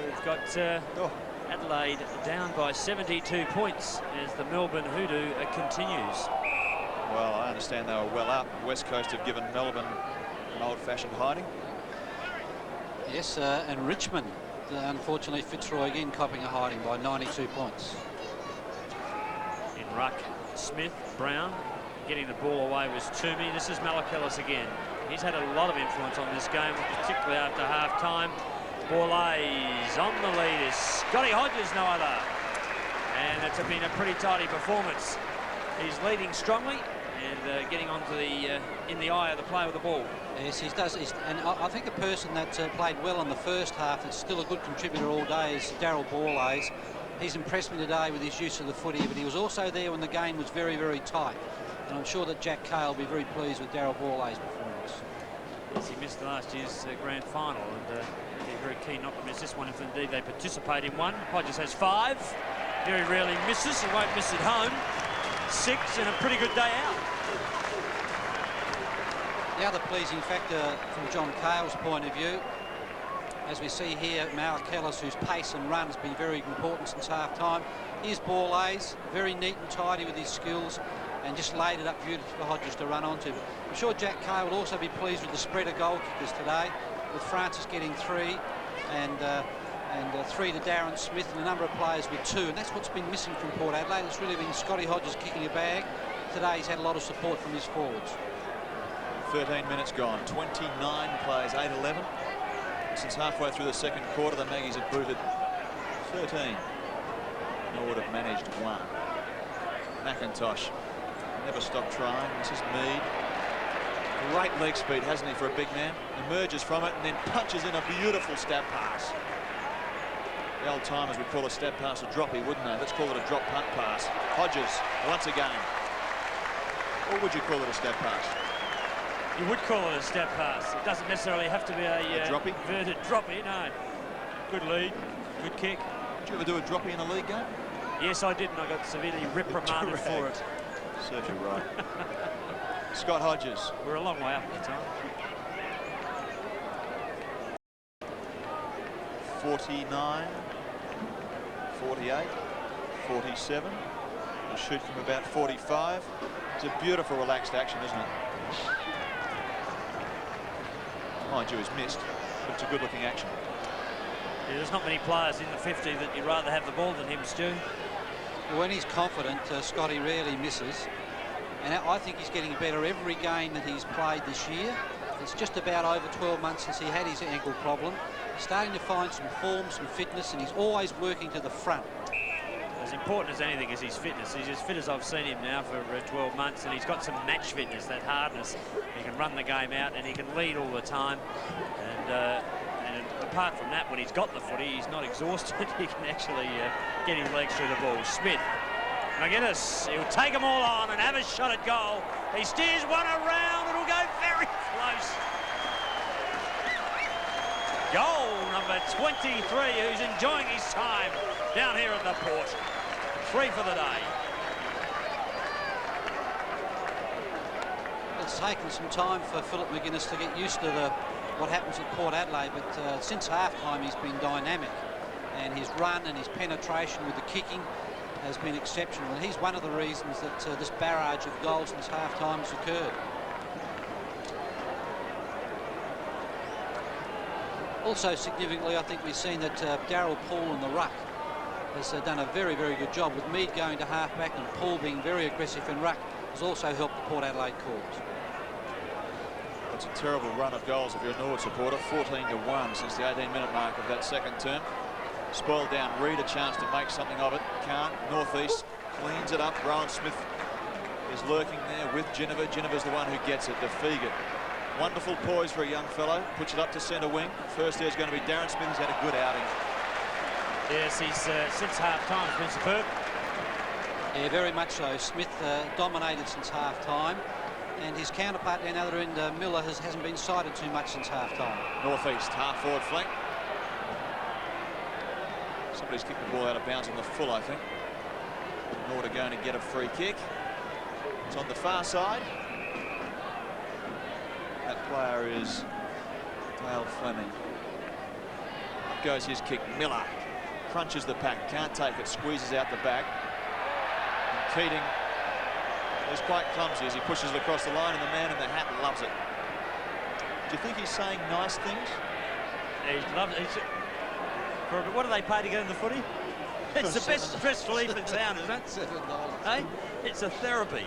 [SPEAKER 1] we've got Adelaide down by 72 points as the Melbourne hoodoo continues.
[SPEAKER 2] Well, I understand they were well up. West Coast have given Melbourne an old-fashioned hiding.
[SPEAKER 3] Yes, and Richmond, unfortunately, Fitzroy again copping a hiding by 92 points.
[SPEAKER 1] In ruck, Smith, Brown, getting the ball away was Toomey. This is Malakalis again. He's had a lot of influence on this game, particularly after half-time. Borlase on the lead is Scotty Hodges, no other. And it's been a pretty tidy performance. He's leading strongly and getting onto the in the eye of the play with the ball.
[SPEAKER 3] Yes, he does. And I think a person that played well in the first half that's still a good contributor all day is Daryl Borlase. He's impressed me today with his use of the footy, but he was also there when the game was very, very tight. And I'm sure that Jack Cale will be very pleased with Daryl Borlase's performance.
[SPEAKER 1] Yes, he missed last year's grand final, and they're very keen not to miss this one if indeed they participate in one. Hodges has 5. Very rarely misses. He won't miss at home. 6 and a pretty good day out.
[SPEAKER 3] The other pleasing factor from John Cale's point of view, as we see here, Malakalis, whose pace and run has been very important since half-time. Here's Borlase, very neat and tidy with his skills, and just laid it up beautifully for Hodges to run onto. I'm sure Jack Cale will also be pleased with the spread of goal kickers today, with Francis getting 3 and 3 to Darren Smith and a number of players with 2. And that's what's been missing from Port Adelaide. It's really been Scotty Hodges kicking a bag. Today he's had a lot of support from his forwards.
[SPEAKER 2] 13 minutes gone, 29 plays, 8-11. Since halfway through the second quarter, the Maggies have booted 13. Norwood have managed 1. McIntosh never stopped trying. This is Mead. Great leg speed, hasn't he, for a big man? Emerges from it and then punches in a beautiful stab pass. The old timers would call a stab pass a droppy, wouldn't they? Let's call it a drop punt pass. Hodges, once again. Or would you call it a stab pass?
[SPEAKER 1] You would call it a stab pass. It doesn't necessarily have to be a
[SPEAKER 2] droppy?
[SPEAKER 1] Inverted droppy, no. Good lead, good kick.
[SPEAKER 2] Did you ever do a droppy in a league game?
[SPEAKER 1] Yes, I did, and I got severely reprimanded for it.
[SPEAKER 2] Serves you right. Scott Hodges.
[SPEAKER 1] We're a long way up at the time.
[SPEAKER 2] 49, 48, 47. He'll shoot from about 45. It's a beautiful, relaxed action, isn't it? Mind you, he's missed, but it's a good-looking action.
[SPEAKER 1] Yeah, there's not many players in the 50 that you'd rather have the ball than him, Stu.
[SPEAKER 3] When he's confident, Scotty rarely misses. And I think he's getting better every game that he's played this year. It's just about over 12 months since he had his ankle problem. He's starting to find some form, some fitness, and he's always working to the front.
[SPEAKER 1] As important as anything is his fitness. He's as fit as I've seen him now for 12 months, and he's got some match fitness, that hardness. He can run the game out, and he can lead all the time. And apart from that, when he's got the footy, he's not exhausted. He can actually get his legs through the ball. Smith. McGuinness, he'll take them all on and have a shot at goal. He steers one around, it'll go very close. Goal number 23, who's enjoying his time down here at the Port. 3 for the day.
[SPEAKER 3] It's taken some time for Philip McGuinness to get used to what happens at Port Adelaide, but since half-time he's been dynamic, and his run and his penetration with the kicking has been exceptional, and he's one of the reasons that this barrage of goals since half-time has occurred. Also significantly, I think we've seen that Darryl Paul in the ruck has done a very, very good job, with Mead going to half-back and Paul being very aggressive in ruck has also helped the Port Adelaide cause.
[SPEAKER 2] It's a terrible run of goals if you're a Norwood supporter. 14-1 since the 18-minute mark of that second term. Spoiled down Reed, a chance to make something of it. Can't. Northeast cleans it up. Rowan Smith is lurking there with Ginniver. Ginniver's the one who gets it. Defeated. Wonderful poise for a young fellow. Puts it up to centre wing. First there's going to be Darren Smith. He's had a good outing.
[SPEAKER 1] Yes, he's since half-time has been superb.
[SPEAKER 3] Yeah, very much so. Smith dominated since half-time, and his counterpart down the other end, Miller, hasn't been sighted too much since half-time.
[SPEAKER 2] Northeast, half-forward flank. Somebody's kicked the ball out of bounds on the full, I think. Norwood are going to get a free kick. It's on the far side. That player is Dale Fleming. Up goes his kick. Miller crunches the pack, can't take it, squeezes out the back. And Keating is quite clumsy as he pushes it across the line, and the man in the hat loves it. Do you think he's saying nice things?
[SPEAKER 1] He loves it. What do they pay to get in the footy? It's the best stress relief in town, isn't it?
[SPEAKER 3] $7.
[SPEAKER 1] Hey, it's a therapy.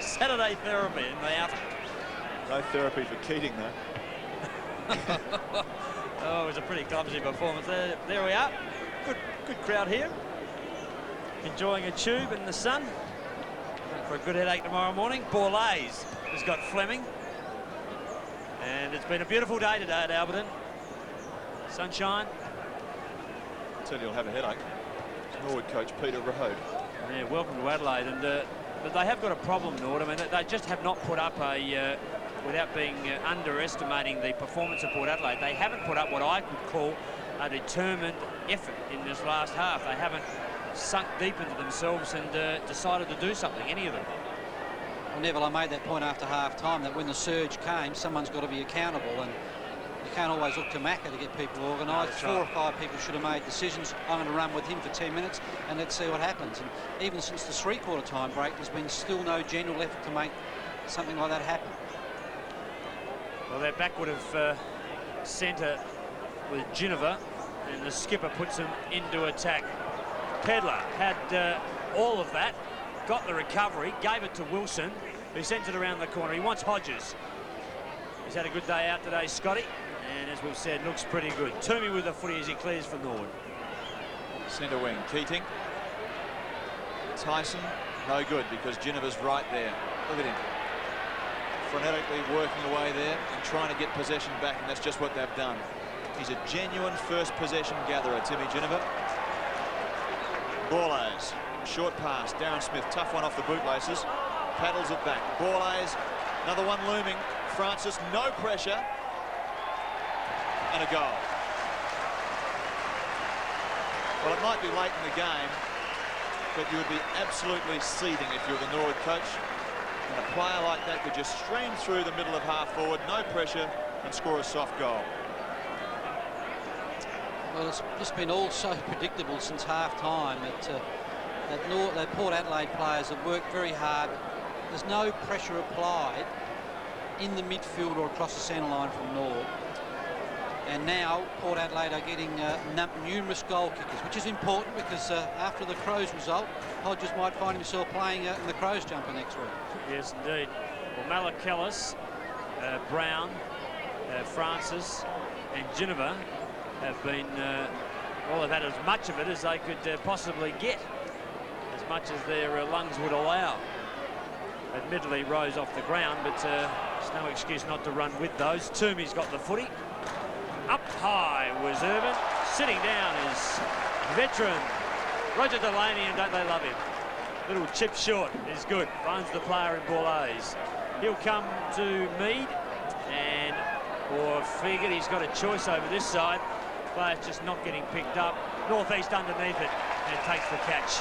[SPEAKER 1] Saturday therapy in the afternoon.
[SPEAKER 2] No therapy for Keating, though.
[SPEAKER 1] Oh, it was a pretty clumsy performance. There we are. Good crowd here. Enjoying a tube in the sun. For a good headache tomorrow morning. Borlaise has got Fleming. And it's been a beautiful day today at Alberton. Sunshine.
[SPEAKER 2] I tell you, you'll have a headache. It's Norwood coach Peter Rode.
[SPEAKER 1] Yeah, welcome to Adelaide. And but they have got a problem, Norwood. I mean, they just have not put up a, without being underestimating the performance of Port Adelaide, they haven't put up what I could call a determined effort in this last half. They haven't sunk deep into themselves and decided to do something, any of them.
[SPEAKER 3] Well, Neville, I made that point after half-time that when the surge came, someone's got to be accountable, and you can't always look to Macca to get people organised.
[SPEAKER 1] No,
[SPEAKER 3] 4 or 5 people should have made decisions. I'm going to run with him for 10 minutes and let's see what happens. And even since the 3/4 time break, there's been still no general effort to make something like that happen.
[SPEAKER 1] Well, they're backward of centre with Ginniver, and the skipper puts him into attack. Pedler had all of that, got the recovery, gave it to Wilson, who sends it around the corner. He wants Hodges. He's had a good day out today, Scotty, and as we've said, looks pretty good. Toomey with the footy as he clears for Norwood.
[SPEAKER 2] Centre wing, Keating. Tyson, no good because Ginniver's right there. Look at him. Frenetically working away there and trying to get possession back, and that's just what they've done. He's a genuine first possession gatherer, Timmy Ginniver. Borlaise, short pass, Darren Smith, tough one off the bootlaces, paddles it back. Borlaise, another one looming. Francis, no pressure, and a goal. Well, it might be late in the game, but you would be absolutely seething if you were the Norwood coach. And a player like that could just stream through the middle of half forward, no pressure, and score a soft goal.
[SPEAKER 3] Well, it's just been all so predictable since half-time that Port Adelaide players have worked very hard. There's no pressure applied in the midfield or across the centre line from Norwood. And now Port Adelaide are getting numerous goal kickers, which is important because after the Crows result, Hodges might find himself playing in the Crows jumper next week.
[SPEAKER 1] Yes, indeed. Well, Malachellis, Brown, Francis and Ginniver have been, well, they've had as much of it as they could possibly get, as much as their lungs would allow. Admittedly rose off the ground, but there's no excuse not to run with those. Toomey's got the footy. Up high was Irvin. Sitting down is veteran Roger Delaney, and don't they love him? Little chip short is good. Finds the player in Borlaise. He'll come to Mead, and or Figured he's got a choice over this side. Player's just not getting picked up. Northeast underneath it, and takes the catch.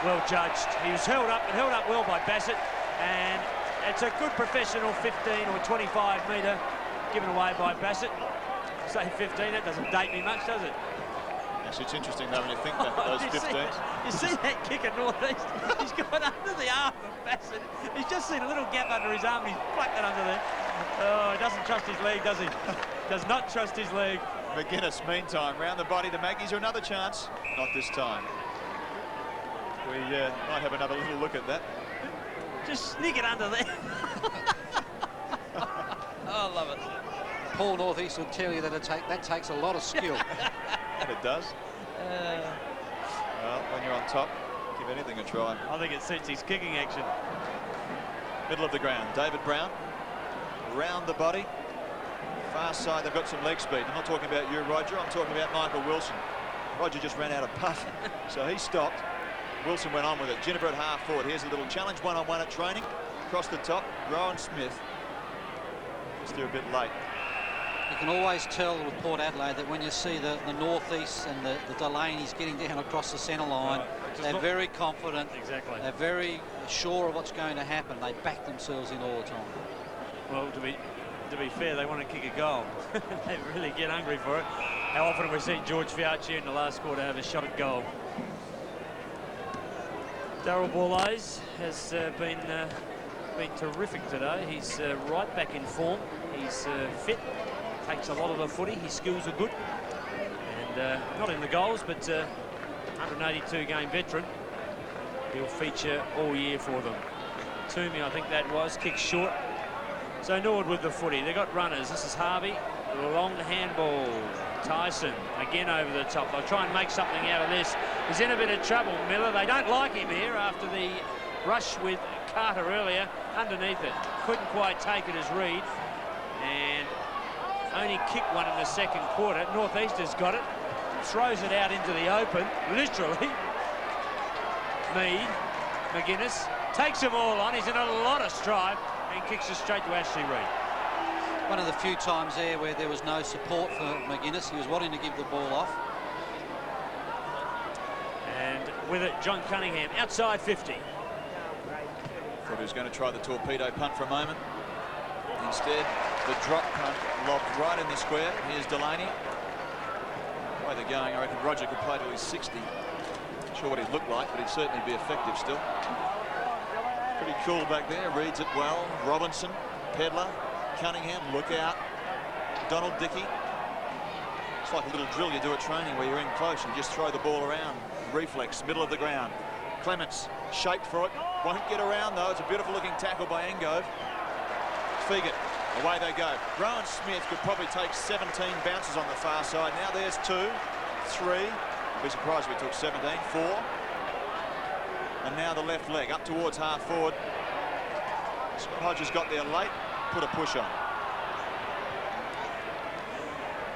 [SPEAKER 1] Well judged. He was held up, and held up well by Bassett, and it's a good professional 15 or 25 metre given away by Bassett. Say 15, that doesn't date me much, does it?
[SPEAKER 2] Yes, it's interesting though when you think back at those 15s.
[SPEAKER 1] You see that kick at Northeast? He's gone under the arm of Bassett. He's just seen a little gap under his arm, and he's plucked it under there. Oh, he doesn't trust his leg, does he? Does not trust his leg.
[SPEAKER 2] McGuinness, meantime, round the body. The Maggies are another chance. Not this time. We might have another little look at that.
[SPEAKER 1] Just sneak it under there. Oh, I love it.
[SPEAKER 3] Paul Northeast will tell you that that takes a lot of skill.
[SPEAKER 2] And it does. Well, when you're on top, give anything a try.
[SPEAKER 1] I think it suits his kicking action.
[SPEAKER 2] Middle of the ground, David Brown. Round the body. Far side, they've got some leg speed. I'm not talking about you, Roger. I'm talking about Michael Wilson. Roger just ran out of puff, so he stopped. Wilson went on with it. Ginniver at half forward. Here's a little challenge one-on-one at training. Across the top, Rowan Smith. Just there a bit late.
[SPEAKER 3] You can always tell with Port Adelaide that when you see the northeast and the Delaney's getting down across the centre line, they're very confident.
[SPEAKER 1] Exactly.
[SPEAKER 3] They're very sure of what's going to happen. They back themselves in all the time.
[SPEAKER 1] Well, to be fair, they want to kick a goal. They really get hungry for it. How often have we seen George Fiauci in the last quarter have a shot at goal? Darryl Borlase has been terrific today. He's right back in form. He's fit. Takes a lot of the footy. His skills are good. And not in the goals, but 182-game veteran. He'll feature all year for them. Toomey, I think that was, kicked short. So Norwood with the footy. They've got runners. This is Harvey. Long handball. Tyson again over the top. They'll try and make something out of this. He's in a bit of trouble, Miller. They don't like him here after the rush with Carter earlier. Underneath it. Couldn't quite take it as Reid. And only kicked one in the second quarter. Northeasters got it. Throws it out into the open. Literally. Mead. McGuinness. Takes them all on. He's in a lot of strife. And kicks it straight to Ashley Reid.
[SPEAKER 3] One of the few times there where there was no support for McGuinness. He was wanting to give the ball off.
[SPEAKER 1] And with it, John Cunningham, outside 50.
[SPEAKER 2] Thought he was going to try the torpedo punt for a moment. Instead, the drop punt lobbed right in the square. Here's Delaney. The way they're going, I reckon Roger could play till he's 60. Not sure what he'd look like, but he'd certainly be effective still. Pretty cool back there. Reads it well. Robinson, Pedler, Cunningham, look out. Donald Dickey. It's like a little drill you do at training where you're in close and just throw the ball around. Reflex, middle of the ground. Clements, shaped for it. Won't get around though. It's a beautiful looking tackle by Engove. Fegan, away they go. Rowan Smith could probably take 17 bounces on the far side. Now there's 2, 3. I'd be surprised if we took 17, 4. And now the left leg up towards half forward. Hodges got there late, put a push on.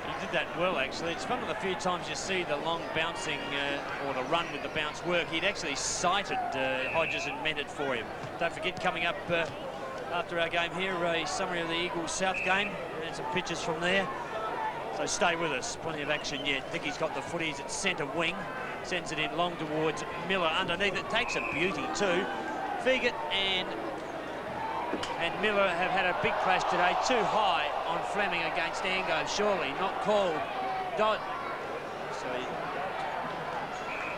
[SPEAKER 1] He did that well, actually. It's one of the few times you see the long bouncing or the run with the bounce work. He'd actually sighted Hodges and meant it for him. Don't forget, coming up after our game here, a summary of the Eagles South game and some pictures from there. So stay with us. Plenty of action yet. Dickey's got the footy. He's at centre wing. Sends it in long towards Miller underneath it. Takes a beauty too. Fegan and Miller have had a big clash today. Too high on Fleming against Ango. Surely not called. So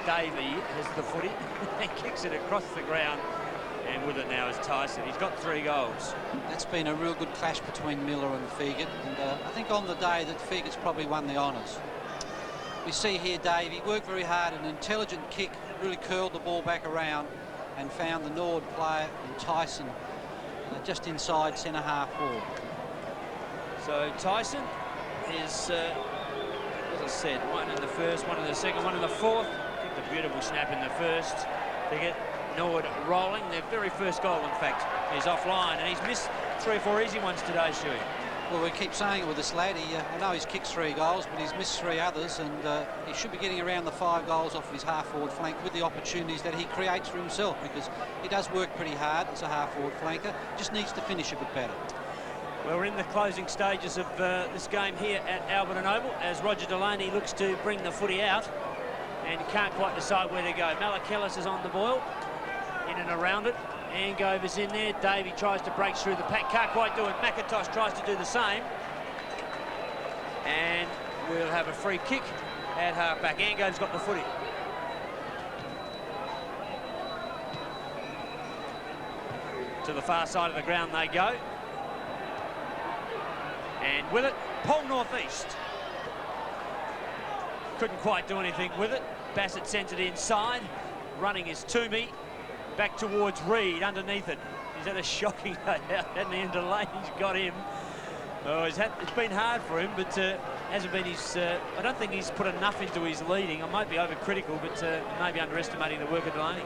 [SPEAKER 1] Davey has the footy. He kicks it across the ground. And with it now is Tyson. He's got 3 goals.
[SPEAKER 3] That's been a real good clash between Miller and Fegan. And I think on the day that Fegan's probably won the honours. We see here Davey worked very hard, an intelligent kick, really curled the ball back around and found the Norwood player and Tyson just inside centre half forward.
[SPEAKER 1] So Tyson is, as I said, one in the first, one in the second, one in the fourth. Kicked a beautiful snap in the first to get Norwood rolling. Their very first goal, in fact, is offline, and he's missed 3 or 4 easy ones today, Stewie.
[SPEAKER 3] Well, we keep saying it with this lad. I know he's kicked 3 goals, but he's missed 3 others, and he should be getting around the 5 goals off of his half-forward flank with the opportunities that he creates for himself, because he does work pretty hard as a half-forward flanker. Just needs to finish a bit better.
[SPEAKER 1] Well, we're in the closing stages of this game here at Alberton Oval as Roger Delaney looks to bring the footy out and can't quite decide where to go. Malakellis is on the boil, in and around it. Angove is in there. Davey tries to break through the pack. Can't quite do it. McIntosh tries to do the same. And we'll have a free kick at half-back. Angove's got the footy. To the far side of the ground they go. And with it, Paul Northeast. Couldn't quite do anything with it. Bassett sends it inside. Running is Toomey. Back towards Reid, underneath it. He's had a shocking day out, hasn't he? And Delaney's got him. Oh, it's been hard for him, but hasn't been his... I don't think he's put enough into his leading. I might be overcritical, but maybe underestimating the work of Delaney.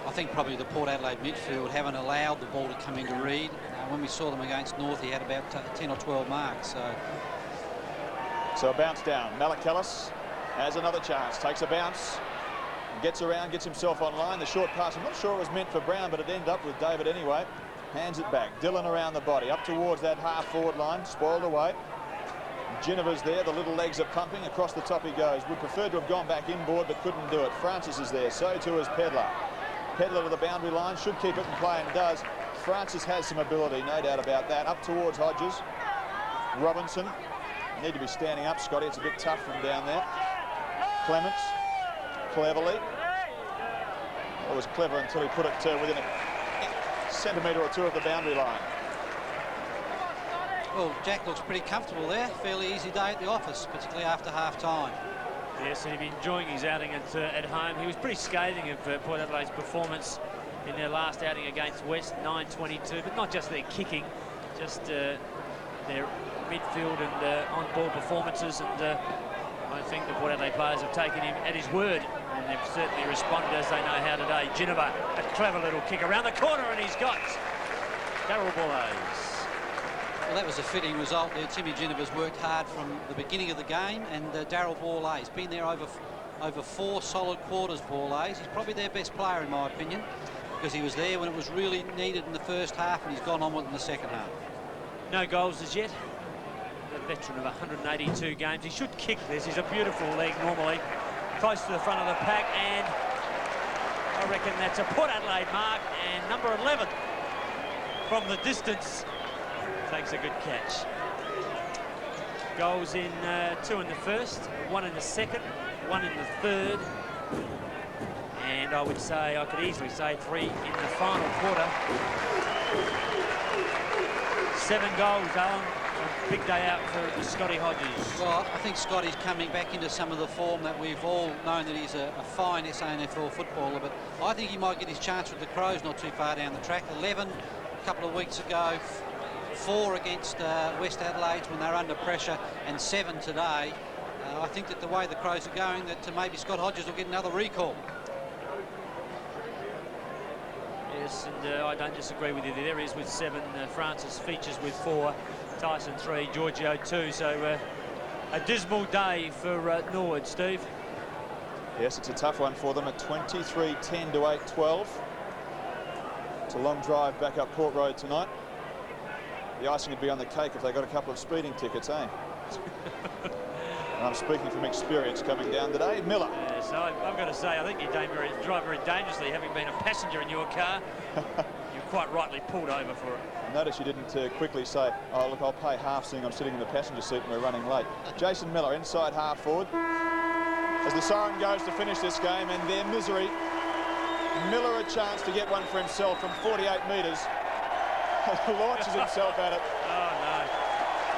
[SPEAKER 3] I think probably the Port Adelaide midfield haven't allowed the ball to come into Reid. When we saw them against North, he had about 10 or 12 marks.
[SPEAKER 2] So a bounce down. Malakellis has another chance. Takes a bounce. Gets around, gets himself online. The short pass, I'm not sure it was meant for Brown, but it ended up with David anyway. Hands it back. Dillon around the body, up towards that half-forward line, spoiled away. Ginniver's there, the little legs are pumping, across the top he goes. Would prefer to have gone back inboard, but couldn't do it. Francis is there, so too is Pedlar. Pedlar to the boundary line, should keep it in play and does. Francis has some ability, no doubt about that. Up towards Hodges. Robinson. Need to be standing up, Scotty. It's a bit tough from down there. Clements. Cleverly. It was clever until he put it within a centimetre or two of the boundary line.
[SPEAKER 3] Well, Jack looks pretty comfortable there. Fairly easy day at the office, particularly after half-time.
[SPEAKER 1] Yes, and he'd been enjoying his outing at home. He was pretty scathing of Port Adelaide's performance in their last outing against West, 9-22, but not just their kicking, just their midfield and on-ball performances. And I think the Port Adelaide players have taken him at his word, and they've certainly responded as they know how today. Ginniver, a clever little kick around the corner, and he's got Darryl Boulais.
[SPEAKER 3] Well, that was a fitting result there. Timmy Ginniver's worked hard from the beginning of the game, and Darryl Boulais been there over 4 solid quarters. Boulais, he's probably their best player in my opinion, because he was there when it was really needed in the first half, and he's gone on with it in the second half. No goals as yet. A veteran of 182 games. He should kick this. He's a beautiful leg normally. Close to the front of the pack, and I reckon that's a Port Adelaide mark, and number 11 from the distance takes a good catch. Goals in 2 in the first, 1 in the second, 1 in the third, and I would say, I could easily say 3 in the final quarter. 7 goals, Alan. A big day out for Scotty Hodges. Well, I think Scotty's coming back into some of the form that we've all known that he's a fine SANFL footballer, but I think he might get his chance with the Crows not too far down the track. 11 a couple of weeks ago, 4 against West Adelaide when they're under pressure, and 7 today. I think that the way the Crows are going, that maybe Scott Hodges will get another recall. Yes, and I don't disagree with you. There he is with 7. Francis features with 4. Tyson 3, Giorgio 2. So a dismal day for Norwood, Steve.
[SPEAKER 2] Yes, it's a tough one for them at 23-10 to 8-12. It's a long drive back up Port Road tonight. The icing would be on the cake if they got a couple of speeding tickets, eh? And I'm speaking from experience coming down today. Miller.
[SPEAKER 1] Yes, I've got to say, I think you drive very dangerously, having been a passenger in your car. You're quite rightly pulled over for it.
[SPEAKER 2] Notice you didn't quickly say, oh, look, I'll pay half seeing I'm sitting in the passenger seat and we're running late. Jason Miller, inside half forward. As the siren goes to finish this game, and their misery, Miller a chance to get one for himself from 48 metres. Launches himself at it.
[SPEAKER 1] Oh, no.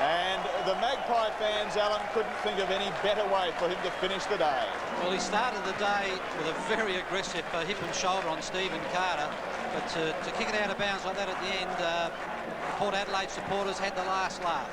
[SPEAKER 2] And the Magpie fans, Alan, couldn't think of any better way for him to finish the day. Well, he started the day with a very aggressive hip and shoulder on Stephen Carter, but to kick it out of bounds like that at the end, Port Adelaide supporters had the last laugh.